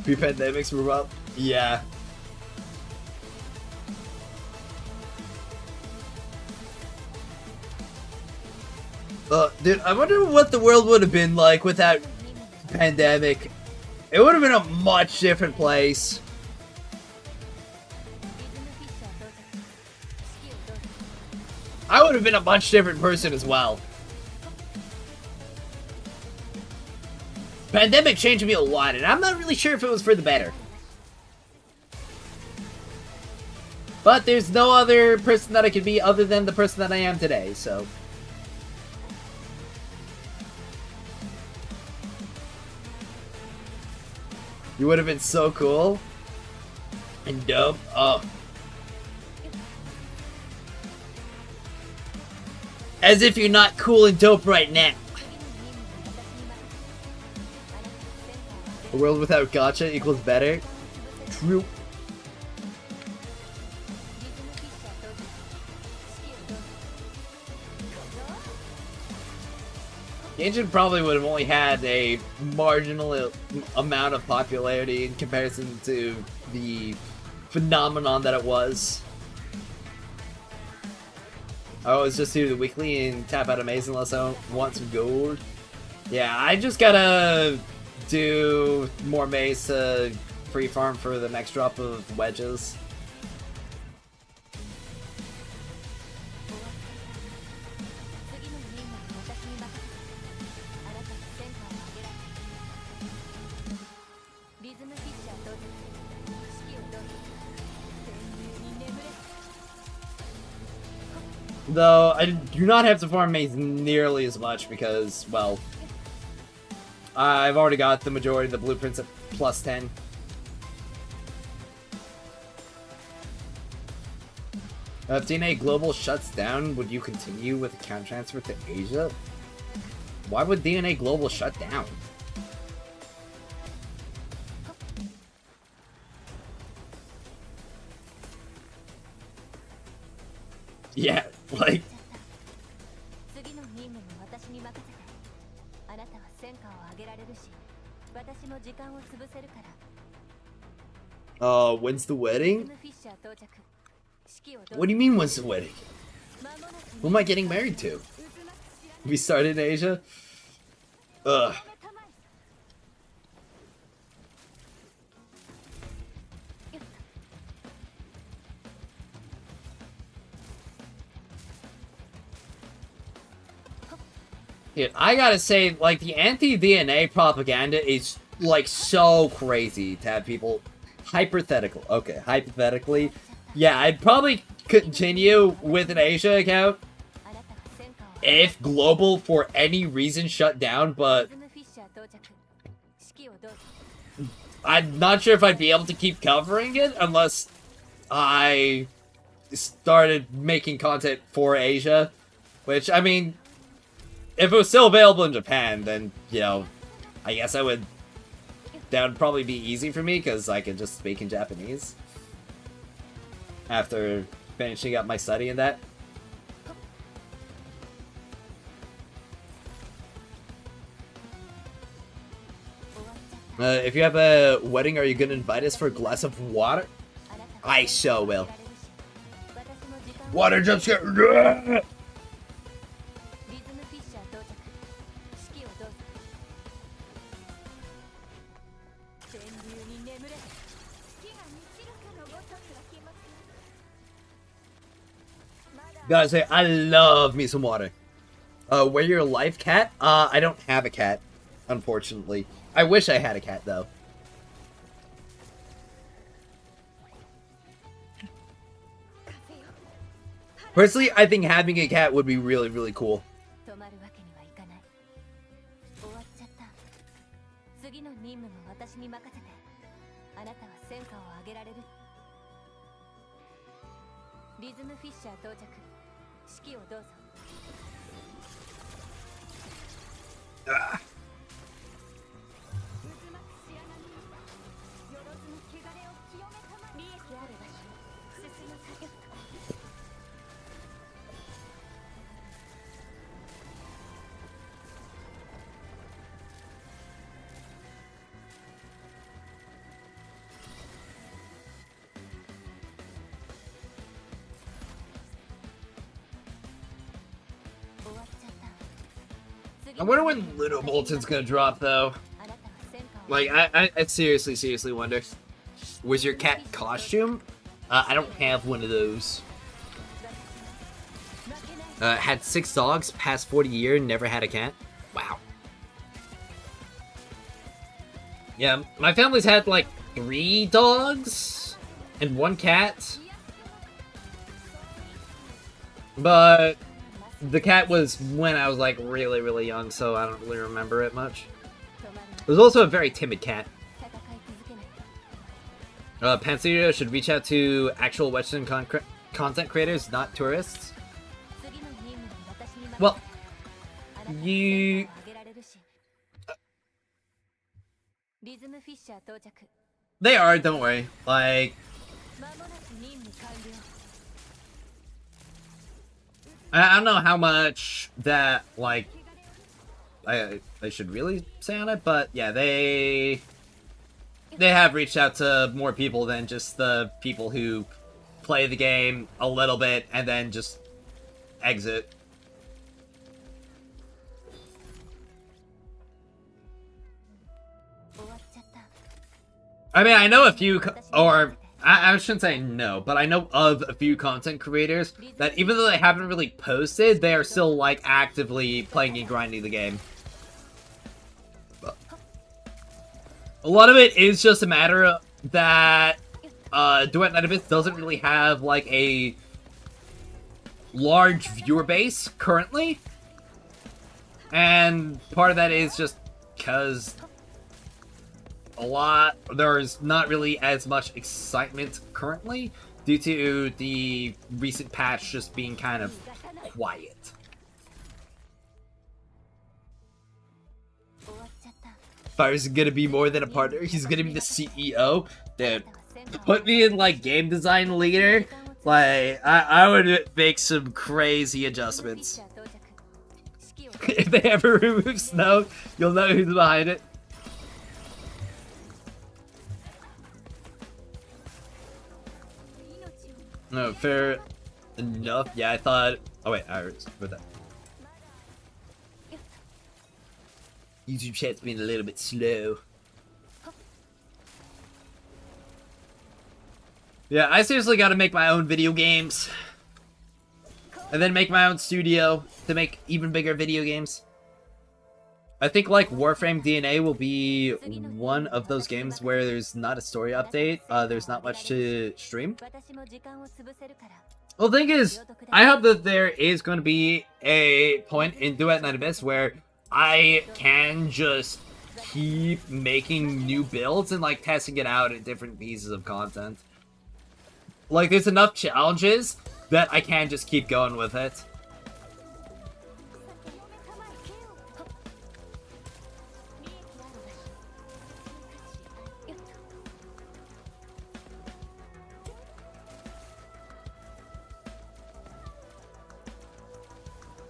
Pre-pandemics were up? Yeah. Dude, I wonder what the world would have been like without pandemic. It would have been a much different place. I would have been a much different person as well. Pandemic changed me a lot, and I'm not really sure if it was for the better. But there's no other person that I could be other than the person that I am today, so. You would have been so cool. And dope. Oh. As if you're not cool and dope right now. A world without gacha equals better. True. Genshin probably would have only had a marginal amount of popularity in comparison to the phenomenon that it was. I always just do the weekly and tap out a maze unless I want some gold. Yeah, I just gotta do more maze to free farm for the next drop of wedges. Though, I do not have to farm maze nearly as much because, well, I've already got the majority of the blueprints at plus 10. If DNA Global shuts down, would you continue with the account transfer to Asia? Why would DNA Global shut down? Yeah, like... when's the wedding? What do you mean, when's the wedding? Who am I getting married to? We started in Asia? Ugh. Dude, I gotta say, like, the anti-DNA propaganda is, like, so crazy to have people hypothetical. Okay, hypothetically, yeah, I'd probably continue with an Asia account if global for any reason shut down, but I'm not sure if I'd be able to keep covering it unless I started making content for Asia, which, I mean, if it was still available in Japan, then, you know, I guess that would probably be easy for me, because I could just speak in Japanese after finishing up my study in that. If you have a wedding, are you going to invite us for a glass of water? I sure will. Water jump scare! Gotta say, I love me some water. Where your life, cat? I don't have a cat, unfortunately. I wish I had a cat, though. Personally, I think having a cat would be really, really cool. Ah. I wonder when Little Bolton's gonna drop, though. Like, I seriously wonder. Was your cat costume? I don't have one of those. Had 6 dogs, past 40 years, never had a cat. Wow. Yeah, my family's had, like, 3 dogs and 1 cat. But the cat was when I was, like, really, really young, so I don't really remember it much. It was also a very timid cat. Panserio should reach out to actual Western content creators, not tourists. Well, you... They are, don't worry. Like... I don't know how much that, like, I should really say on it, but yeah, they have reached out to more people than just the people who play the game a little bit and then just exit. I mean, I know a few, or I shouldn't say no, but I know of a few content creators that even though they haven't really posted, they are still, like, actively playing and grinding the game. A lot of it is just a matter of that Duet Night Abyss doesn't really have, like, a large viewer base currently. And part of that is just because there's not really as much excitement currently due to the recent patch just being kind of quiet. Fire's gonna be more than a partner, he's gonna be the CEO. Dude, put me in, like, game design leader. Like, I would make some crazy adjustments. If they ever remove Snow, you'll know who's behind it. No, fair enough. Yeah, I thought... Oh, wait, I was with that. YouTube chat's been a little bit slow. Yeah, I seriously gotta make my own video games. And then make my own studio to make even bigger video games. I think like Warframe DNA will be one of those games where there's not a story update. There's not much to stream. Well, the thing is, I hope that there is going to be a point in Duet Night Abyss where I can just keep making new builds and like testing it out in different pieces of content. Like, there's enough challenges that I can just keep going with it.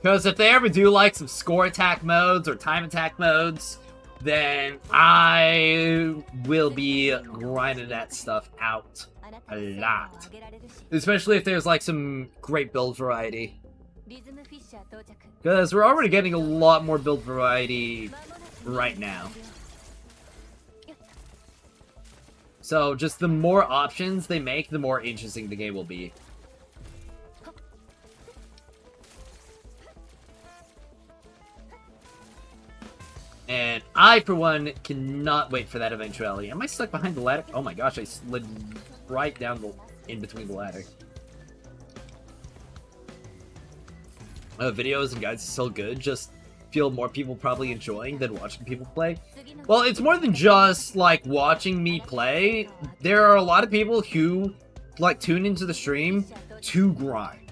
Because if they ever do like some score attack modes or time attack modes, then I will be grinding that stuff out a lot. Especially if there's like some great build variety. Because we're already getting a lot more build variety right now. So just the more options they make, the more interesting the game will be. And I, for one, cannot wait for that eventuality. Am I stuck behind the ladder? Oh my gosh, I slid right down in between the ladder. Videos and guides are still good, just feel more people probably enjoying than watching people play. Well, it's more than just, like, watching me play. There are a lot of people who, like, tune into the stream to grind.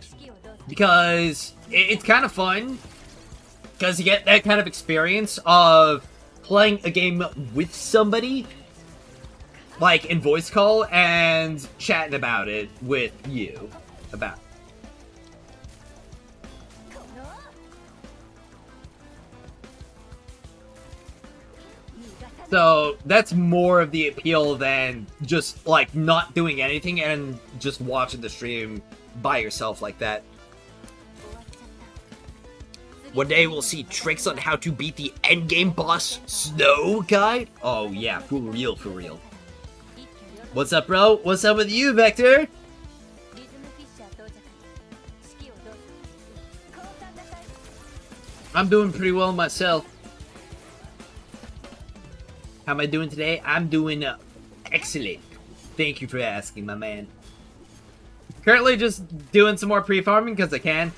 Because it's kind of fun. Because you get that kind of experience of playing a game with somebody, like in voice call, and chatting about it with you. So that's more of the appeal than just like not doing anything and just watching the stream by yourself like that. One day we'll see tricks on how to beat the endgame boss Snow guide. Oh yeah, for real, for real. What's up, bro? What's up with you, Vector? I'm doing pretty well myself. How am I doing today? I'm doing excellent. Thank you for asking, my man. Currently just doing some more pre-farming because I can.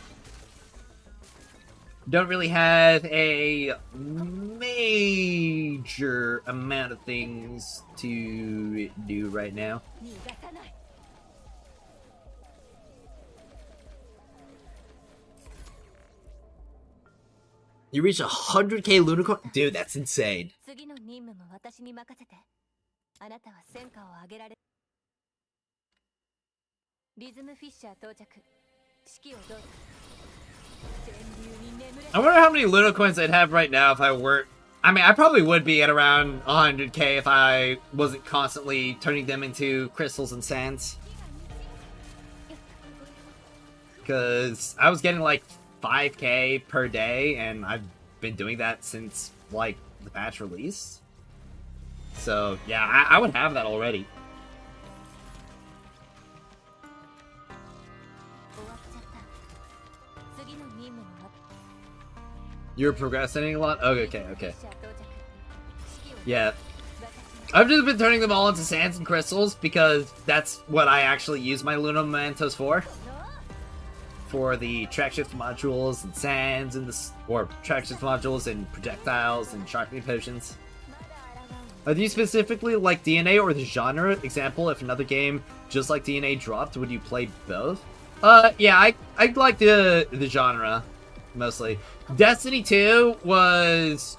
Don't really have a major amount of things to do right now. You reached 100k Lunicorn? Dude, that's insane. I wonder how many Luno coins I'd have right now if I weren't... I mean, I probably would be at around 100k if I wasn't constantly turning them into crystals and sands. Because I was getting like 5k per day, and I've been doing that since, like, the patch release. So, yeah, I would have that already. You're procrastinating a lot? Okay. Yeah. I've just been turning them all into sands and crystals because that's what I actually use my Luna Mementos for. For the track shift modules and sands and or track shift modules and projectiles and sharpening potions. Are these specifically like DNA or the genre? Example, if another game just like DNA dropped, would you play both? Yeah, I like the genre. Mostly. Destiny 2 was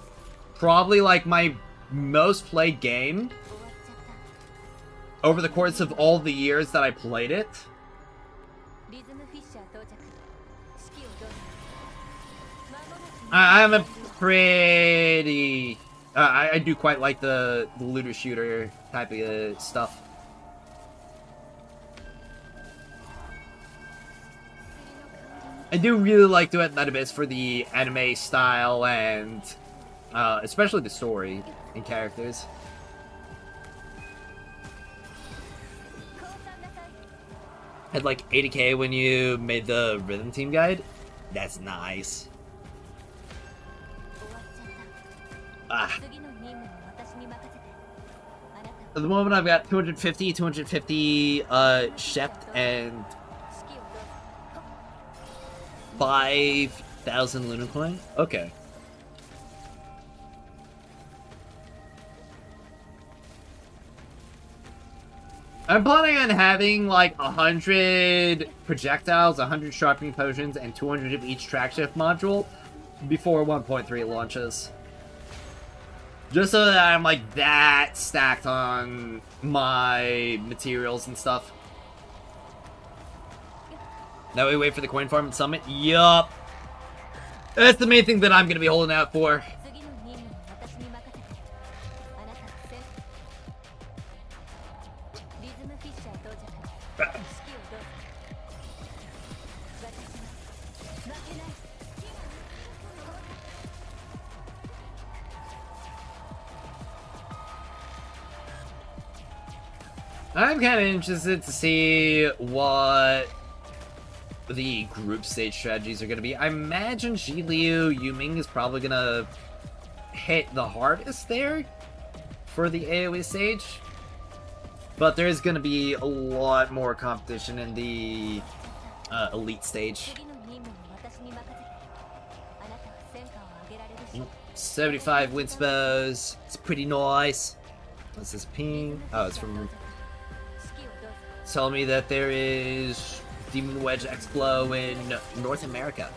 probably like my most played game over the course of all the years that I played it. I'm a pretty... I do quite like the looter shooter type of stuff. I do really like Duet Night Abyss for the anime style and especially the story and characters. Had like 80k when you made the rhythm team guide. That's nice. Ah. At the moment, I've got 250, Shept, and 5,000 Lunar Coin. Okay. I'm planning on having like 100 projectiles, 100 sharpening potions, and 200 of each track shift module before 1.3 launches. Just so that I'm like that stacked on my materials and stuff. Now we wait for the coin farm summit. Yup. That's the main thing that I'm gonna be holding out for. I'm kind of interested to see what the group stage strategies are going to be. I imagine Zhiliu Yuming is probably going to hit the hardest there for the AoE stage. But there's going to be a lot more competition in the elite stage. 75 Winspos. It's pretty nice. What's this ping? Oh, it's from... telling me that there is Demon Wedge Explo in North America.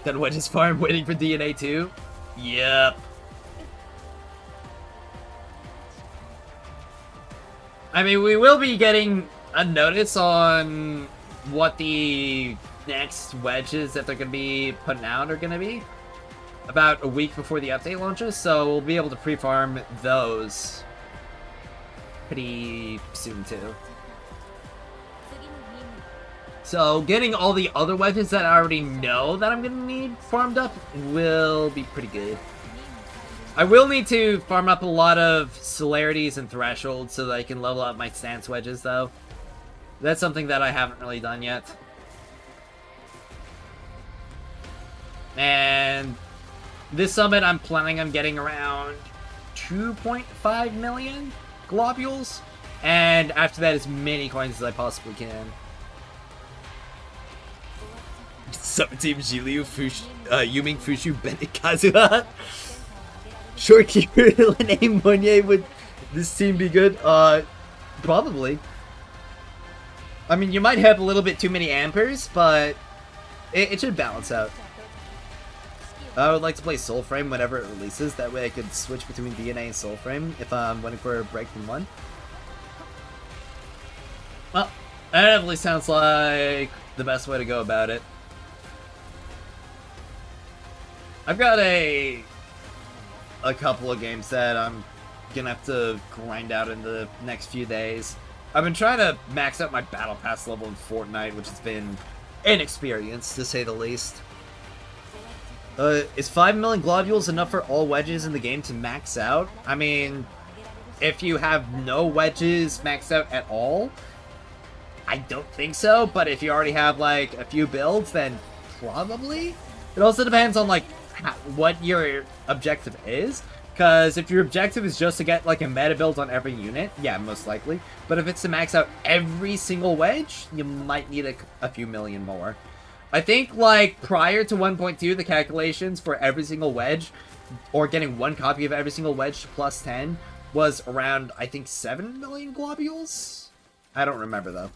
Got Wedge's farm waiting for DNA too? Yep. I mean, we will be getting a notice on what the next wedges that they're going to be putting out are going to be. About a week before the update launches, so we'll be able to pre-farm those pretty soon too. So getting all the other wedges that I already know that I'm going to need farmed up will be pretty good. I will need to farm up a lot of celerities and thresholds so that I can level up my stance wedges though. That's something that I haven't really done yet. And this summit I'm planning on getting around 2.5 million globules, and after that as many coins as I possibly can. Summit team Zhiliu, Yuming, Fushu, Bennett, Kazuha. Shorekeeper, Lene, Monye, would this team be good? Probably. I mean, you might have a little bit too many Ampers, but it should balance out. I would like to play Soulframe whenever it releases, that way I could switch between DNA and Soulframe if I'm waiting for a break from one. Well, that definitely sounds like the best way to go about it. I've got a couple of games that I'm gonna have to grind out in the next few days. I've been trying to max out my Battle Pass level in Fortnite, which has been an experience, to say the least. Is 5 million globules enough for all wedges in the game to max out? I mean, if you have no wedges maxed out at all, I don't think so, but if you already have, like, a few builds, then probably. It also depends on, like, what your objective is, because if your objective is just to get, like, a meta build on every unit, yeah, most likely. But if it's to max out every single wedge, you might need a few million more. I think, like, prior to 1.2, the calculations for every single wedge, or getting one copy of every single wedge to plus 10, was around, I think, 7 million globules? I don't remember, though.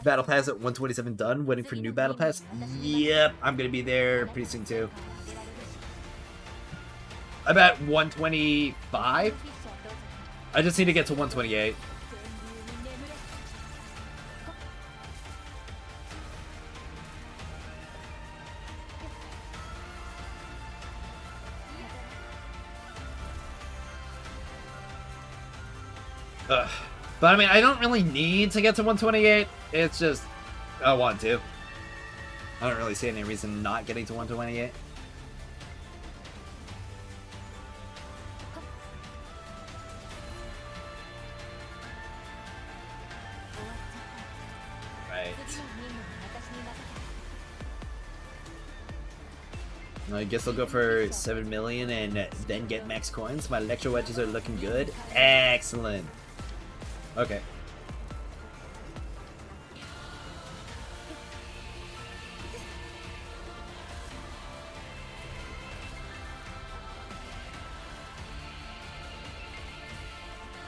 Battle Pass at 127 done, waiting for new Battle Pass? Yep, I'm gonna be there pretty soon, too. I'm at 125. I just need to get to 128. But I mean, I don't really need to get to 128. It's just, I want to. I don't really see any reason not getting to 128. Right. I guess I'll go for 7 million and then get max coins. My electro wedges are looking good. Excellent. Okay.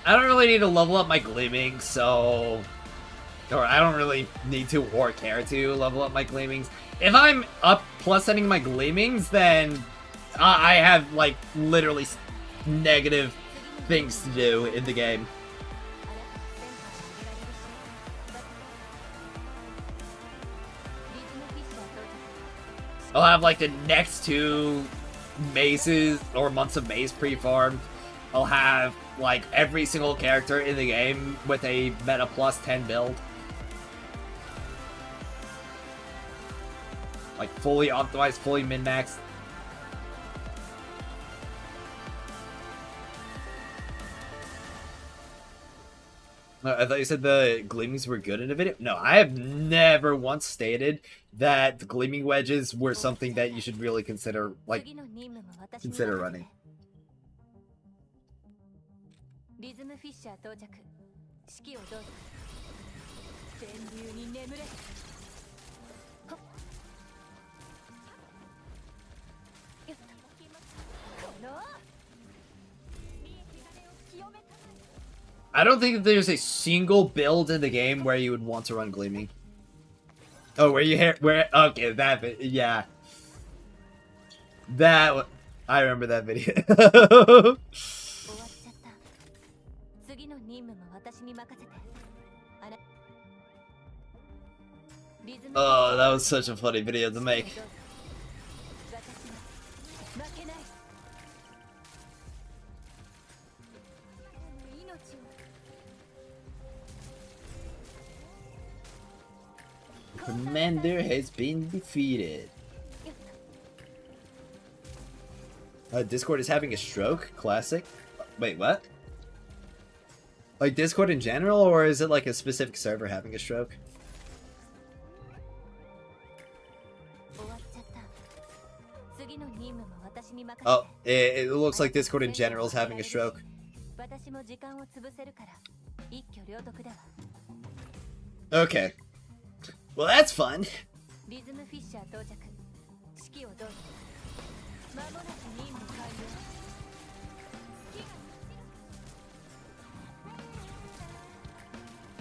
I don't really need to level up my gleaming, so... Or I don't really need to or care to level up my gleamings. If I'm up plus setting my gleamings, then I have, like, literally negative things to do in the game. I'll have, like, the next 2 mazes, or months of maze pre-farmed. I'll have, like, every single character in the game with a meta plus 10 build. Like, fully optimized, fully min-maxed. I thought you said the gleamings were good in a video. No, I have never once stated that the gleaming wedges were something that you should really consider, like, consider running. I don't think that there's a single build in the game where you would want to run gleaming. Oh, okay, that bit, yeah. I remember that video. Oh, that was such a funny video to make. Commander has been defeated. Discord is having a stroke? Classic? Wait, what? Like Discord in general, or is it like a specific server having a stroke? Oh, it looks like Discord in general is having a stroke. Okay. Well, that's fun.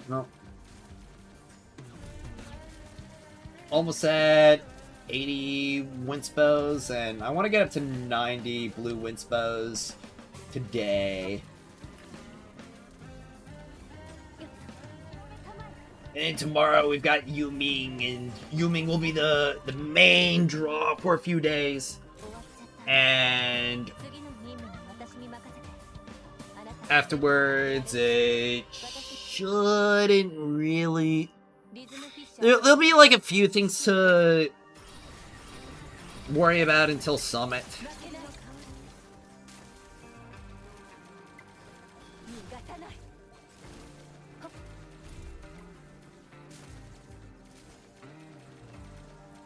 No. Almost at 80 Winspos, and I want to get up to 90 blue Winspos today. And tomorrow we've got Yuming, and Yuming will be the main draw for a few days. And afterwards, it shouldn't really... There'll be like a few things to worry about until Summit.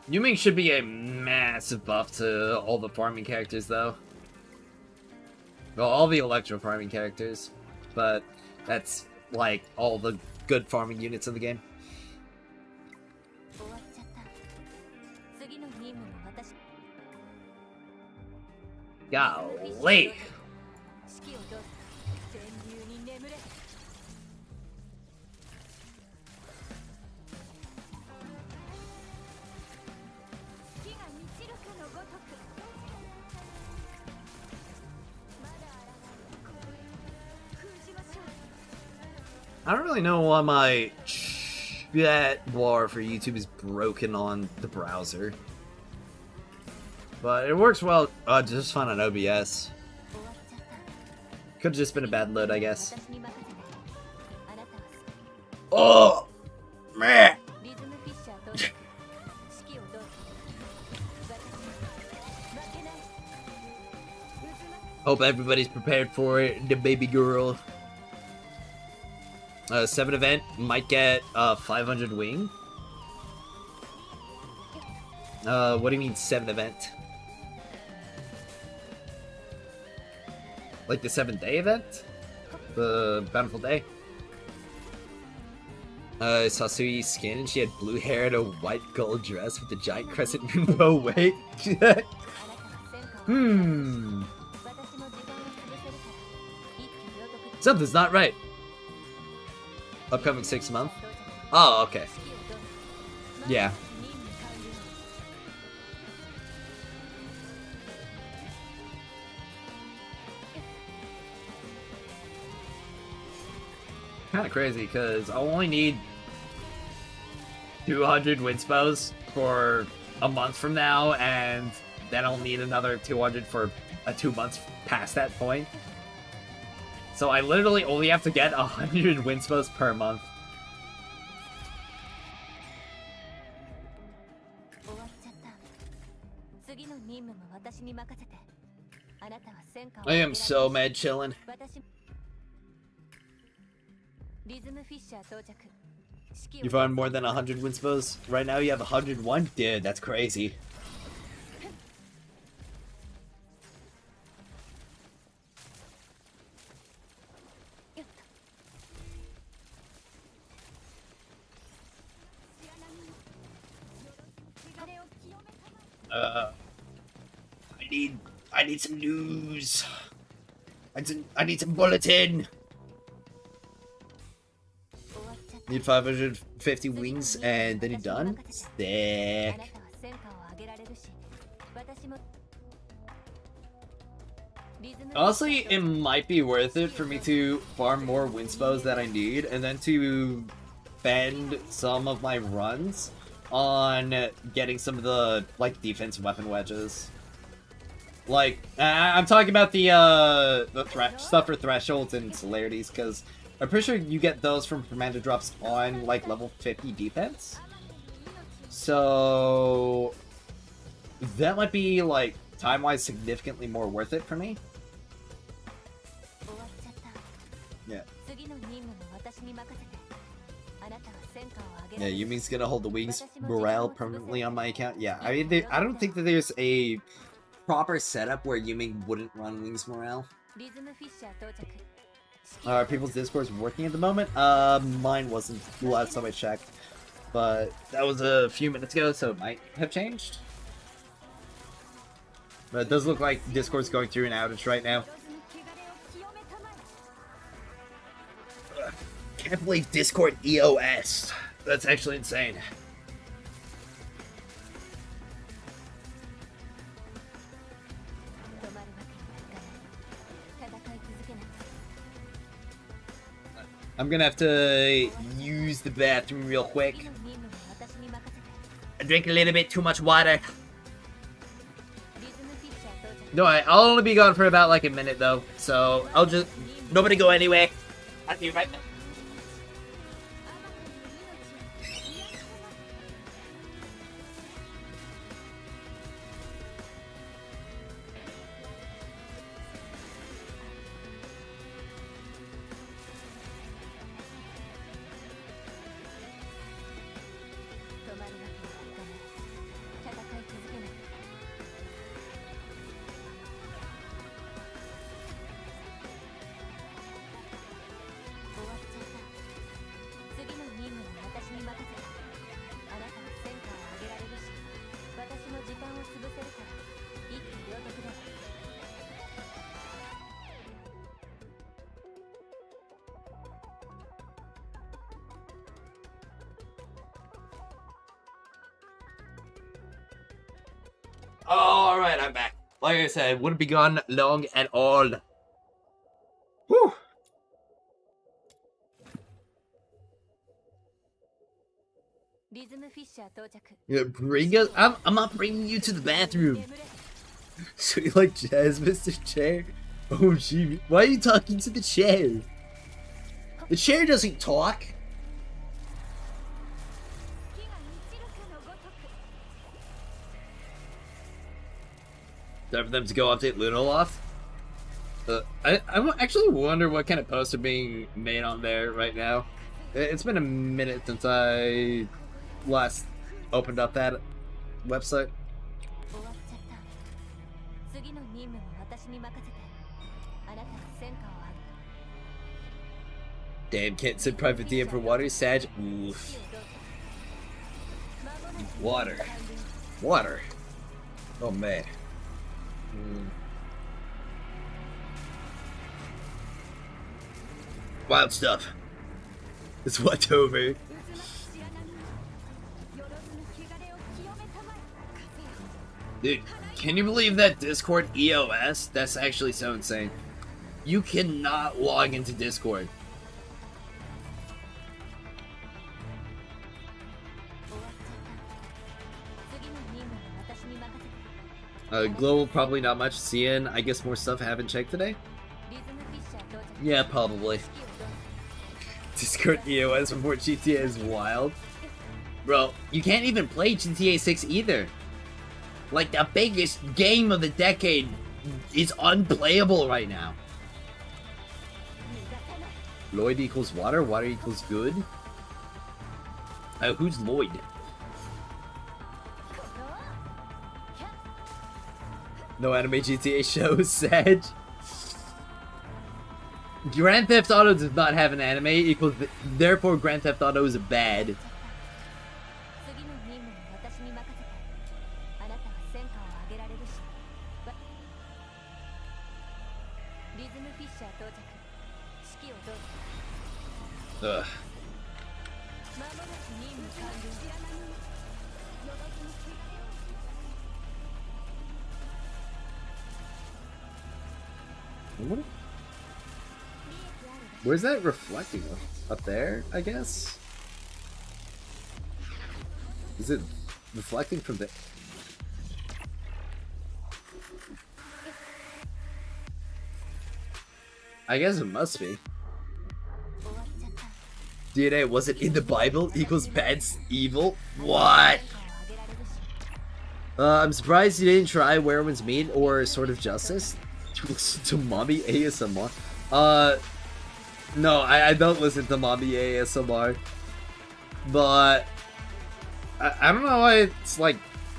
Yuming should be a massive buff to all the farming characters, though. Well, all the electro farming characters, but that's like all the good farming units in the game. Golly! I don't really know why my chat bar for YouTube is broken on the browser. But it works well just fine on OBS. Could've just been a bad load, I guess. Oh! Meh! Hope everybody's prepared for it, the baby girl. 7 event, might get 500 wing. What do you mean 7 event? Like the 7th-day event? The Bountiful Day? I saw Sui's skin and she had blue hair and a white gold dress with a giant crescent moon bow. Wait. Something's not right. Upcoming 6th month? Oh, okay. Yeah. Kind of crazy because I'll only need 200 Winspos for a month from now, and then I'll need another 200 for 2 months past that point. So I literally only have to get 100 Winspos per month. I am so mad chillin'. You found more than 100 Winspos? Right now you have 101? Dude, that's crazy. I need some news. I need some bulletin. Need 550 wings and then you're done? Sick. Honestly, it might be worth it for me to farm more Winspos that I need and then to spend some of my runs on getting some of the, like, defense weapon wedges. Like, I'm talking about the stuff for thresholds and celerities, because I'm pretty sure you get those from Commander drops on, like, level 50 defense. So that might be, like, time-wise significantly more worth it for me. Yeah. Yeah, Yumi's gonna hold the wings morale permanently on my account. Yeah, I mean, I don't think that there's a proper setup where Yumi wouldn't run wings morale. Are people's Discords working at the moment? Mine wasn't the last time I checked, but that was a few minutes ago, so it might have changed. But it does look like Discord's going through an outage right now. Can't believe Discord EOS. That's actually insane. I'm gonna have to use the bathroom real quick. I drank a little bit too much water. No, I'll only be gone for about like a minute though, so I'll just... Nobody go anywhere. I'll be right back. Alright, I'm back. Like I said, wouldn't be gone long at all. Whew. Yeah, bring us. I'm not bringing you to the bathroom. So you like jazz, Mr. Chair? Oh, gee. Why are you talking to the chair? The chair doesn't talk. Time for them to go update Lunaloft. I actually wonder what kind of posts are being made on there right now. It's been a minute since I last opened up that website. Damn, can't send private DM for water, Sag. Oof. Water. Water. Oh man. Wild stuff. It's what's over. Dude, can you believe that Discord EOS? That's actually so insane. You cannot log into Discord. Global, probably not much. CN, I guess more stuff I haven't checked today? Yeah, probably. Discord EOS before GTA is wild. Bro, you can't even play GTA 6 either. Like, the biggest game of the decade is unplayable right now. Lloyd equals water, water equals good. Who's Lloyd? No anime GTA shows, Sag. Grand Theft Auto does not have an anime, equals therefore Grand Theft Auto is bad. Ugh. Where's that reflecting up there, I guess? Is it reflecting from the... I guess it must be. DNA wasn't in the Bible equals bad evil? What? I'm surprised you didn't try Werewolf's Meat or Sword of Justice to listen to mommy ASMR. No, I don't listen to mommy ASMR. But I don't know why it's like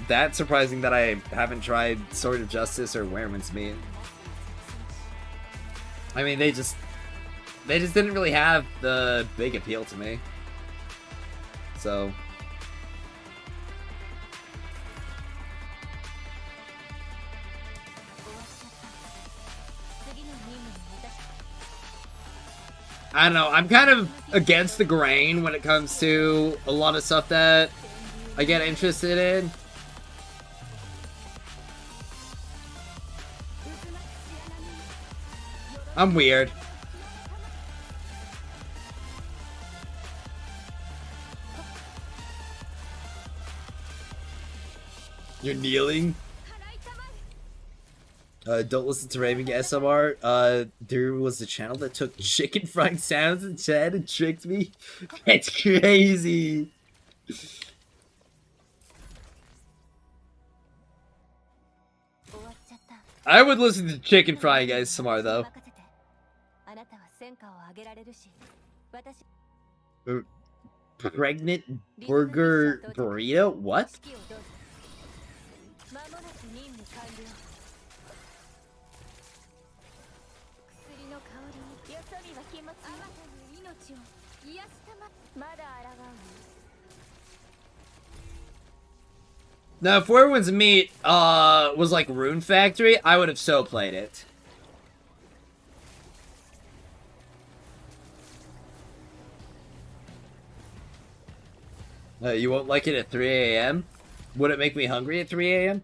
that surprising that I haven't tried Sword of Justice or Werewolf's Meat. I mean, they just didn't really have the big appeal to me. So I don't know, I'm kind of against the grain when it comes to a lot of stuff that I get interested in. I'm weird. You're kneeling? Don't listen to Raving SMR. There was a channel that took chicken frying sounds in chat and tricked me. That's crazy. I would listen to chicken frying ASMR though. Pregnant burger burrito? What? Now, if Werewolf's Meat was like Rune Factory, I would have so played it. You won't like it at 3 a.m.? Would it make me hungry at 3 a.m.?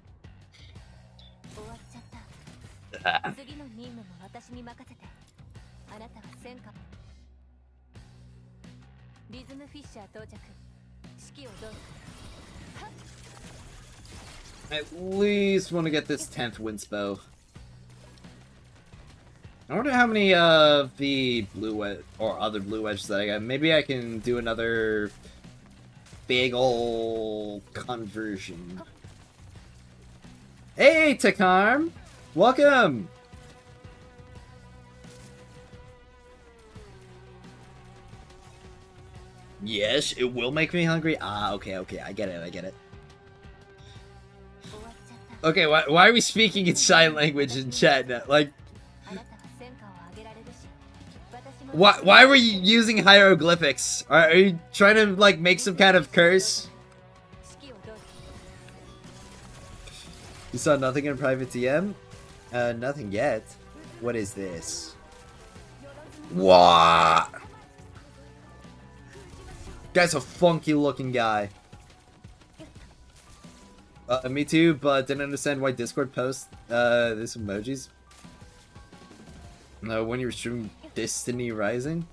I at least want to get this 10th Winsbow. I wonder how many of the blue wedge or other blue wedges that I got. Maybe I can do another big ol' conversion. Hey, Takarm! Welcome! Yes, it will make me hungry. Ah, okay, I get it. Okay, why are we speaking in sign language in chat now? Like, Why were you using hieroglyphics? Are you trying to like make some kind of curse? You saw nothing in private DM? Nothing yet. What is this? What? Guy's a funky looking guy. Me too, but didn't understand why Discord posts these emojis. No, when you were streaming Destiny Rising?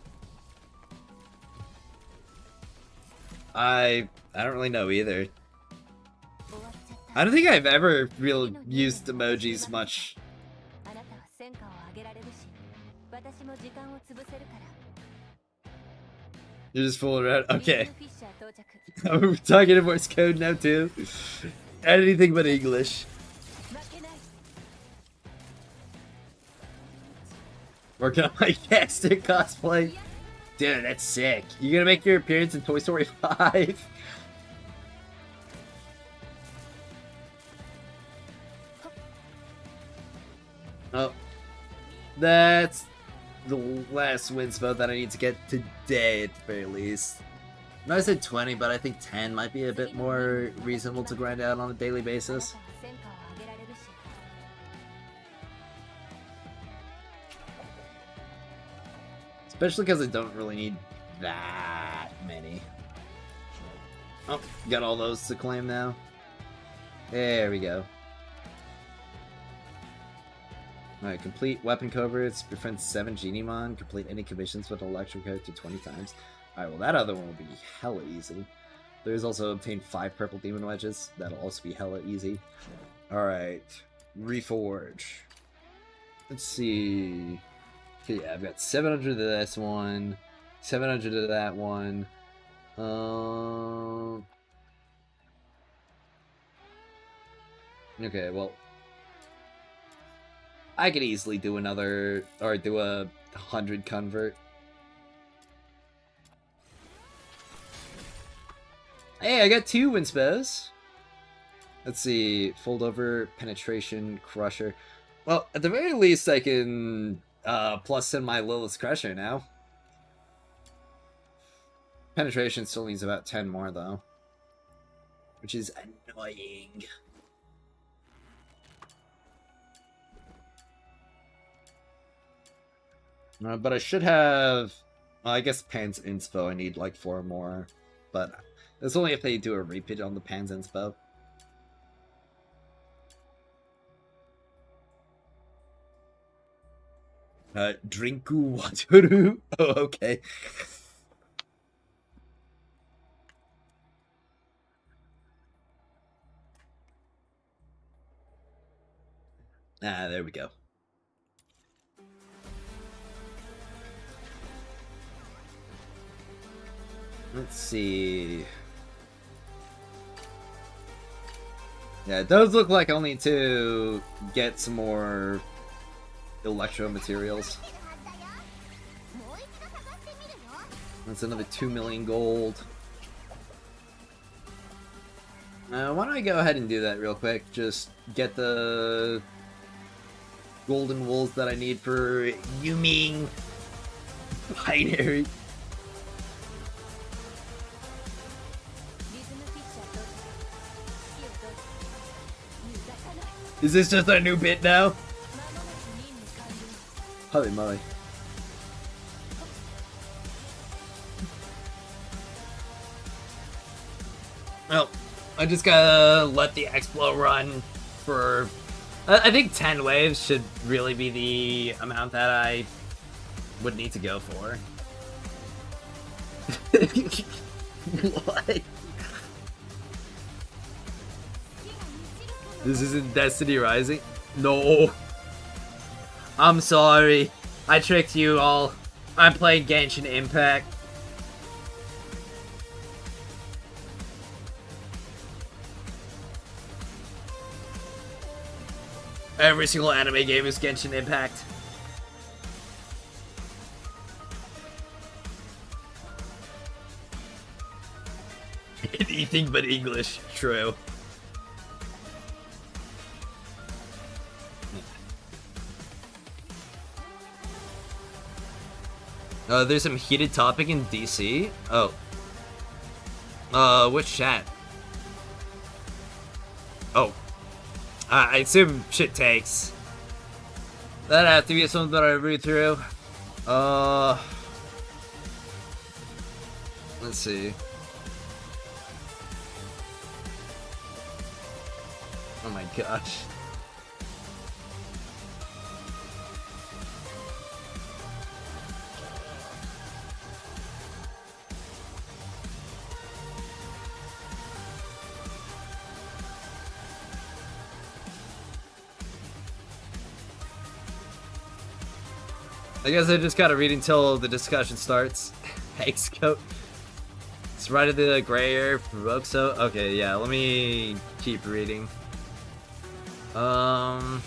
I don't really know either. I don't think I've ever really used emojis much. You're just fooling around? Okay. We're talking in Morse code now too. Anything but English. Working on my caster cosplay. Dude, that's sick. You gonna make your appearance in Toy Story 5? Oh. That's the last winspo that I need to get today at the very least. No, I said 20, but I think 10 might be a bit more reasonable to grind out on a daily basis. Especially because I don't really need that many. Oh, got all those to claim now. There we go. Alright, complete weapon coverts, befriend 7 Genimon, complete any commissions with an electric character 20 times. Alright, well that other one will be hella easy. There's also obtained 5 purple demon wedges. That'll also be hella easy. Alright, reforge. Let's see. Okay, yeah, I've got 700 to this one, 700 to that one. Okay, well, I could easily do another, or do a 100 convert. Hey, I got 2 winspos. Let's see, fold over, penetration, crusher. Well, at the very least, I can plus in my Lilith's Crusher now. Penetration still needs about 10 more though, which is annoying. But I should have, well, I guess Pan's Inspo I need like 4 more, but that's only if they do a repeat on the Pan's Inspo. Drinku Wataru? Oh, okay. Ah, there we go. Let's see. Yeah, it does look like I need to get some more electro materials. That's another 2 million gold. Why don't I go ahead and do that real quick? Just get the golden wools that I need for Yuming binary. Is this just our new bit now? Holy moly. Well, I just gotta let the Explo run for... I think 10 waves should really be the amount that I would need to go for. What? This isn't Destiny Rising? No. I'm sorry. I tricked you all. I'm playing Genshin Impact. Every single anime game is Genshin Impact. Anything but English. True. There's some heated topic in DC. Oh. Which chat? Oh. I assume shit takes. That'd have to be something that I read through. Let's see. Oh my gosh. I guess I just gotta read until the discussion starts. Hank's coat. It's right at the gray area for so. Okay, yeah, let me keep reading. What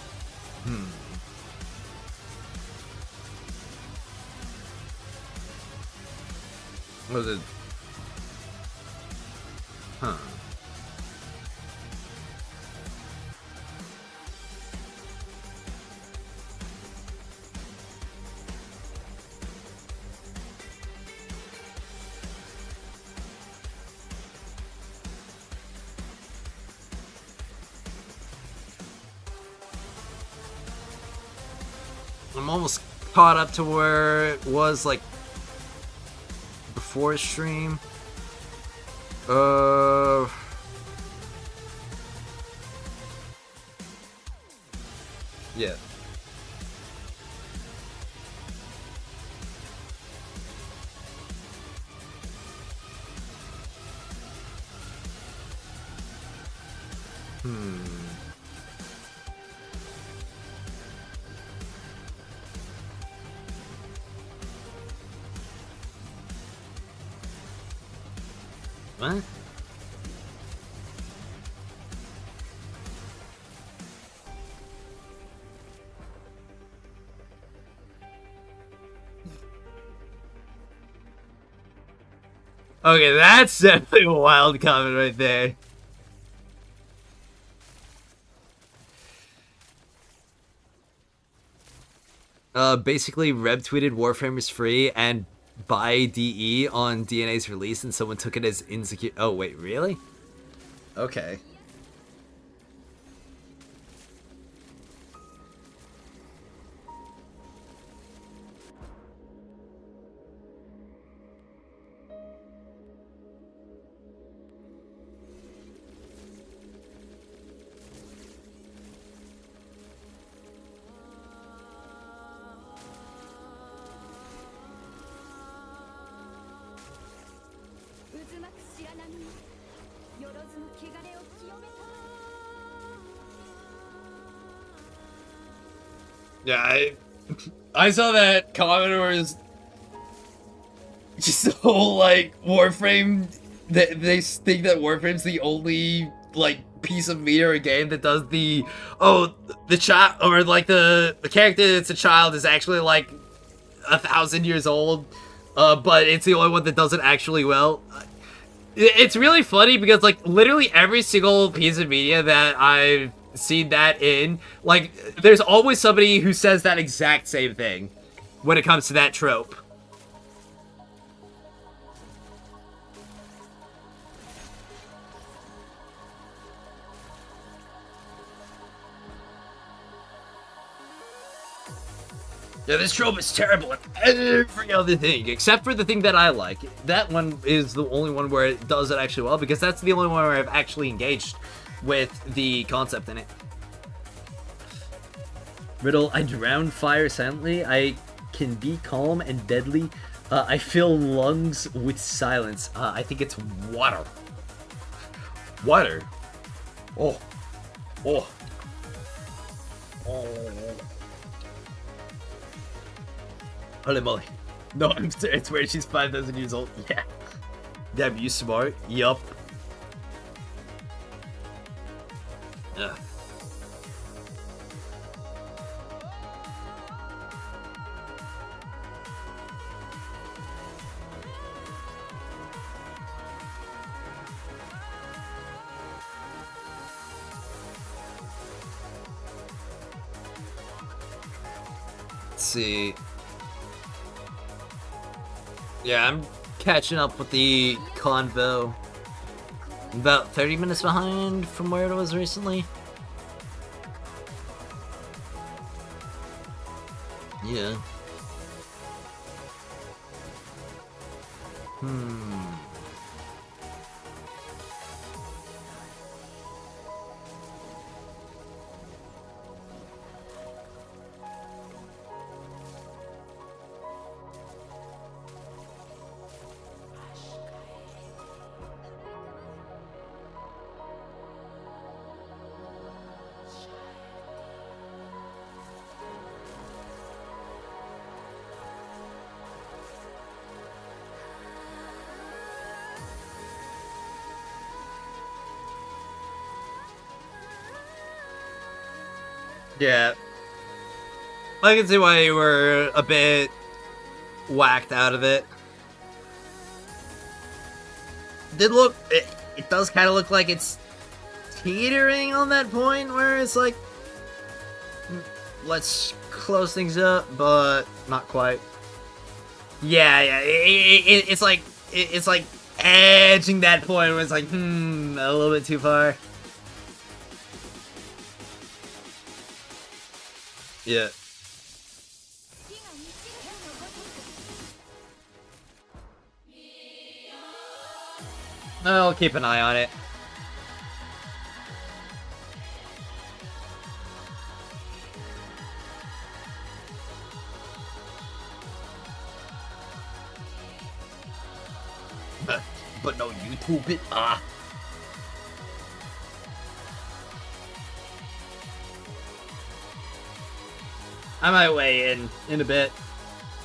was it? Huh. I'm almost caught up to where it was like before stream. Yeah. What? Okay, that's definitely a wild comment right there. Basically, Reb tweeted Warframe is free and buy DE on DNA's release, and someone took it as insecure. Oh, wait, really? Okay. Yeah, I saw that Commodore's just the whole like Warframe. They think that Warframe's the only like piece of media or game that does the the child or like the character that's a child is actually like 1,000 years old, but it's the only one that does it actually well. It's really funny because like literally every single piece of media that I've seen that in, like, there's always somebody who says that exact same thing when it comes to that trope. Yeah, this trope is terrible at every other thing, except for the thing that I like. That one is the only one where it does it actually well, because that's the only one where I've actually engaged with the concept in it. Riddle, I drown fire silently. I can be calm and deadly. I fill lungs with silence. I think it's water. Water. Oh. Oh. Oh. Holy moly. No, I'm serious. It's where she's 5,000 years old. Yeah. Damn, you smart? Yup. Yeah. Let's see. Yeah, I'm catching up with the convo. About 30 minutes behind from where it was recently. Yeah. Yeah. I can see why you were a bit whacked out of it. It does kind of look like it's teetering on that point where it's like, let's close things up, but not quite. Yeah, it's like edging that point where it's like, a little bit too far. Yeah. I'll keep an eye on it. But no YouTube it. I might weigh in a bit.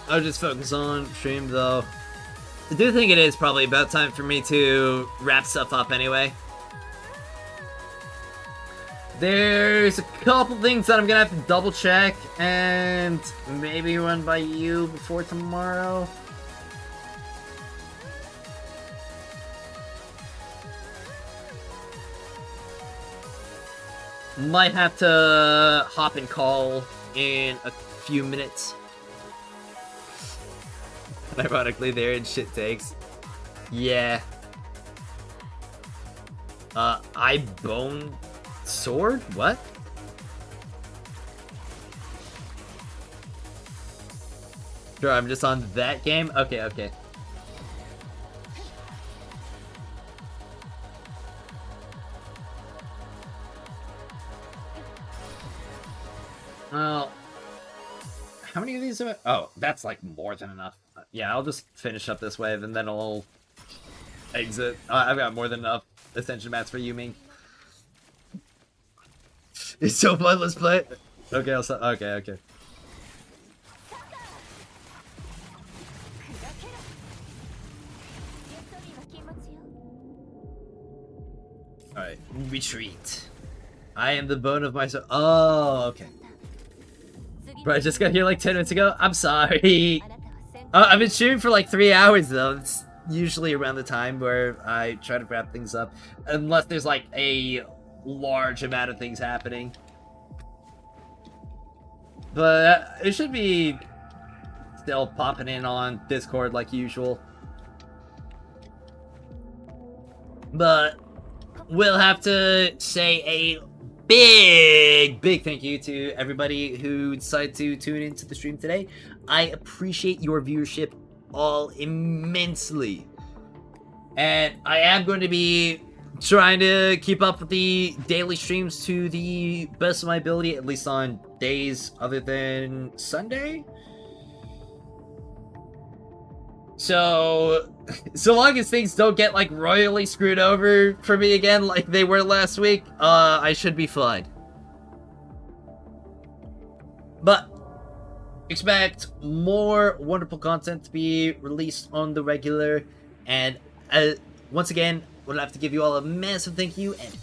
I'll just focus on stream though. I do think it is probably about time for me to wrap stuff up anyway. There's a couple things that I'm gonna have to double check and maybe run by you before tomorrow. Might have to hop and call in a few minutes. Ironically, they're in shit takes. Yeah. I bone sword? What? Sure, I'm just on that game? Okay. Well, how many of these are... Oh, that's like more than enough. Yeah, I'll just finish up this wave and then I'll exit. I've got more than enough ascension mats for Yuming. It's so fun, let's play it. Okay, I'll stop. Okay. Alright, retreat. I am the bone of my soul. Oh, okay. Bro, I just got here like 10 minutes ago. I'm sorry. I've been shooting for like 3 hours though. It's usually around the time where I try to wrap things up. Unless there's like a large amount of things happening. But it should be still popping in on Discord like usual. But we'll have to say a big thank you to everybody who decided to tune into the stream today. I appreciate your viewership all immensely. And I am going to be trying to keep up with the daily streams to the best of my ability, at least on days other than Sunday. So long as things don't get like royally screwed over for me again like they were last week, I should be fine. But expect more wonderful content to be released on the regular, and once again, would have to give you all a massive thank you, and